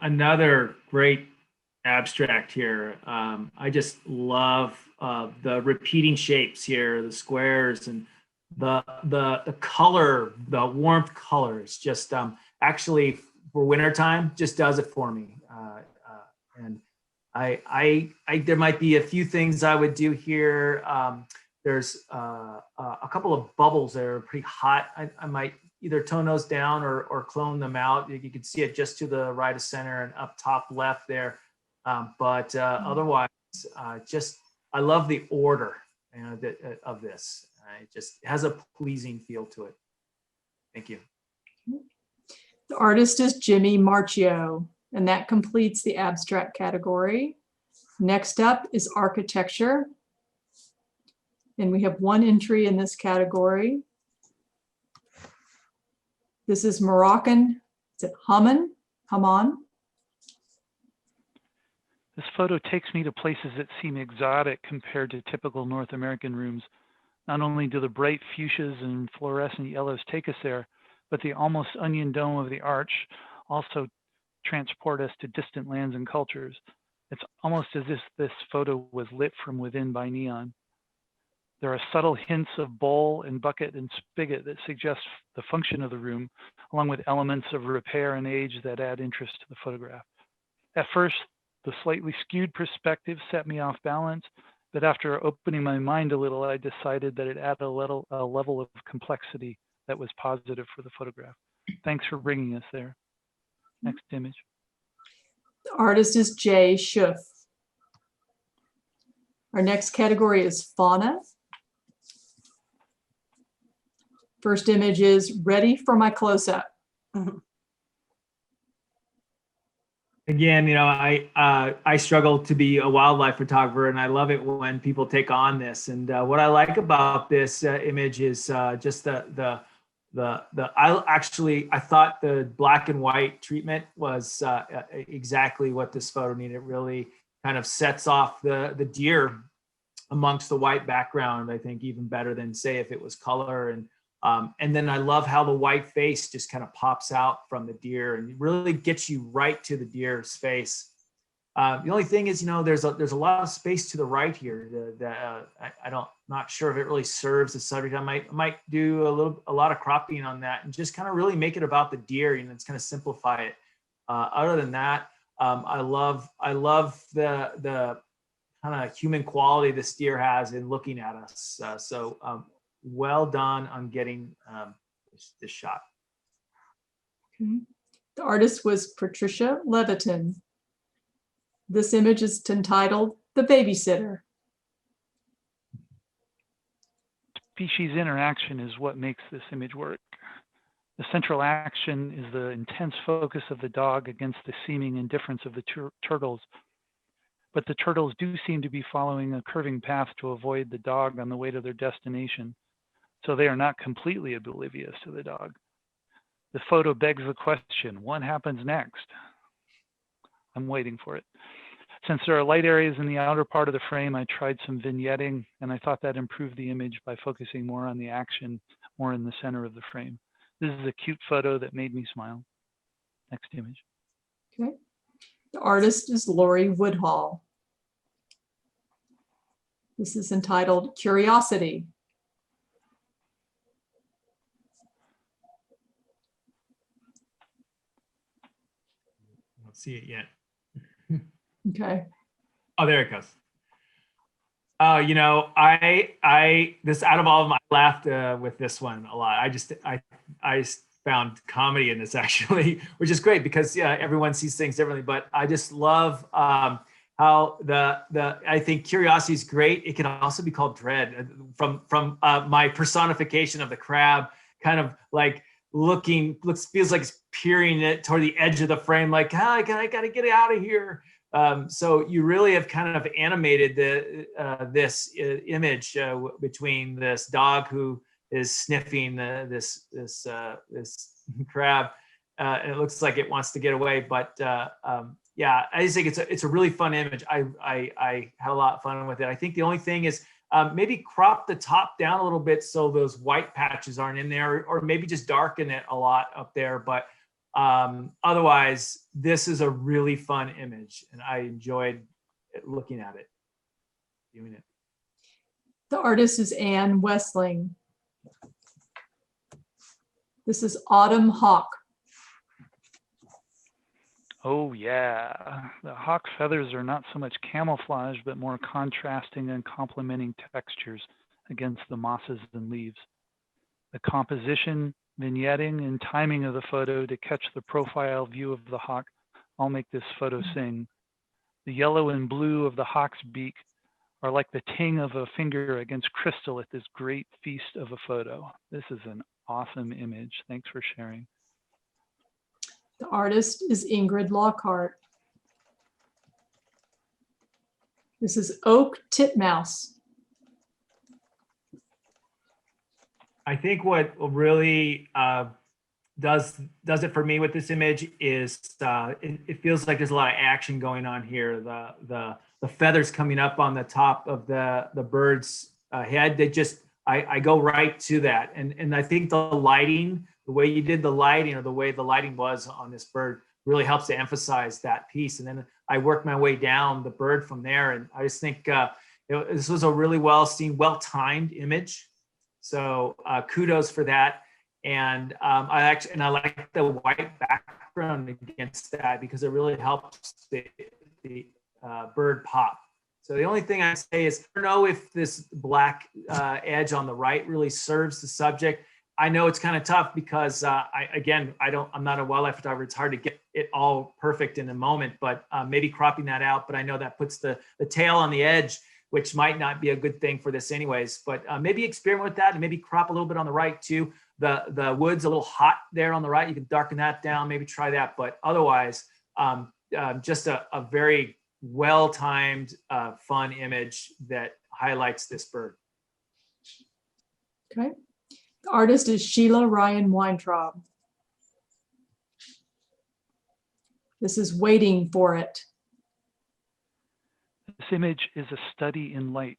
Another great abstract here. I just love the repeating shapes here, the squares, and the color, the warmth colors. Just actually for wintertime, just does it for me. And I there might be a few things I would do here. There's a couple of bubbles that are pretty hot. I might either tone those down or clone them out. You can see it just to the right of center and up top left there. Otherwise, I love the order of this. It just has a pleasing feel to it. Thank you. The artist is Jimmy Marchio, and that completes the abstract category. Next up is architecture. And we have one entry in this category. This is Moroccan, is it Haman? This photo takes me to places that seem exotic compared to typical North American rooms. Not only do the bright fuchsias and fluorescent yellows take us there, but the almost onion dome of the arch also transport us to distant lands and cultures. It's almost as if this photo was lit from within by neon. There are subtle hints of bowl and bucket and spigot that suggest the function of the room, along with elements of repair and age that add interest to the photograph. At first, the slightly skewed perspective set me off balance, but after opening my mind a little, I decided that it added a level of complexity that was positive for the photograph. Thanks for bringing us there. Next image. The artist is Jay Schuff. Our next category is fauna. First image is ready for my close-up. Again, I struggle to be a wildlife photographer, and I love it when people take on this. And what I like about this image is just I thought the black and white treatment was exactly what this photo needed. It really kind of sets off the deer amongst the white background, I think, even better than, say, if it was color. And then I love how the white face just kind of pops out from the deer and really gets you right to the deer's face. The only thing is, there's a lot of space to the right here that not sure if it really serves the subject. I might do a lot of cropping on that and just kind of really make it about the deer, it's kind of simplify it. Other than that, I love the kind of human quality this deer has in looking at us. So well done on getting this shot. Okay. The artist was Patricia Leviton. This image is entitled The Babysitter. Species interaction is what makes this image work. The central action is the intense focus of the dog against the seeming indifference of the turtles. But the turtles do seem to be following a curving path to avoid the dog on the way to their destination. So they are not completely oblivious to the dog. The photo begs the question, what happens next? I'm waiting for it. Since there are light areas in the outer part of the frame, I tried some vignetting, and I thought that improved the image by focusing more on the action, more in the center of the frame. This is a cute photo that made me smile. Next image. Okay. The artist is Lori Woodhall. This is entitled Curiosity. I don't see it yet. Okay. Oh, there it goes. This out of all of them, I laughed with this one a lot. I found comedy in this actually, which is great because everyone sees things differently. But I just love how I think curiosity is great. It can also be called dread from my personification of the crab, kind of like feels like it's peering it toward the edge of the frame, like, I gotta get out of here. So you really have kind of animated this image between this dog who is sniffing this crab, and it looks like it wants to get away. But yeah, I just think it's a really fun image. I had a lot of fun with it. I think the only thing is maybe crop the top down a little bit so those white patches aren't in there, or maybe just darken it a lot up there. But otherwise, this is a really fun image, and I enjoyed looking at it, viewing it. The artist is Anne Westling. This is Autumn Hawk. Oh yeah, the hawk feathers are not so much camouflage, but more contrasting and complementing textures against the mosses and leaves. The composition, vignetting, and timing of the photo to catch the profile view of the hawk all make this photo sing. The yellow and blue of the hawk's beak are like the ting of a finger against crystal at this great feast of a photo. This is an awesome image. Thanks for sharing. The artist is Ingrid Lockhart. This is Oak Titmouse. I think what really does it for me with this image is it feels like there's a lot of action going on here. The feathers coming up on the top of the bird's head, I go right to that. And I think the lighting, the way you did the lighting, or the way the lighting was on this bird, really helps to emphasize that piece. And then I worked my way down the bird from there. And I just think this was a really well seen, well-timed image. So kudos for that. And I like the white background against that, because it really helps the bird pop. So the only thing I say is, I don't know if this black edge on the right really serves the subject. I know it's kind of tough because I'm not a wildlife photographer. It's hard to get it all perfect in a moment, but maybe cropping that out. But I know that puts the tail on the edge, which might not be a good thing for this anyways. But maybe experiment with that, and maybe crop a little bit on the right too. The wood's a little hot there on the right. You can darken that down, maybe try that. But otherwise, just a very well-timed, fun image that highlights this bird. Okay. The artist is Sheila Ryan Weintraub. This is Waiting for It. This image is a study in light.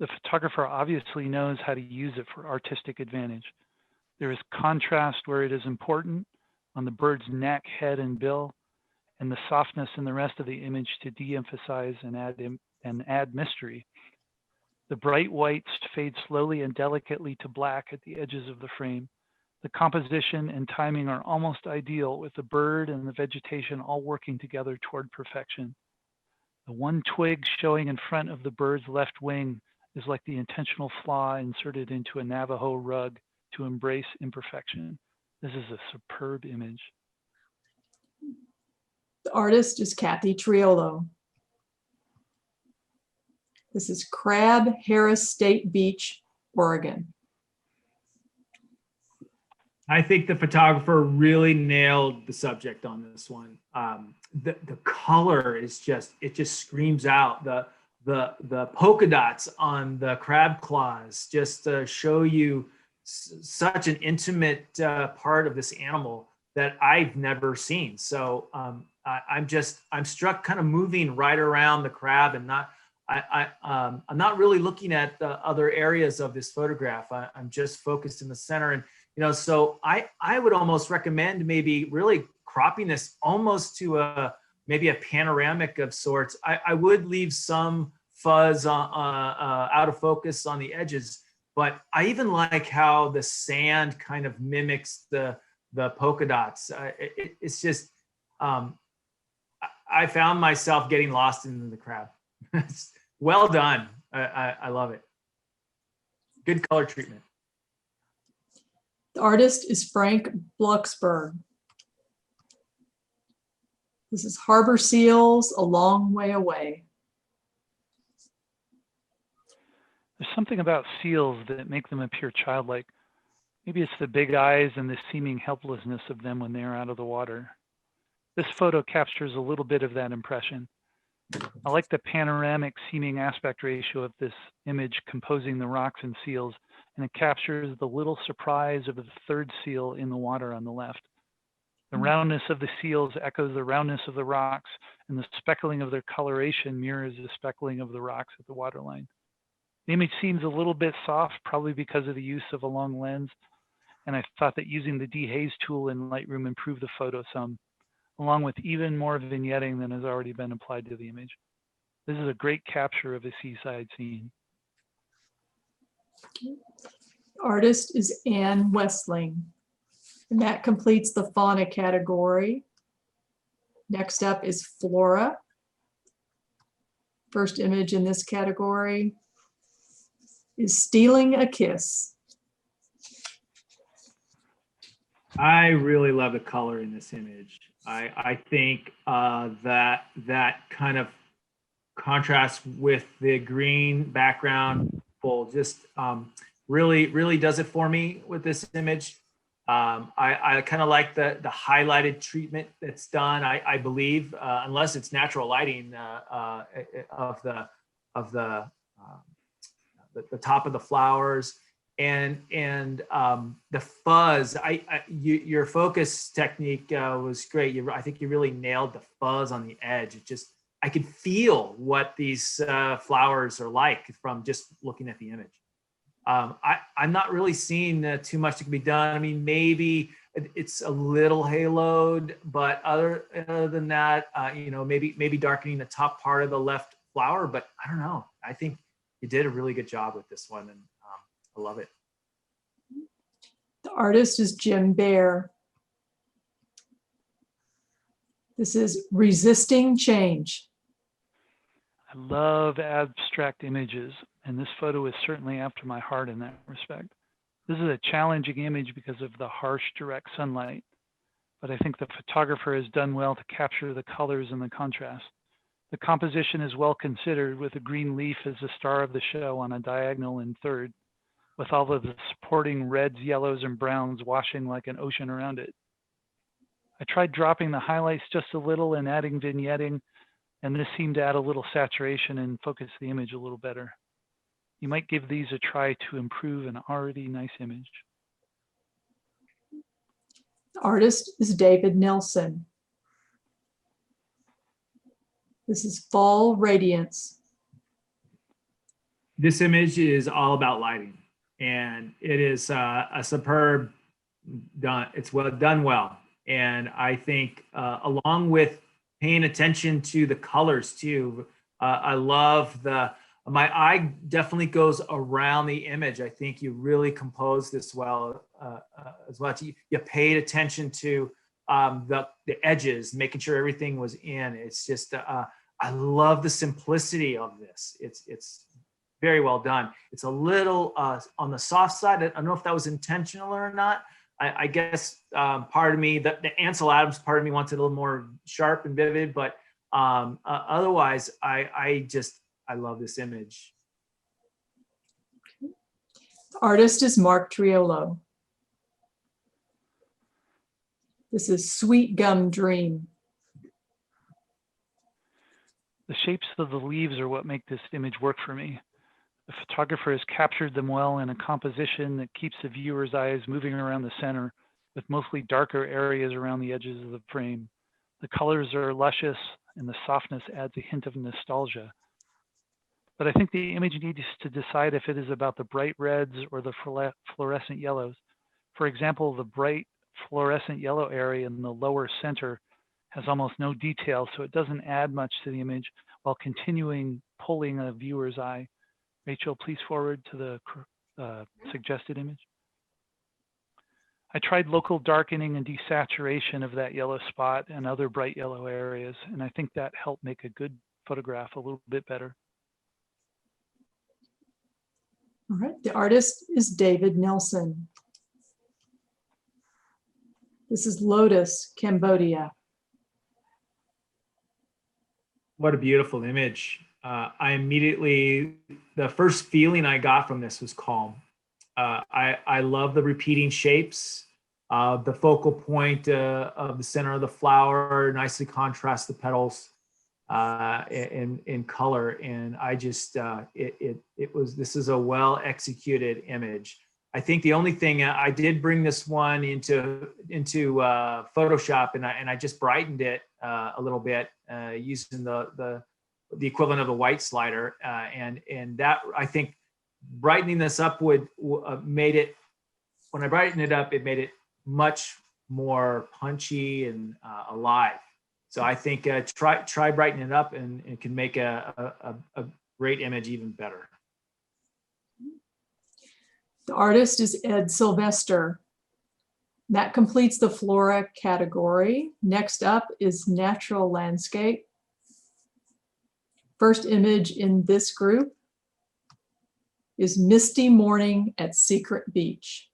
The photographer obviously knows how to use it for artistic advantage. There is contrast where it is important on the bird's neck, head, and bill, and the softness in the rest of the image to de-emphasize and add mystery. The bright whites fade slowly and delicately to black at the edges of the frame. The composition and timing are almost ideal, with the bird and the vegetation all working together toward perfection. The one twig showing in front of the bird's left wing is like the intentional flaw inserted into a Navajo rug to embrace imperfection. This is a superb image. The artist is Kathy Triolo. This is Crab Harris State Beach, Oregon. I think the photographer really nailed the subject on this one. The color is it just screams out. The polka dots on the crab claws just show you such an intimate part of this animal that I've never seen. So I'm struck kind of moving right around the crab and I'm not really looking at the other areas of this photograph. I'm just focused in the center. And so I would almost recommend maybe really cropping this almost to maybe a panoramic of sorts. I would leave some fuzz out of focus on the edges, but I even like how the sand kind of mimics the polka dots. It's just, I found myself getting lost in the crab. Well done. I love it. Good color treatment. The artist is Frank Blucksberg. This is Harbor Seals, A Long Way Away. There's something about seals that make them appear childlike. Maybe it's the big eyes and the seeming helplessness of them when they're out of the water. This photo captures a little bit of that impression. I like the panoramic seeming aspect ratio of this image composing the rocks and seals, and it captures the little surprise of the third seal in the water on the left. The roundness of the seals echoes the roundness of the rocks, and the speckling of their coloration mirrors the speckling of the rocks at the waterline. The image seems a little bit soft, probably because of the use of a long lens, and I thought that using the dehaze tool in Lightroom improved the photo some, along with even more vignetting than has already been applied to the image. This is a great capture of a seaside scene. Artist is Ann Westling. And that completes the fauna category. Next up is flora. First image in this category is Stealing a Kiss. I really love the color in this image. I think that kind of contrast with the green background just really does it for me with this image. I kind of like the highlighted treatment that's done. I believe, unless it's natural lighting of the top of the flowers and the fuzz. Your focus technique was great. I think you really nailed the fuzz on the edge. I could feel what these flowers are like from just looking at the image. I'm not really seeing too much that can be done. I mean, maybe it's a little haloed, but other than that, maybe darkening the top part of the left flower, but I don't know. I think you did a really good job with this one, and I love it. The artist is Jim Bear. This is Resisting Change. I love abstract images, and this photo is certainly after my heart in that respect. This is a challenging image because of the harsh, direct sunlight, but I think the photographer has done well to capture the colors and the contrast. The composition is well considered, with a green leaf as the star of the show on a diagonal in third, with all of the supporting reds, yellows, and browns washing like an ocean around it. I tried dropping the highlights just a little and adding vignetting, and this seemed to add a little saturation and focus the image a little better. You might give these a try to improve an already nice image. The artist is David Nelson. This is Fall Radiance. This image is all about lighting, and it is a superb done. It's done well, and I think along with paying attention to the colors too. I love my eye definitely goes around the image. I think you really composed this well as well. You paid attention to the edges, making sure everything was in. It's just, I love the simplicity of this. It's very well done. It's a little on the soft side. I don't know if that was intentional or not. I guess part of me, the Ansel Adams part of me wants it a little more sharp and vivid, but otherwise, I love this image. The artist is Mark Triolo. This is Sweet Gum Dream. The shapes of the leaves are what make this image work for me. The photographer has captured them well in a composition that keeps the viewer's eyes moving around the center, with mostly darker areas around the edges of the frame. The colors are luscious, and the softness adds a hint of nostalgia. But I think the image needs to decide if it is about the bright reds or the fluorescent yellows. For example, the bright fluorescent yellow area in the lower center has almost no detail, so it doesn't add much to the image while continuing pulling a viewer's eye. Rachel, please forward to the suggested image. I tried local darkening and desaturation of that yellow spot and other bright yellow areas, and I think that helped make a good photograph a little bit better. All right, the artist is David Nelson. This is Lotus, Cambodia. What a beautiful image. The first feeling I got from this was calm. I love the repeating shapes. The focal point of the center of the flower nicely contrasts the petals in color. And I just, this is a well executed image. I think the only thing, I did bring this one into Photoshop, and I just brightened it a little bit using the equivalent of the white slider, and that, I think brightening this up made it, when I brightened it up, it made it much more punchy and alive. So I think try brightening it up, and it can make a great image even better. The artist is Ed Sylvester. That completes the flora category. Next up is natural landscape. First image in this group is Misty Morning at Secret Beach.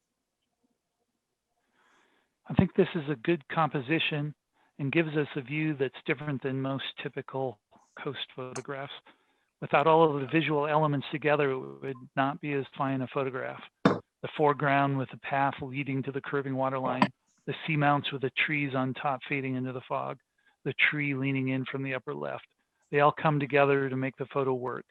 I think this is a good composition and gives us a view that's different than most typical coast photographs. Without all of the visual elements together, it would not be as fine a photograph. The foreground with the path leading to the curving waterline, the seamounts with the trees on top fading into the fog, the tree leaning in from the upper left. They all come together to make the photo work.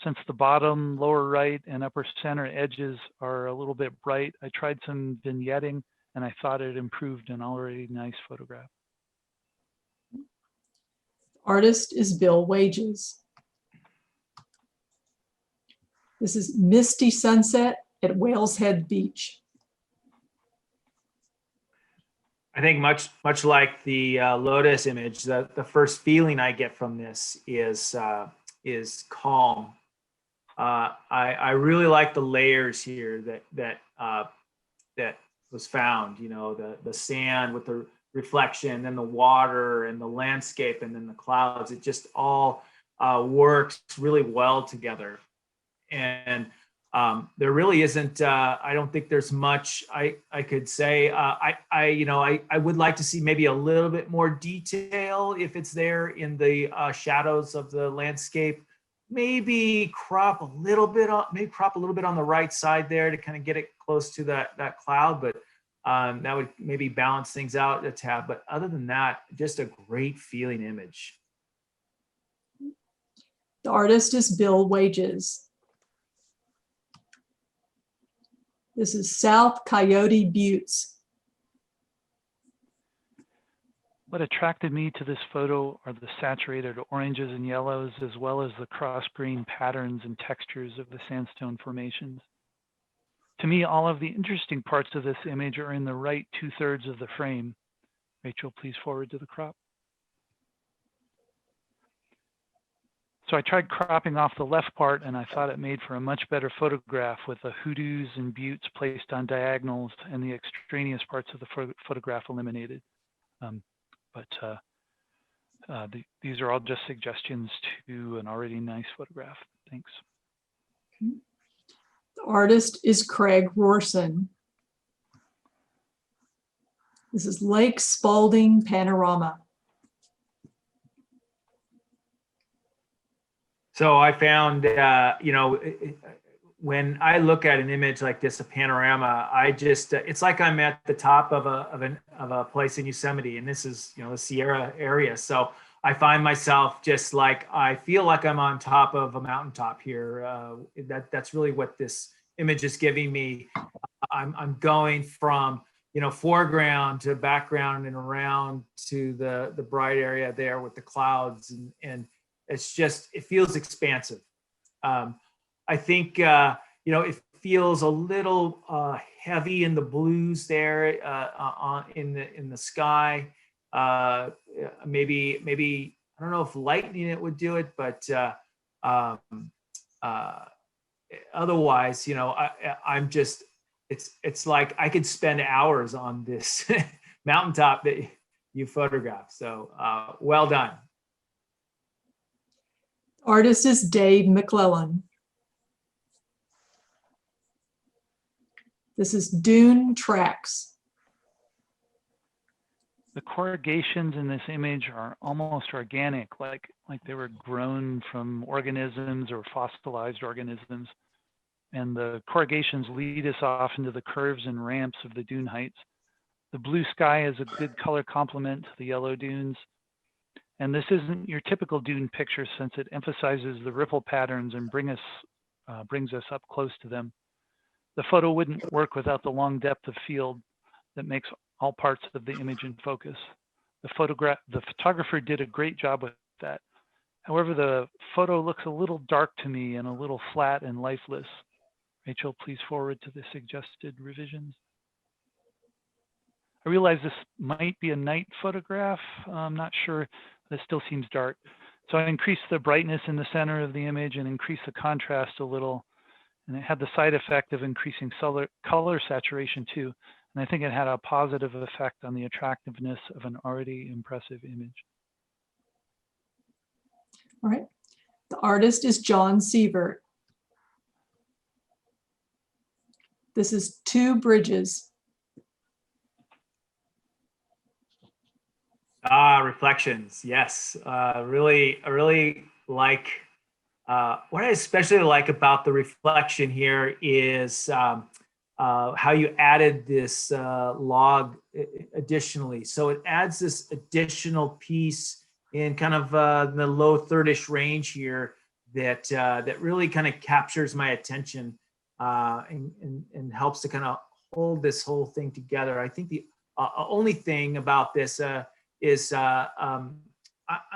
Since the bottom, lower right, and upper center edges are a little bit bright, I tried some vignetting, and I thought it improved an already nice photograph. Artist is Bill Wages. This is Misty Sunset at Whales Head Beach. I think much like the Lotus image, the first feeling I get from this is calm. I really like the layers here that was found. You know, the sand with the reflection, and the water, and the landscape, and then the clouds. It just all works really well together. And there really isn't, I don't think there's much I could say. I would like to see maybe a little bit more detail if it's there in the shadows of the landscape. Maybe crop a little bit on the right side there to kind of get it close to that cloud, but that would maybe balance things out a tad. But other than that, just a great feeling image. The artist is Bill Wages. This is South Coyote Buttes. What attracted me to this photo are the saturated oranges and yellows, as well as the cross green patterns and textures of the sandstone formations. To me, all of the interesting parts of this image are in the right 2/3 of the frame. Rachel, please forward to the crop. So I tried cropping off the left part, and I thought it made for a much better photograph with the hoodoos and buttes placed on diagonals and the extraneous parts of the photograph eliminated. These are all just suggestions to an already nice photograph. Thanks. The artist is Craig Rorson. This is Lake Spalding Panorama. So I found, when I look at an image like this, a panorama, I just, it's like I'm at the top of a place in Yosemite, and this is, the Sierra area. So I find myself just like, I feel like I'm on top of a mountaintop here. That's really what this image is giving me. I'm going from, foreground to background and around to the bright area there with the clouds, and it's just, it feels expansive. I think, it feels a little heavy in the blues there in the sky. Maybe I don't know if lightning it would do it, but otherwise, I'm just, it's like I could spend hours on this mountaintop that you photographed. So well done. Artist is Dave McClellan. This is Dune Tracks. The corrugations in this image are almost organic, like they were grown from organisms or fossilized organisms. And the corrugations lead us off into the curves and ramps of the dune heights. The blue sky is a good color complement to the yellow dunes. And this isn't your typical dune picture, since it emphasizes the ripple patterns and brings us up close to them. The photo wouldn't work without the long depth of field that makes all parts of the image in focus. The photographer did a great job with that. However, the photo looks a little dark to me and a little flat and lifeless. Rachel, please forward to the suggested revisions. I realize this might be a night photograph. I'm not sure. It still seems dark. So I increased the brightness in the center of the image and increased the contrast a little. And it had the side effect of increasing color saturation too. And I think it had a positive effect on the attractiveness of an already impressive image. All right. The artist is John Sievert. This is Two Bridges. Reflections. Yes. I really like, what I especially like about the reflection here is how you added this log additionally. So it adds this additional piece in kind of the low thirdish range here that really kind of captures my attention and helps to kind of hold this whole thing together. I think the only thing about this is I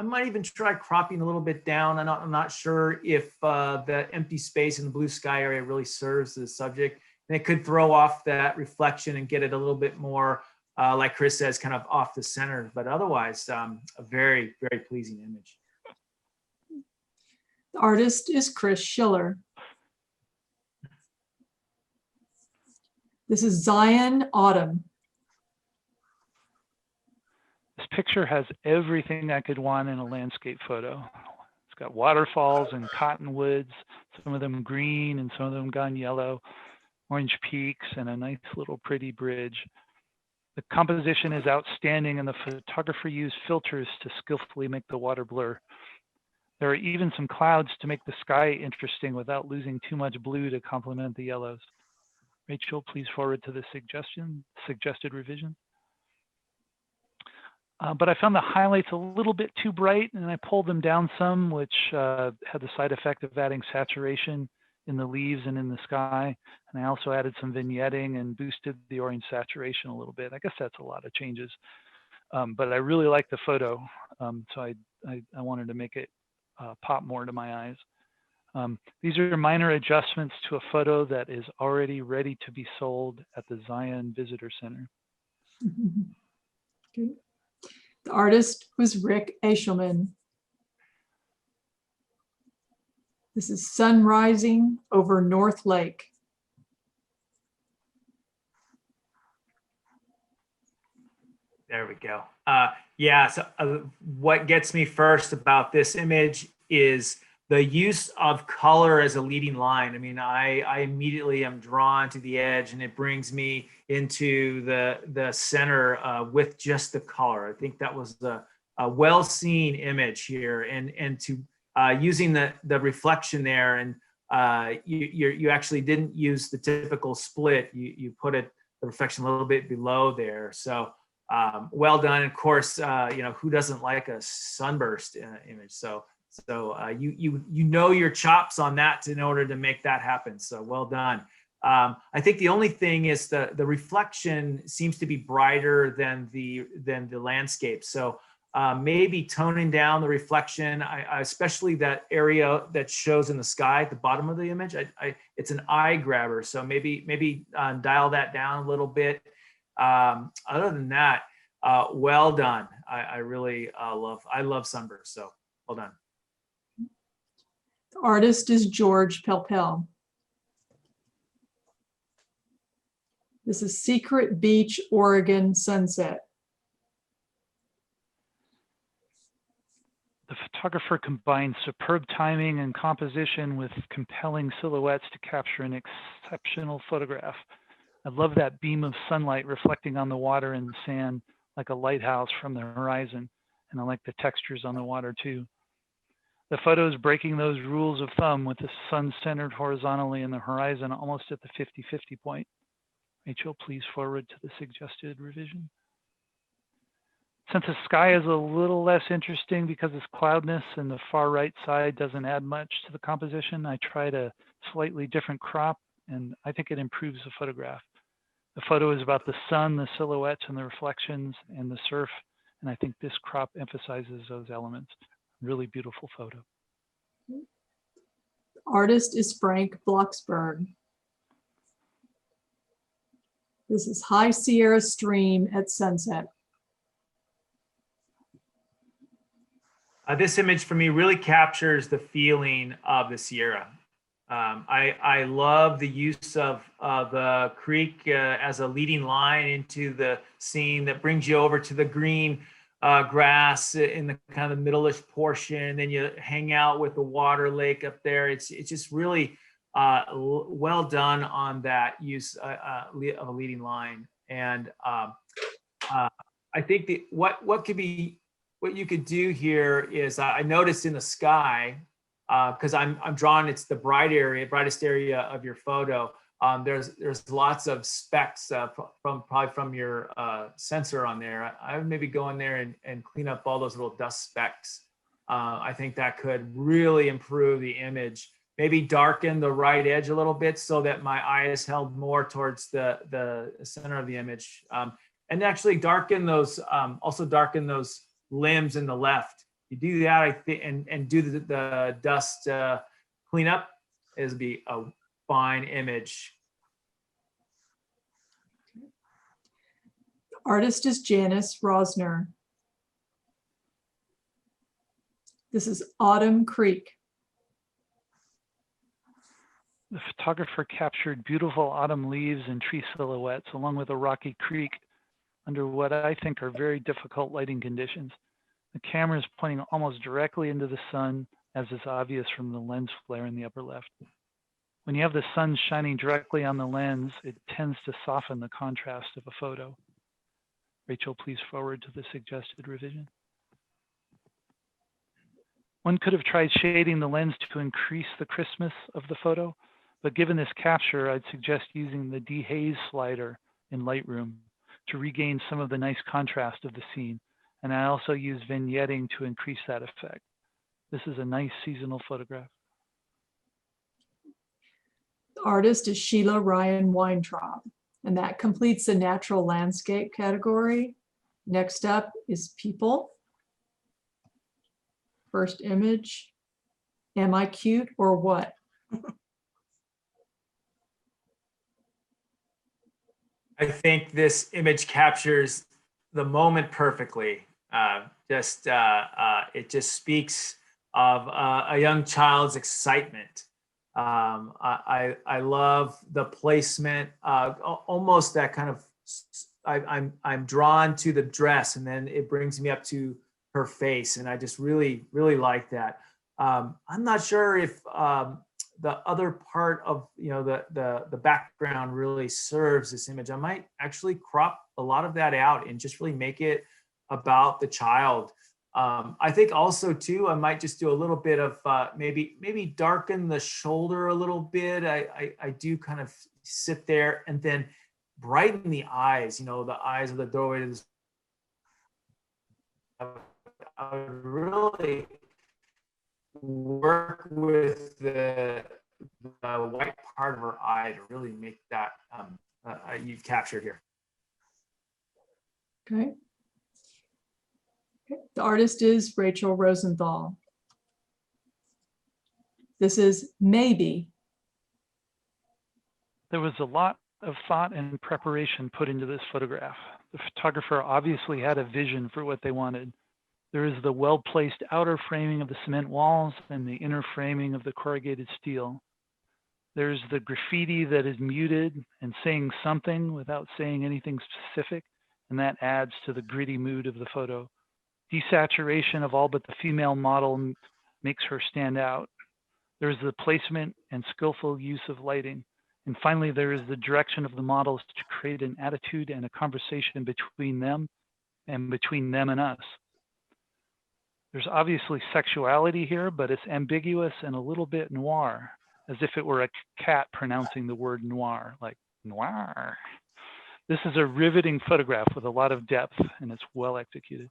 might even try cropping a little bit down. I'm not sure if the empty space in the blue sky area really serves the subject. And it could throw off that reflection and get it a little bit more, like Chris says, kind of off the center. But otherwise, a very, very pleasing image. The artist is Chris Schiller. This is Zion Autumn. This picture has everything I could want in a landscape photo. It's got waterfalls and cottonwoods, some of them green and some of them gone yellow, orange peaks, and a nice little pretty bridge. The composition is outstanding, and the photographer used filters to skillfully make the water blur. There are even some clouds to make the sky interesting without losing too much blue to complement the yellows. Rachel, please forward to the suggested revision. But I found the highlights a little bit too bright, and I pulled them down some, which had the side effect of adding saturation in the leaves and in the sky. And I also added some vignetting and boosted the orange saturation a little bit. I guess that's a lot of changes, but I really like the photo. So I wanted to make it pop more to my eyes. These are minor adjustments to a photo that is already ready to be sold at the Zion Visitor Center. Okay. The artist was Rick Eshelman. This is sun rising over North Lake. There we go. Yeah, so what gets me first about this image is the use of color as a leading line. I mean, I immediately am drawn to the edge, and it brings me into the center with just the color. I think that was a well-seen image here, and to using the reflection there, and you actually didn't use the typical split. You put the reflection a little bit below there. So well done. Of course, who doesn't like a sunburst image? So you know your chops on that in order to make that happen. So well done. I think the only thing is the reflection seems to be brighter than the landscape. So maybe toning down the reflection, especially that area that shows in the sky at the bottom of the image. It's an eye grabber. So maybe dial that down a little bit. Other than that, well done. I really love sunburst. So well done. The artist is George Pelpel. This is Secret Beach, Oregon sunset. The photographer combined superb timing and composition with compelling silhouettes to capture an exceptional photograph. I love that beam of sunlight reflecting on the water and the sand like a lighthouse from the horizon. And I like the textures on the water too. The photo is breaking those rules of thumb with the sun centered horizontally in the horizon almost at the 50-50 point. Rachel, please forward to the suggested revision. Since the sky is a little less interesting because it's cloudness and the far right side doesn't add much to the composition, I tried a slightly different crop, and I think it improves the photograph. The photo is about the sun, the silhouettes, and the reflections, and the surf, and I think this crop emphasizes those elements. Really beautiful photo. The artist is Frank Blocksberg. This is High Sierra Stream at sunset. This image for me really captures the feeling of the Sierra. I love the use of the creek as a leading line into the scene that brings you over to the green grass in the kind of middle-ish portion. Then you hang out with the water lake up there. It's just really well done on that use of a leading line. And I think what you could do here is I noticed in the sky, because I'm drawn, it's the brightest area of your photo. There's lots of specks probably from your sensor on there. I would maybe go in there and clean up all those little dust specks. I think that could really improve the image. Maybe darken the right edge a little bit so that my eye is held more towards the center of the image. And actually darken those, also darken those limbs in the left. You do that, I think, and do the dust cleanup, is be a fine image. The artist is Janice Rosner. This is Autumn Creek. The photographer captured beautiful autumn leaves and tree silhouettes along with a rocky creek under what I think are very difficult lighting conditions. The camera is pointing almost directly into the sun, as is obvious from the lens flare in the upper left. When you have the sun shining directly on the lens, it tends to soften the contrast of a photo. Rachel, please forward to the suggested revision. One could have tried shading the lens to increase the crispness of the photo, but given this capture, I'd suggest using the dehaze slider in Lightroom to regain some of the nice contrast of the scene. And I also use vignetting to increase that effect. This is a nice seasonal photograph. The artist is Sheila Ryan Weintraub, and that completes the natural landscape category. Next up is people. First image. Am I cute or what? I think this image captures the moment perfectly. It just speaks of a young child's excitement. I love the placement, almost that kind of, I'm drawn to the dress, and then it brings me up to her face, and I just really like that. I'm not sure if the other part of, you know, the background really serves this image. I might actually crop a lot of that out and just really make it about the child. I think also too, I might just do a little bit of maybe darken the shoulder a little bit. I do kind of sit there and then brighten the eyes, you know, the eyes of the doorway to this. I would really work with the white part of her eye to really make that you've captured here. Okay. The artist is Rachel Rosenthal. This is Maybe. There was a lot of thought and preparation put into this photograph. The photographer obviously had a vision for what they wanted. There is the well-placed outer framing of the cement walls and the inner framing of the corrugated steel. There's the graffiti that is muted and saying something without saying anything specific, and that adds to the gritty mood of the photo. Desaturation of all but the female model makes her stand out. There's the placement and skillful use of lighting. And finally, there is the direction of the models to create an attitude and a conversation between them and us. There's obviously sexuality here, but it's ambiguous and a little bit noir, as if it were a cat pronouncing the word noir, like noir. This is a riveting photograph with a lot of depth, and it's well executed.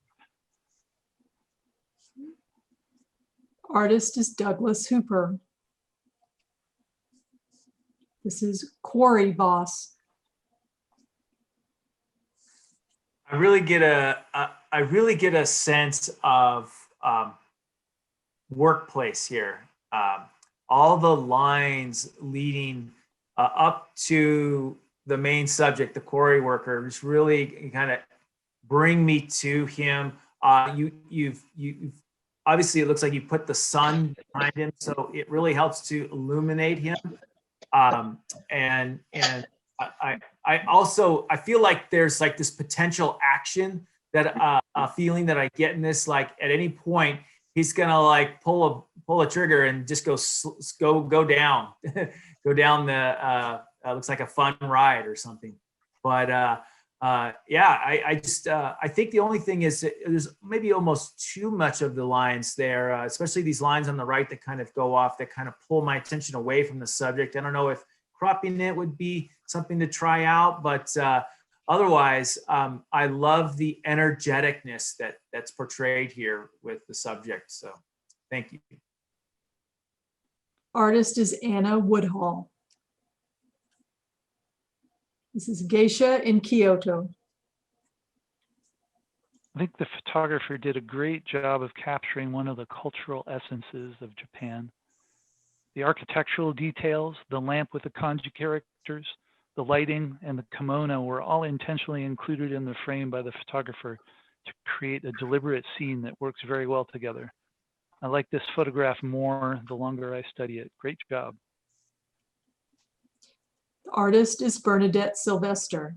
Artist is Douglas Hooper. This is Quarry Boss. I really get a sense of workplace here. All the lines leading up to the main subject, the quarry worker, just really kind of bring me to him. You've obviously, it looks like you put the sun behind him, so it really helps to illuminate him. And I also feel like there's like this potential action that a feeling that I get in this, like at any point he's gonna like pull a trigger and just go down go down the looks like a fun ride or something. But yeah, I think the only thing is there's maybe almost too much of the lines there, especially these lines on the right that kind of go off, that kind of pull my attention away from the subject. I don't know if cropping it would be something to try out, but otherwise, I love the energeticness that's portrayed here with the subject. So thank you. Artist is Anna Woodhall. This is Geisha in Kyoto. I think the photographer did a great job of capturing one of the cultural essences of Japan. The architectural details, the lamp with the kanji characters, the lighting, and the kimono were all intentionally included in the frame by the photographer to create a deliberate scene that works very well together. I like this photograph more the longer I study it. Great job. The artist is Bernadette Sylvester.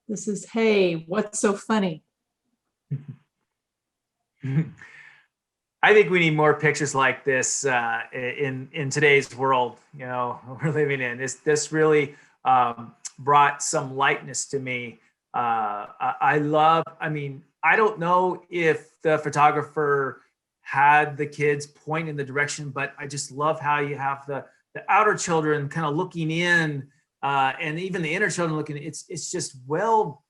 This is Hey, What's So Funny? I think we need more pictures like this in today's world, you know, we're living in. This really brought some lightness to me. I mean, I don't know if the photographer had the kids point in the direction, but I just love how you have the outer children kind of looking in, and even the inner children looking. It's just well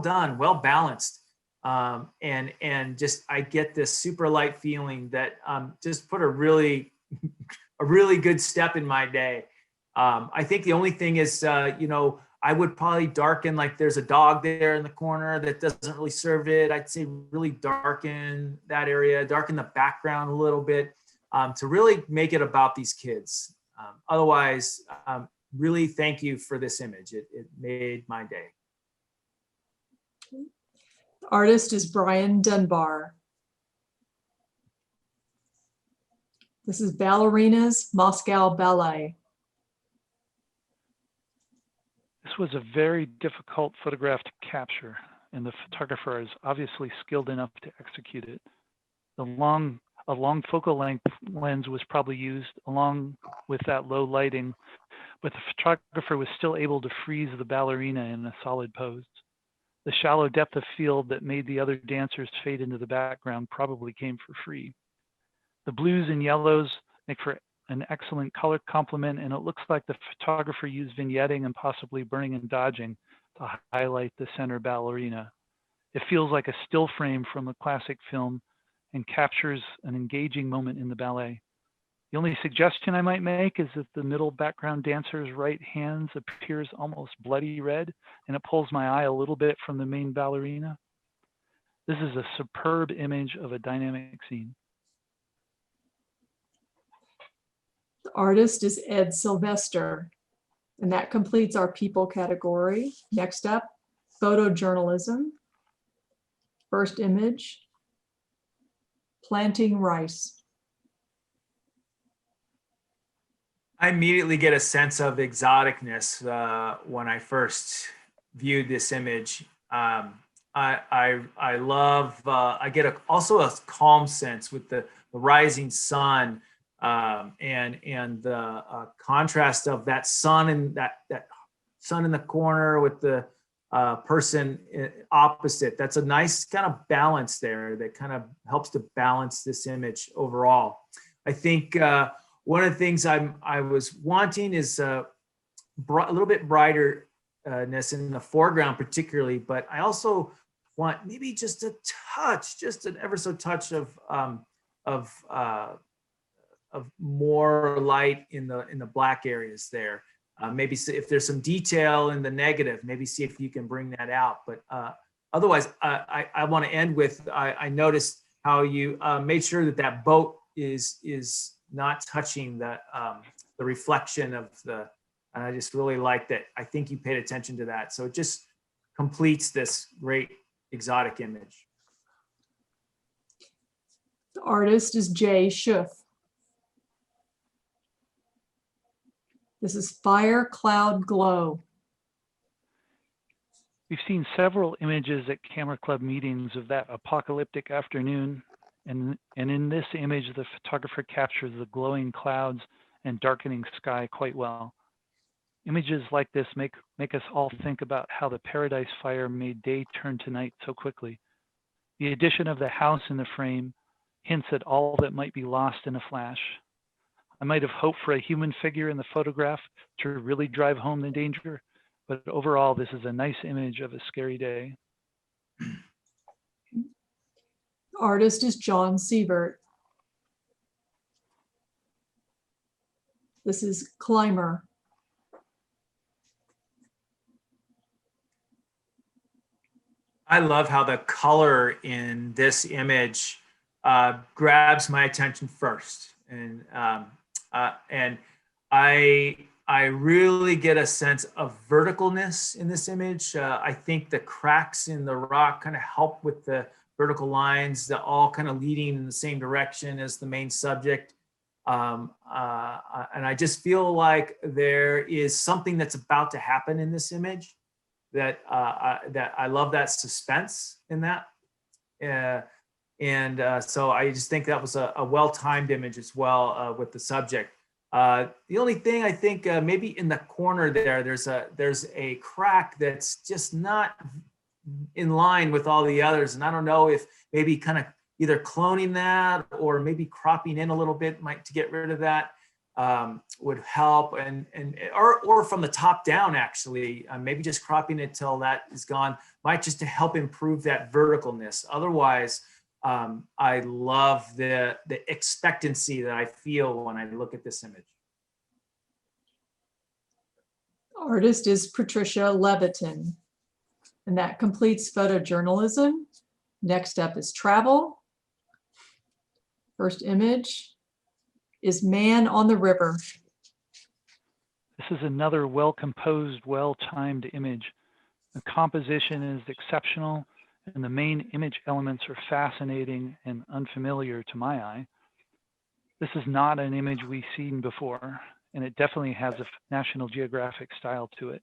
done, well balanced. And just I get this super light feeling that just put a really good step in my day. I think the only thing is, you know, I would probably darken, like there's a dog there in the corner that doesn't really serve it. I'd say really darken that area, darken the background a little bit to really make it about these kids. Otherwise, really thank you for this image. It made my day. The artist is Brian Dunbar. This is Ballerinas, Moscow Ballet. This was a very difficult photograph to capture, and the photographer is obviously skilled enough to execute it. A long focal length lens was probably used along with that low lighting, but the photographer was still able to freeze the ballerina in a solid pose. The shallow depth of field that made the other dancers fade into the background probably came for free. The blues and yellows make for an excellent color complement, and it looks like the photographer used vignetting and possibly burning and dodging to highlight the center ballerina. It feels like a still frame from a classic film and captures an engaging moment in the ballet. The only suggestion I might make is that the middle background dancer's right hand appears almost bloody red, and it pulls my eye a little bit from the main ballerina. This is a superb image of a dynamic scene. The artist is Ed Sylvester. And that completes our people category. Next up, photojournalism. First image, planting rice. I immediately get a sense of exoticness when I first viewed this image. I love. I get also a calm sense with the rising sun and the contrast of that sun and that sun in the corner with the person opposite. That's a nice kind of balance there that kind of helps to balance this image overall. I think one of the things I was wanting is a little bit brighterness in the foreground particularly, but I also want maybe just a touch, just an ever so touch of more light in the black areas there. Maybe if there's some detail in the negative, maybe see if you can bring that out. But otherwise, I want to end with, I noticed how you made sure that boat is not touching the reflection of the, and I just really like that. I think you paid attention to that. So it just completes this great exotic image. The artist is Jay Schuff. This is Fire Cloud Glow. We've seen several images at Camera Club meetings of that apocalyptic afternoon. And in this image, the photographer captures the glowing clouds and darkening sky quite well. Images like this make us all think about how the Paradise Fire made day turn to night so quickly. The addition of the house in the frame hints at all that might be lost in a flash. I might have hoped for a human figure in the photograph to really drive home the danger, but overall, this is a nice image of a scary day. The artist is John Siebert. This is Climber. I love how the color in this image grabs my attention first, and I really get a sense of verticalness in this image. I think the cracks in the rock kind of help with the vertical lines, that all kind of leading in the same direction as the main subject. And I just feel like there is something that's about to happen in this image, that I love that suspense in that. So I just think that was a well-timed image as well with the subject. The only thing I think maybe in the corner there's a crack that's just not in line with all the others, and I don't know if maybe kind of either cloning that or maybe cropping in a little bit to get rid of that would help, or from the top down actually, maybe just cropping it till that is gone might just to help improve that verticalness. Otherwise, I love the expectancy that I feel when I look at this image. Artist is Patricia Levitin. And that completes photojournalism. Next up is travel. First image is Man on the River. This is another well-composed, well-timed image. The composition is exceptional, and the main image elements are fascinating and unfamiliar to my eye. This is not an image we've seen before, and it definitely has a National Geographic style to it.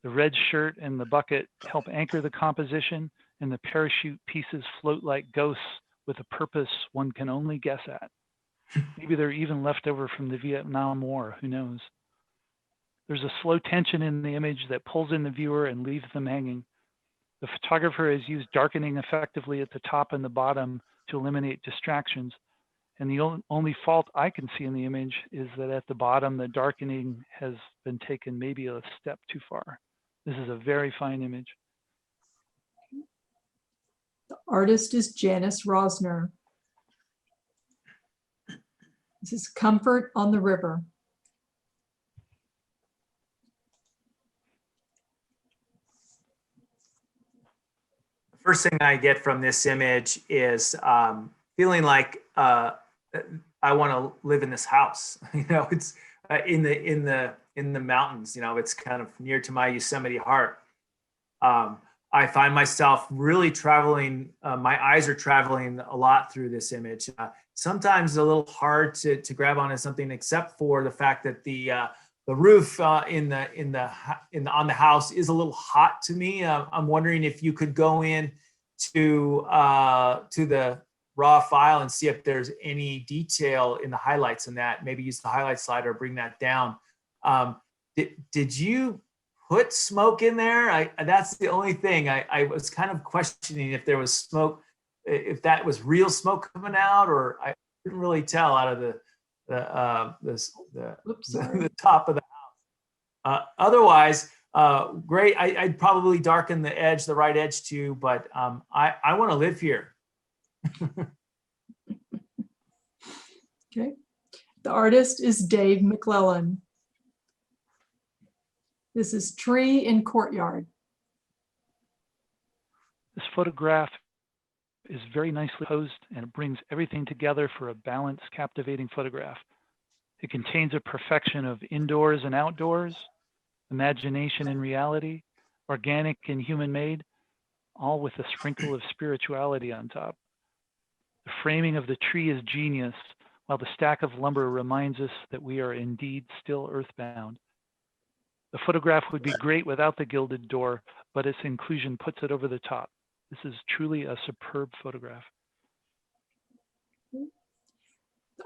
The red shirt and the bucket help anchor the composition, and the parachute pieces float like ghosts with a purpose one can only guess at. Maybe they're even left over from the Vietnam War, who knows? There's a slow tension in the image that pulls in the viewer and leaves them hanging. The photographer has used darkening effectively at the top and the bottom to eliminate distractions. And the only fault I can see in the image is that at the bottom, the darkening has been taken maybe a step too far. This is a very fine image. The artist is Janice Rosner. This is Comfort on the River. First thing I get from this image is feeling like I want to live in this house. You know, it's in the mountains. You know, it's kind of near to my Yosemite heart. I find myself really traveling. My eyes are traveling a lot through this image. Sometimes a little hard to grab onto something, except for the fact that the roof on the house is a little hot to me. I'm wondering if you could go in to the raw file and see if there's any detail in the highlights in that. Maybe use the highlight slider, bring that down. Did you put smoke in there? That's the only thing. I was kind of questioning if there was smoke, if that was real smoke coming out, or I couldn't really tell out of the top of the house. Otherwise, great. I'd probably darken the edge, the right edge too, but I want to live here. Okay. The artist is Dave McClellan. This is Tree in Courtyard. This photograph is very nicely posed, and it brings everything together for a balanced, captivating photograph. It contains a perfection of indoors and outdoors, imagination and reality, organic and human-made, all with a sprinkle of spirituality on top. The framing of the tree is genius, while the stack of lumber reminds us that we are indeed still earthbound. The photograph would be great without the gilded door, but its inclusion puts it over the top. This is truly a superb photograph. The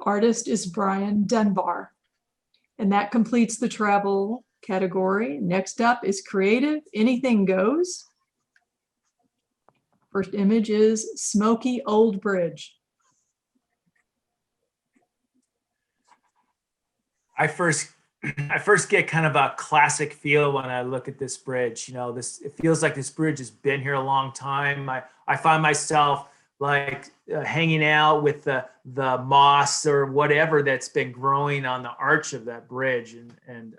artist is Brian Dunbar. And that completes the travel category. Next up is creative, anything goes. First image is Smoky Old Bridge. I first get kind of a classic feel when I look at this bridge. You know, it feels like this bridge has been here a long time. I find myself like hanging out with the moss or whatever that's been growing on the arch of that bridge. And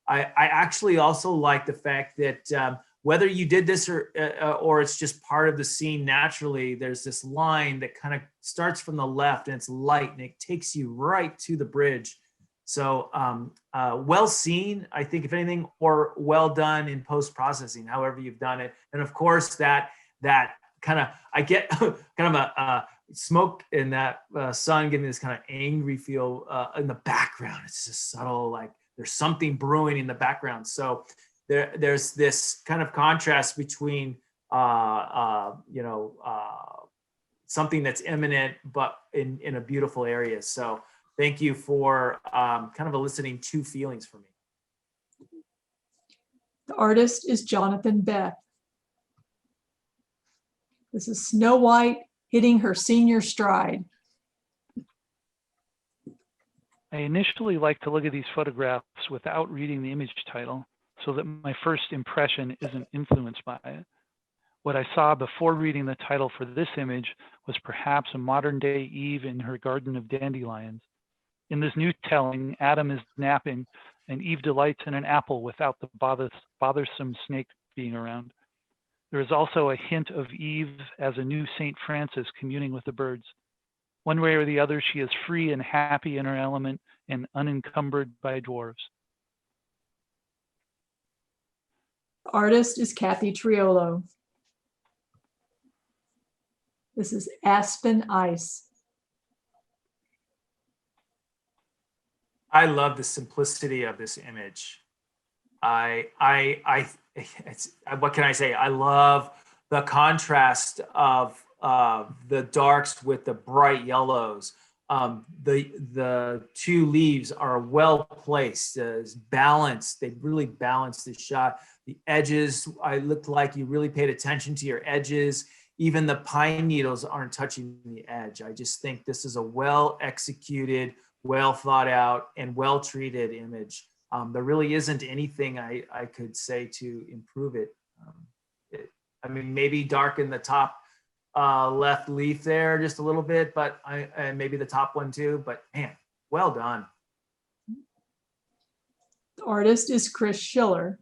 I actually also like the fact that whether you did this or it's just part of the scene naturally, there's this line that kind of starts from the left and it's light and it takes you right to the bridge. So well seen, I think, if anything, or well done in post-processing, however you've done it. And of course, that kind of, I get kind of a smoke in that sun, giving this kind of angry feel in the background. It's just subtle, like there's something brewing in the background. So there's this kind of contrast between, something that's imminent, but in a beautiful area. So thank you for kind of eliciting two feelings for me. The artist is Jonathan Beth. This is Snow White hitting her senior stride. I initially like to look at these photographs without reading the image title so that my first impression isn't influenced by it. What I saw before reading the title for this image was perhaps a modern day Eve in her garden of dandelions. In this new telling, Adam is napping and Eve delights in an apple without the bothersome snake being around. There is also a hint of Eve as a new St. Francis communing with the birds. One way or the other, she is free and happy in her element and unencumbered by dwarves. The artist is Kathy Triolo. This is Aspen Ice. I love the simplicity of this image. What can I say? I love the contrast of the darks with the bright yellows. The two leaves are well placed, balanced. They really balance the shot. The edges, I looked like you really paid attention to your edges. Even the pine needles aren't touching the edge. I just think this is a well executed, well thought out, and well treated image. There really isn't anything I could say to improve it. I mean, maybe darken the top left leaf there just a little bit, but and maybe the top one too, but man, well done. The artist is Chris Schiller.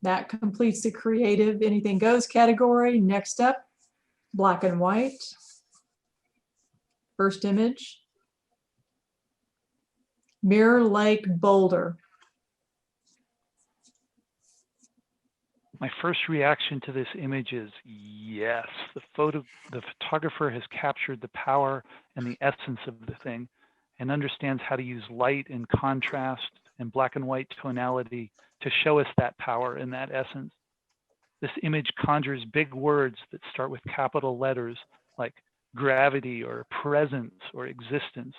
That completes the creative anything goes category. Next up, black and white. First image, Mirror Lake Boulder. My first reaction to this image is yes. The photographer has captured the power and the essence of the thing and understands how to use light and contrast and black and white tonality to show us that power and that essence. This image conjures big words that start with capital letters like gravity or presence or existence.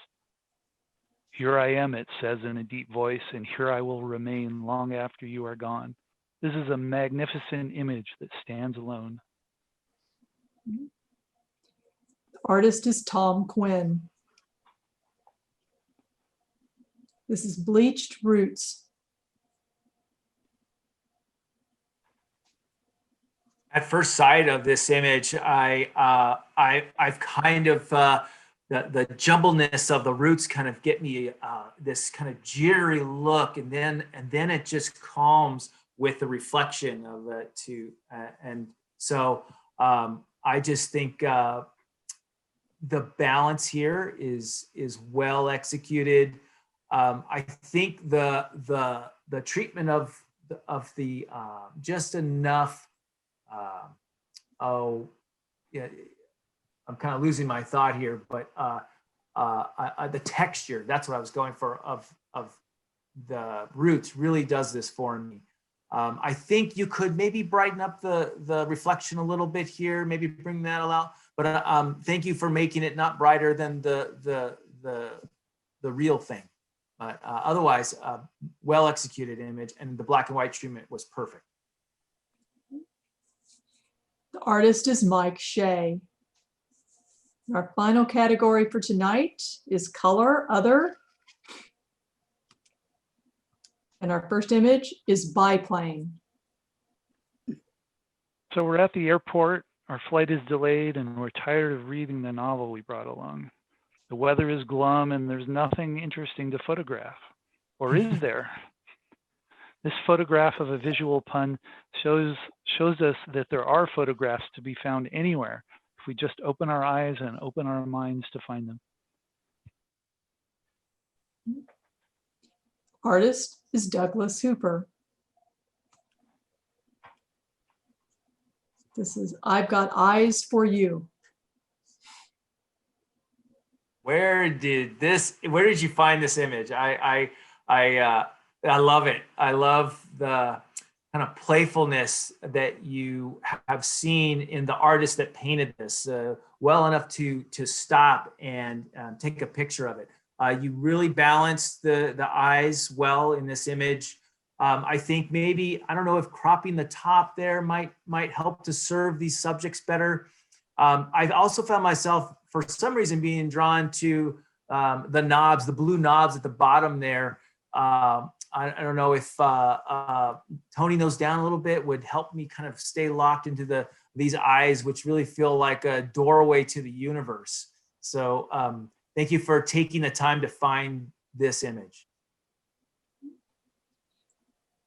Here I am, it says in a deep voice, and here I will remain long after you are gone. This is a magnificent image that stands alone. The artist is Tom Quinn. This is Bleached Roots. At first sight of this image, I've kind of the jumbleness of the roots kind of get me this kind of jittery look, and then it just calms with the reflection of it too, and so I just think the balance here is well executed. I think the treatment of the just enough. Yeah, I'm kind of losing my thought here, but the texture, that's what I was going for, of the roots really does this for me. I think you could maybe brighten up the reflection a little bit here, maybe bring that out, but thank you for making it not brighter than the real thing. But otherwise, well executed image, and the black and white treatment was perfect. The artist is Mike Shea. Our final category for tonight is color, other. And our first image is biplane. So we're at the airport, our flight is delayed, and we're tired of reading the novel we brought along. The weather is glum and there's nothing interesting to photograph. Or is there? This photograph of a visual pun shows us that there are photographs to be found anywhere if we just open our eyes and open our minds to find them. Artist is Douglas Hooper. This is I've Got Eyes for You. Where did you find this image? I love it. I love the kind of playfulness that you have seen in the artist that painted this well enough to stop and take a picture of it. You really balanced the eyes well in this image. I think maybe, I don't know if cropping the top there might help to serve these subjects better. I've also found myself, for some reason, being drawn to the knobs, the blue knobs at the bottom there. I don't know if toning those down a little bit would help me kind of stay locked into these eyes, which really feel like a doorway to the universe. So thank you for taking the time to find this image.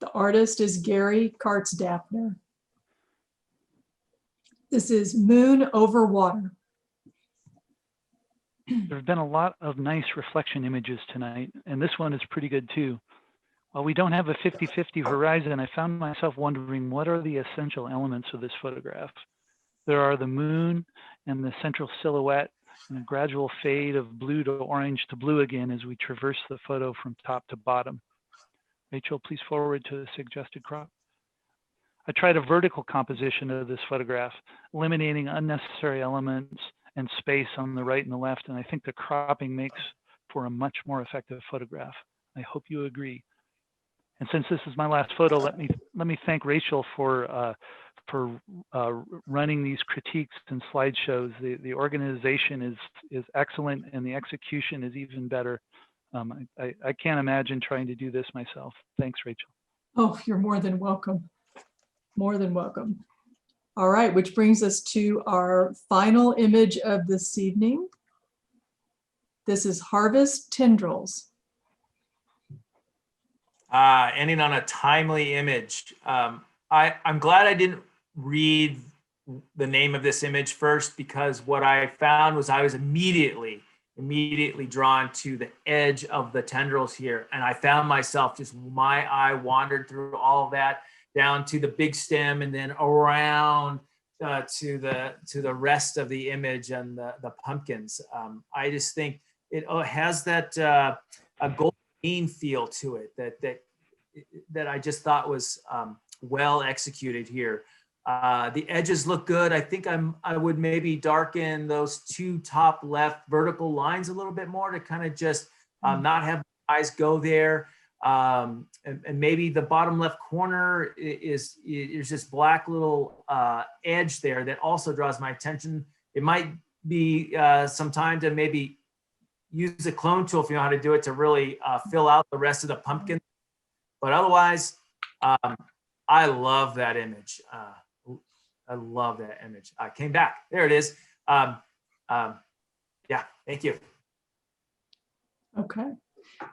The artist is Gary Kartz-Daffner. This is Moon Over Water. There have been a lot of nice reflection images tonight, and this one is pretty good too. While we don't have a 50-50 horizon, I found myself wondering what are the essential elements of this photograph. There are the moon and the central silhouette and a gradual fade of blue to orange to blue again as we traverse the photo from top to bottom. Rachel, please forward to the suggested crop. I tried a vertical composition of this photograph, eliminating unnecessary elements and space on the right and the left, and I think the cropping makes for a much more effective photograph. I hope you agree. And since this is my last photo, let me thank Rachel for running these critiques and slideshows. The organization is excellent, and the execution is even better. I can't imagine trying to do this myself. Thanks, Rachel. Oh, you're more than welcome. More than welcome. All right, which brings us to our final image of this evening. This is Harvest Tendrils. Ending on a timely image. I'm glad I didn't read the name of this image first, because what I found was I was immediately drawn to the edge of the tendrils here. And I found myself just, my eye wandered through all of that down to the big stem and then around to the rest of the image and the pumpkins. I just think it has that a golden green feel to it that I just thought was well executed here. The edges look good. I think I would maybe darken those two top left vertical lines a little bit more to kind of just not have eyes go there. And maybe the bottom left corner is this black little edge there that also draws my attention. It might be some time to maybe use a clone tool, if you know how to do it, to really fill out the rest of the pumpkin. But otherwise, I love that image. I love that image. I came back. There it is. Yeah, thank you. Okay.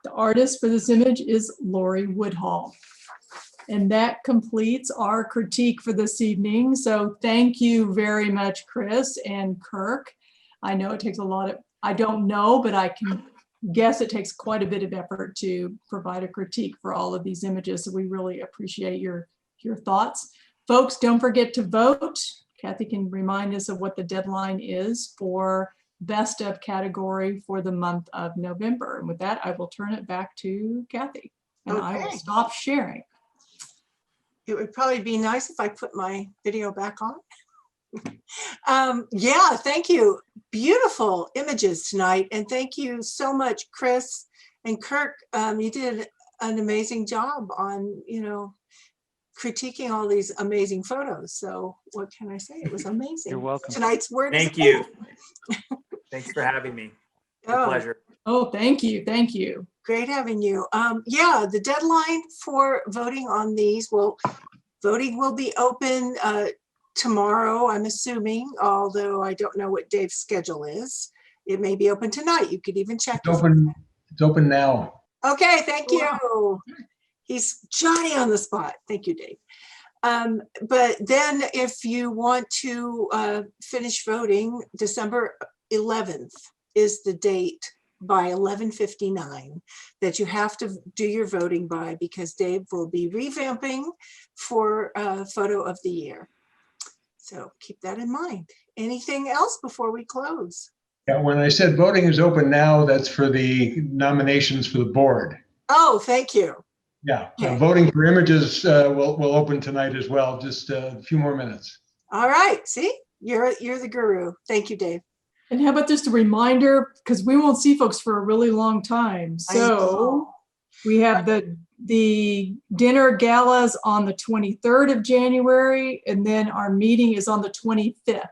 The artist for this image is Lori Woodhall. And that completes our critique for this evening. So thank you very much, Chris and Kirk. I know it takes a lot of, I don't know, but I can guess it takes quite a bit of effort to provide a critique for all of these images. So we really appreciate your thoughts. Folks, don't forget to vote. Kathy can remind us of what the deadline is for best of category for the month of November. And with that, I will turn it back to Kathy, and I will stop sharing. It would probably be nice if I put my video back on. Yeah, thank you. Beautiful images tonight. And thank you so much, Chris and Kirk. You did an amazing job on, critiquing all these amazing photos. So what can I say? It was amazing. You're welcome. Tonight's word is Thank you. Thanks for having me. A pleasure. Oh, thank you. Thank you. Great having you. Yeah, the deadline for voting on these, voting will be open tomorrow, I'm assuming, although I don't know what Dave's schedule is. It may be open tonight. You could even check. It's open now. Okay, thank you. He's Johnny on the spot. Thank you, Dave. But then if you want to finish voting, December 11th is the date by 11:59 that you have to do your voting by, because Dave will be revamping for photo of the year. So keep that in mind. Anything else before we close? Yeah, when I said voting is open now, that's for the nominations for the board. Oh, thank you. Yeah, voting for images will open tonight as well. Just a few more minutes. All right. See, you're the guru. Thank you, Dave. And how about just a reminder, because we won't see folks for a really long time. So we have the dinner galas on the 23rd of January, and then our meeting is on the 25th.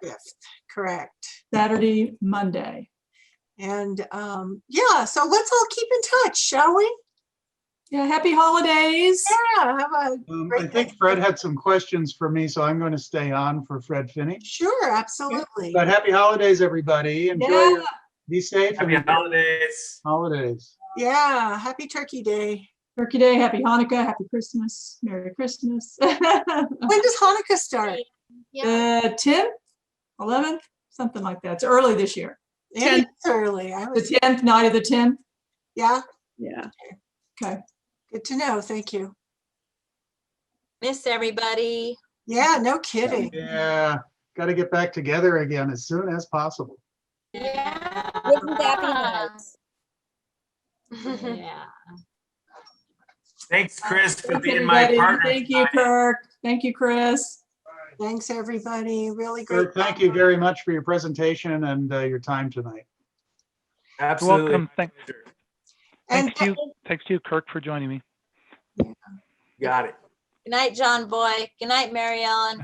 Correct. Saturday, Monday. And yeah, so let's all keep in touch, shall we? Yeah, happy holidays. Yeah, have a great I think Fred had some questions for me, so I'm going to stay on for Fred Finney. Sure, absolutely. But happy holidays, everybody. Enjoy. Be safe. Happy holidays. Holidays. Yeah, happy Turkey Day. Turkey Day, happy Hanukkah, happy Christmas, Merry Christmas. When does Hanukkah start? 10th, 11th, something like that. It's early this year. Yeah, it's early. The 10th, night of the 10th. Yeah. Yeah. Okay. Good to know. Thank you. Miss everybody. Yeah, no kidding. Yeah. got to get back together again as soon as possible. Yeah. Wouldn't that be nice? Yeah. Thanks, Chris, for Thanks, being my everybody. partner. Thank you, Kirk. Thank you, Chris. Thanks, everybody. Really great. Kirk, thank you very much for your presentation and your time tonight. You're Absolutely. welcome. And Thanks to you, Kirk, for joining me. Got it. Good night, John Boy. Good night, Mary Ellen.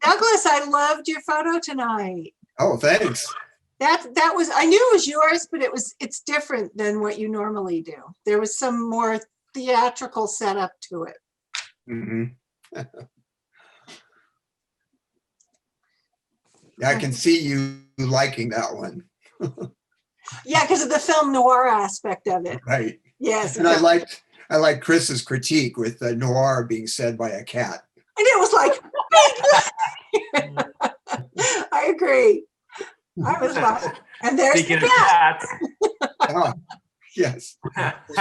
Douglas, I loved your photo tonight. Oh, thanks. That was, I knew it was yours, but it's different than what you normally do. There was some more theatrical setup to it. Mhm. I can see you liking that one. Yeah, because of the film noir aspect of it. Right. Yes. And I like Chris's critique with noir being said by a cat. And it was like, I agree. I was like, and there's Speaking the of cat. cats, Oh, yes.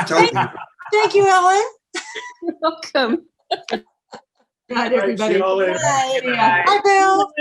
Totally. Thank you, Ellen. Welcome. Good night, everybody. All right, Bye. Good night. Bye, Bill.